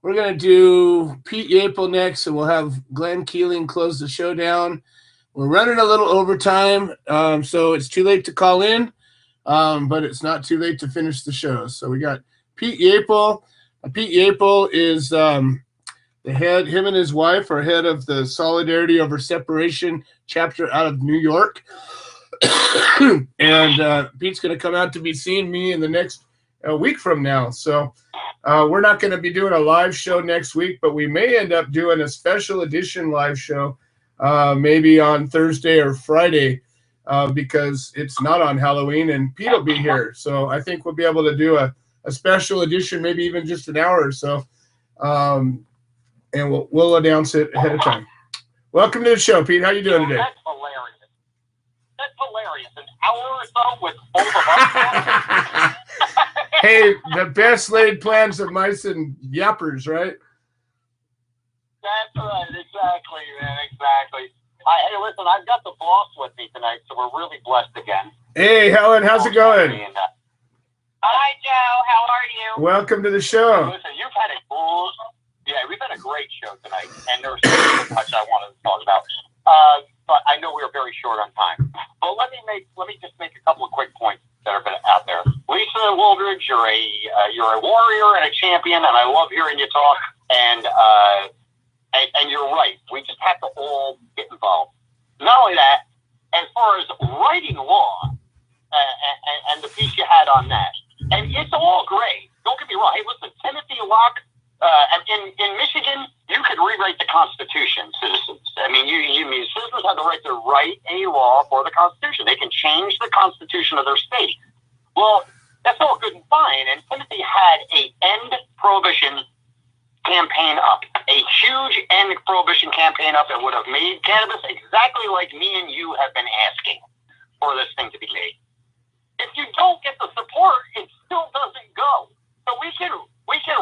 to do Pete Yapel next, and we'll have Glenn Keeling close the show down. We're running a little overtime, so it's too late to call in, but it's not too late to finish the show. So we got Pete Yapel. Pete Yapel is the head, him and his wife are head of the Solidarity Over Separation chapter out of New York. And Pete's going to come out to be seeing me in the next week from now. So we're not going to be doing a live show next week, but we may end up doing a special edition live show maybe on Thursday or Friday because it's not on Halloween and Pete will be here. So I think we'll be able to do a special edition, maybe even just an hour or so. And we'll announce it ahead of time. Welcome to the show, Pete. How you doing today? That's hilarious. That's hilarious. An hour or so with both of us. Hey, the best laid plans of mice and yappers, right? That's right. Exactly, man. Exactly. Hey, listen, I've got the boss with me tonight, so we're really blessed again. Hey, Helen, how's it going? Hi, Joe. How are you? Welcome to the show. Listen, we've had a great show tonight, and there's so much I wanted to talk about. But I know we are very short on time. But let me just make a couple of quick points that have been out there. Lisa Wooldridge, you're a warrior and a champion, and I love hearing you talk. And you're right. We just have to all get involved. Not only that, as far as writing law and the piece you had on that, and it's all great. Don't get me wrong. Hey, listen, Timothy Locke. In Michigan, you could rewrite the Constitution, citizens. I mean, citizens have the right to write a law for the Constitution. They can change the Constitution of their state. Well, that's all good and fine. And Timothy had a end prohibition campaign up, a huge end prohibition campaign up that would have made cannabis exactly like me and you have been asking for this thing to be made. If you don't get the support, it still doesn't go. So we can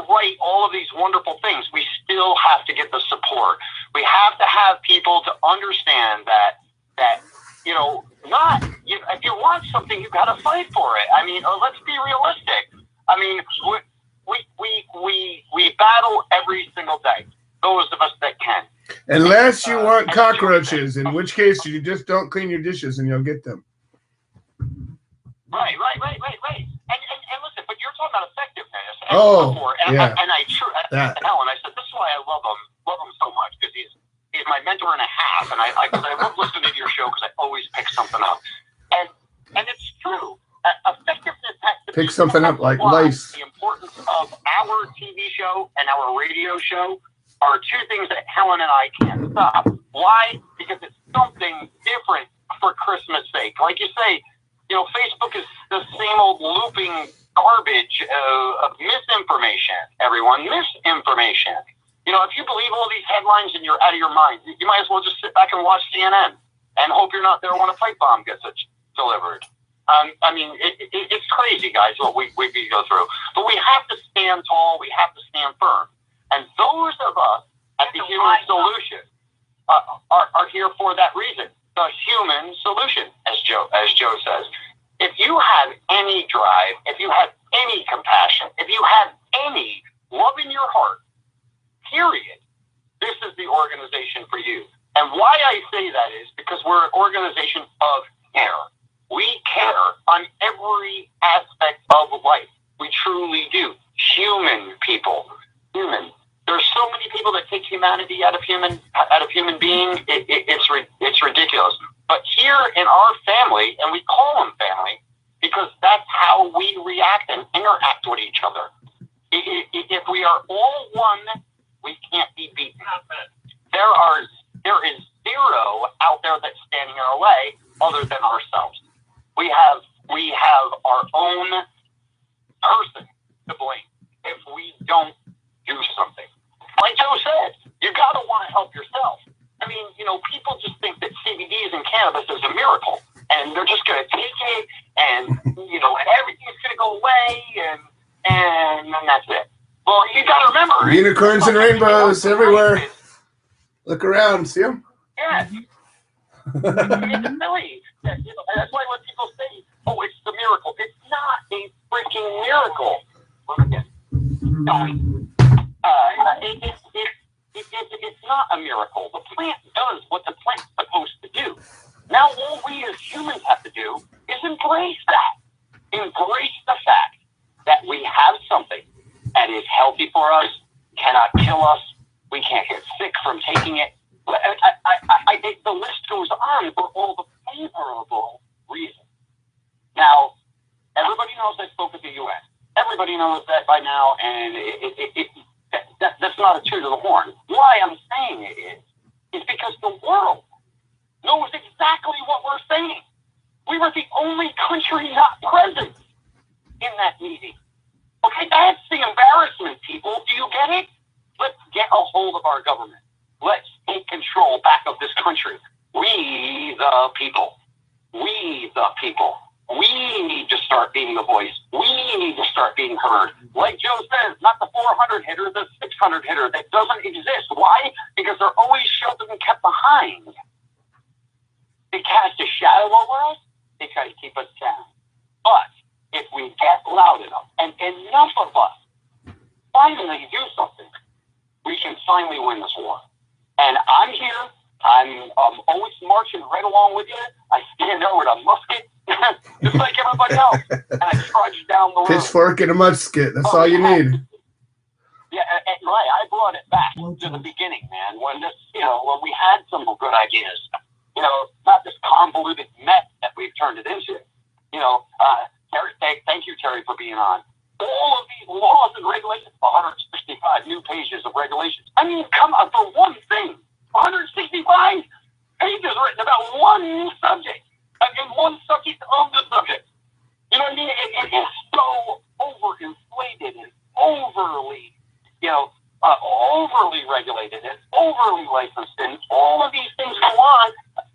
write all of these wonderful things. We still have to get the support. We have to have people to understand that if you want something, you've got to fight for it. I mean, let's be realistic. I mean, we battle every single day. Those of us that can. Unless you want cockroaches, in which case you just don't clean your dishes and you'll get them. Right. And listen, but you're talking about effectiveness. Alan, I said, this is why I love him so much, because he's my mentor and a half, and I love listening to your show because I always pick something up. And it's true. Effectiveness has to pick something up like lice. The importance of our TV show and our radio show are two things that Helen and I can't stop. Why? Because it's something different for Christmas' sake. Like you say, Facebook is the same old looping garbage of misinformation, everyone. Misinformation. If you believe all these headlines and you're out of your mind, you might as well just sit back and watch CNN and hope you're not there when a pipe bomb gets delivered. I mean, it's crazy, guys, what we go through. But we have to stand tall. We have to stand firm. And those of us at the Human Solution are here for that reason. The human solution, as Joe says. If you have any drive, if you have any compassion, if you have any love in your heart, period, this is the organization for you. And why I say that is because we're an organization of care. We care on every aspect of life. We truly do. we react and interact with each other. If we are all one, we can't be beaten. There is zero out there that's standing in our way other than ourselves. We have our own person to blame if we don't do something. Like Joe said, you got to want to help yourself. I mean, people just think that CBDs and cannabis is a miracle, and they're just going to take it, and and everything's going to go away, and then that's it. Well, you got to remember, unicorns and rainbows everywhere. Look around, see them? Yeah. It's silly. That's why when people say, "Oh, it's the miracle," it's not a freaking miracle. It's not a miracle. The plant does what the plant's supposed to do. Now, all we as humans have to do is embrace that. Embrace the fact that we have something that is healthy for us, cannot kill us, we can't get sick from taking it. The list goes on for all the favorable reasons. Now, everybody knows I spoke at the UN. Everybody knows that by now, and that's not a toot of the horn. Why I'm saying it is because the world knows exactly what we're saying. We were the only country not present in that meeting. Okay, that's the embarrassment, people. Do you get it? Let's get a hold of our government. Let's take control back of this country. We the people. We the people. We need to start being the voice. We need to start being heard. Like Joe says, not the 400 hitter, the 600 hitter that doesn't exist. Why? Because they're always sheltered and kept behind. They cast a shadow over us. They try to keep us down. But if we get loud enough, and enough of us finally do something, we can finally win this war. And I'm here. I'm always marching right along with you. I stand there with a musket, just like everybody else. And I trudge down the road. Pitchfork and a musket. That's all you need. Yeah, right. I brought it back to the beginning, man. When when we had some good ideas. Not this convoluted mess that we've turned it into. Terry, thank you, Terry, for being on. All of these laws and regulations, 165 new pages of regulations. I mean, come on, for one thing, 165 pages written about one subject, and one subject of the subject. You know what I mean? It is so overinflated and overly, overly regulated and overly licensed, and all of these things go on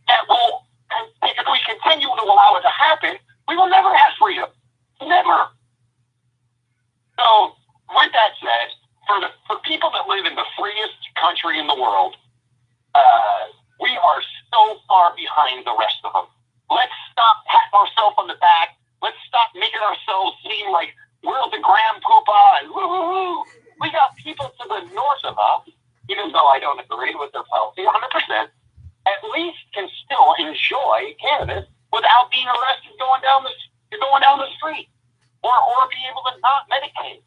that will, and if we continue to allow it to happen, we will never have freedom. Never. So, with that said, for people that live in the freest country in the world, we are so far behind the rest of them. Let's stop patting ourselves on the back. Let's stop making ourselves seem like we're the grand poobah and woo-hoo-hoo. We got people to the north of us, even though I don't agree with their policy 100%, at least can still enjoy cannabis without being arrested going down the street or be able to not medicate.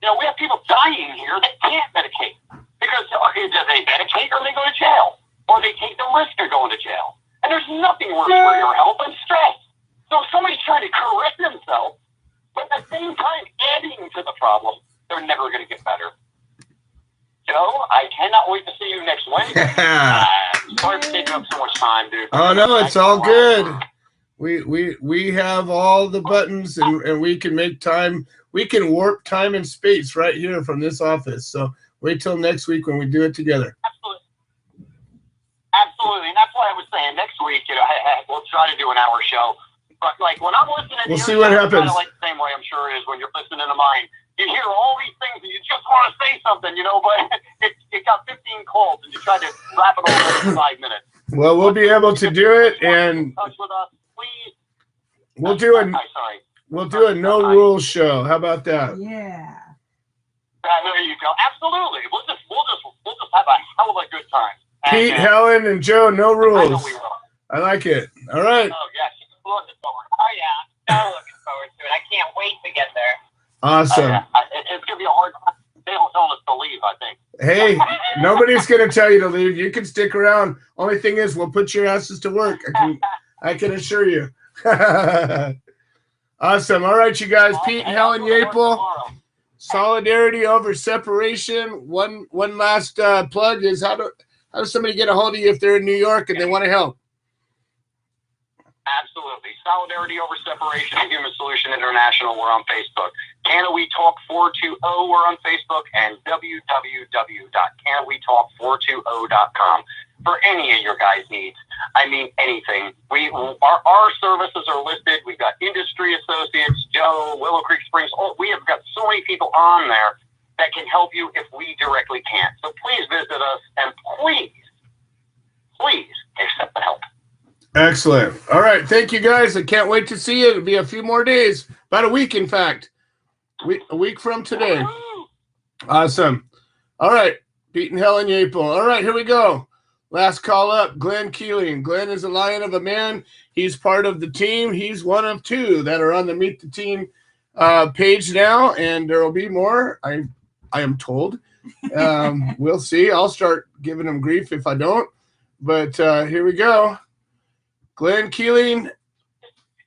We have people dying here that can't medicate because either they medicate or they go to jail or they take the risk of going to jail. And there's nothing worse for your health than stress. So if somebody's trying to correct themselves, but at the same time adding to the problem, they're never going to get better. Joe, I cannot wait to see you next Wednesday. Sorry for taking up so much time, dude. Oh, no, it's all good. We have all the buttons, and we can make time. We can warp time and space right here from this office. So wait till next week when we do it together. Absolutely. And that's why I was saying next week, we'll try to do an hour show. But like when I'm listening to we'll see what happens. Kind of like the same way I'm sure it is when you're listening to mine. You hear all these things and you just want to say something, but it got 15 calls and you try to wrap it all in 5 minutes. Well, we'll be able to do it, and touch with us, please. We'll do a no rules show. How about that? Yeah. There you go. Absolutely. We'll just have a hell of a good time. Pete, Helen, and Joe, no rules. I like it. All right. Oh, yeah. Oh, yeah. I'm looking forward to it. I can't wait to get there. Awesome. It's going to be a hard time. They don't tell us to leave, I think. Hey, nobody's going to tell you to leave. You can stick around. Only thing is, we'll put your asses to work. I can assure you. Awesome. All right, you guys. Pete and Helen Yapel. Tomorrow. Solidarity over separation. One last plug is how does somebody get a hold of you if they're in New York and they want to help? Absolutely. Solidarity over separation and Human Solution International. We're on Facebook. Can We Talk 420? We're on Facebook, and www.canwetalk420.com for any of your guys' needs. I mean, anything. Our services are listed. We've got industry associates, Joe, Willow Creek Springs. We have got so many people on there that can help you if we directly can't. So please visit us, and please accept the help. Excellent. All right. Thank you, guys. I can't wait to see you. It'll be a few more days. About a week, in fact. A week from today. Awesome. All right. Pete and Helen Yapel. All right. Here we go. Last call up. Glenn Keeling. Glenn is a lion of a man. He's part of the team. He's one of two that are on the Meet the Team page now, and there will be more. I am told. We'll see. I'll start giving him grief if I don't. But here we go. Glenn Keeling,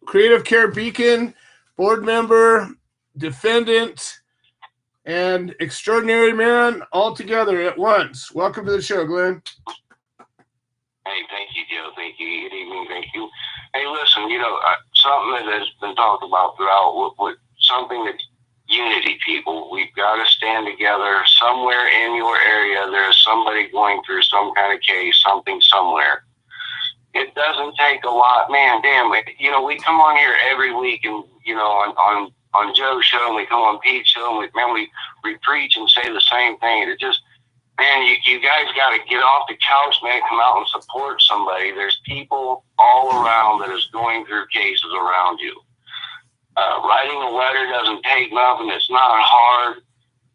Creative Care Beacon, board member, defendant, and extraordinary man all together at once. Welcome to the show, Glenn. Hey, thank you, Joe. Thank you. Good evening. Thank you. Hey, listen, something that has been talked about throughout, with something that's unity, people. We've got to stand together. Somewhere in your area, there's somebody going through some kind of case, something somewhere. It doesn't take a lot, man. Damn, we come on here every week, and on Joe's show, and we come on Pete's show, and we preach and say the same thing. It just, man, you guys got to get off the couch, man. Come out and support somebody. There's people all around that is going through cases around you. Writing a letter doesn't take nothing. It's not hard.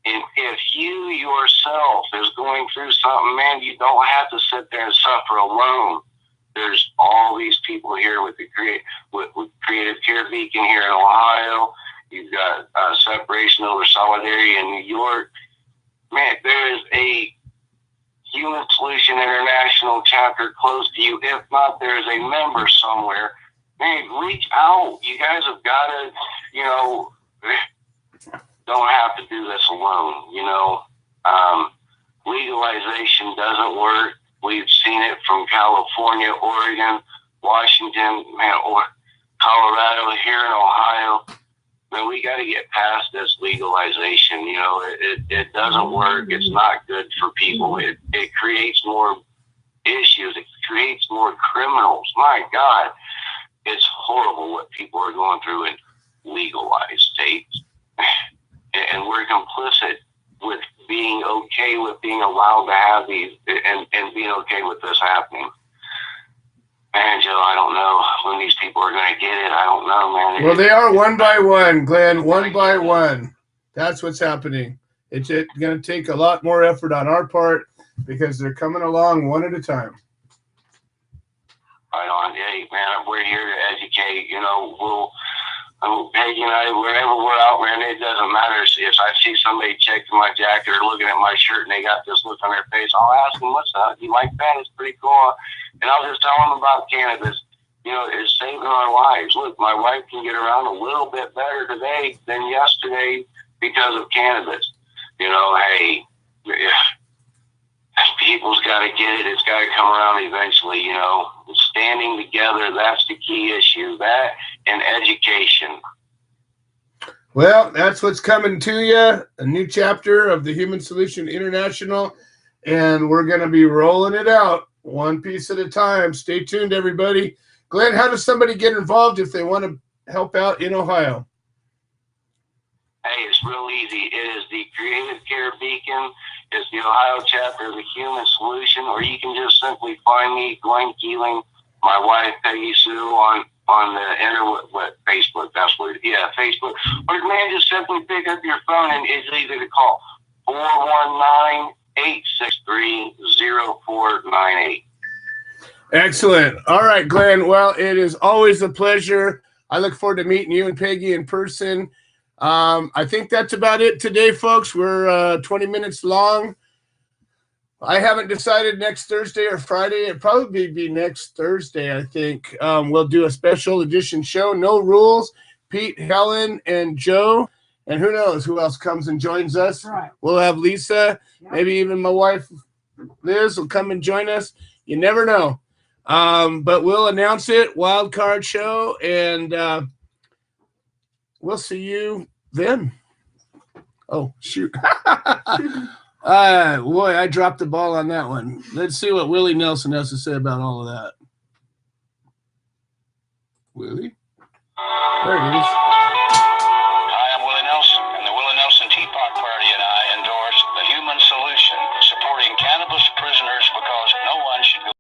And if you yourself is going through something, man, you don't have to sit there and suffer alone. There's all these people here with Creative Care Beacon here in Ohio. You've got Separation Over Solidarity in New York. Man, there is a Human Solution International chapter close to you. If not, there is a member somewhere. Man, reach out. You guys have got to, don't have to do this alone. Legalization doesn't work. We've seen it from California, Oregon, Washington, or Colorado, here in Ohio. Man, we got to get past this legalization. It doesn't work. It's not good for people. It creates more issues. It creates more criminals. My God, it's horrible what people are going through in legalized states. And we're complicit with being okay with being allowed to have these and being okay with this happening. Man, Joe, I don't know when these people are going to get it. I don't know, man. Well, they are one by one, Glenn, one by one. That's what's happening. It's going to take a lot more effort on our part because they're coming along one at a time. Right on. Hey, man, we're here to educate. Peggy and I, wherever we're out, man, it doesn't matter if I see somebody checking my jacket or looking at my shirt and they got this look on their face. I'll ask them, what's up? You like that? It's pretty cool. And I'll just tell them about cannabis. It's saving our lives. Look, my wife can get around a little bit better today than yesterday because of cannabis. Hey, people's got to get it. It's got to come around eventually, Standing together, that's the key issue. That and education. Well, that's what's coming to you. A new chapter of the Human Solution International. And we're going to be rolling it out one piece at a time. Stay tuned, everybody. Glenn, how does somebody get involved if they want to help out in Ohio? Hey, it's real easy. It is the Creative Care Beacon. It's the Ohio chapter of the Human Solution, or you can just simply find me, Glenn Keeling, my wife, Peggy Sue, on the Facebook. That's what Facebook. Or, man, just simply pick up your phone, and it's easy to call 419-863-0498. Excellent. All right, Glenn. Well, it is always a pleasure. I look forward to meeting you and Peggy in person. I think that's about it today, folks. We're 20 minutes long. I haven't decided next Thursday or Friday. It'll probably be next Thursday, I think. We'll do a special edition show. No rules. Pete, Helen, and Joe. And who knows who else comes and joins us. Right. We'll have Lisa, Yep. maybe even my wife, Liz, will come and join us. You never know. But we'll announce it, wild card show, and we'll see you then. Oh, shoot. Boy, I dropped the ball on that one. Let's see what Willie Nelson has to say about all of that. Willie? There he is. Hi, I'm Willie Nelson, and the Willie Nelson Teapot Party and I endorse the human solution, supporting cannabis prisoners because no one should go.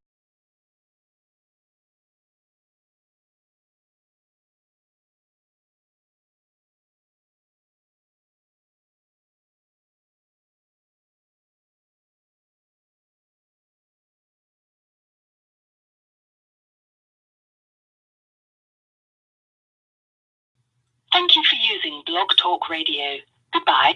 Thank you for using Blog Talk Radio. Goodbye.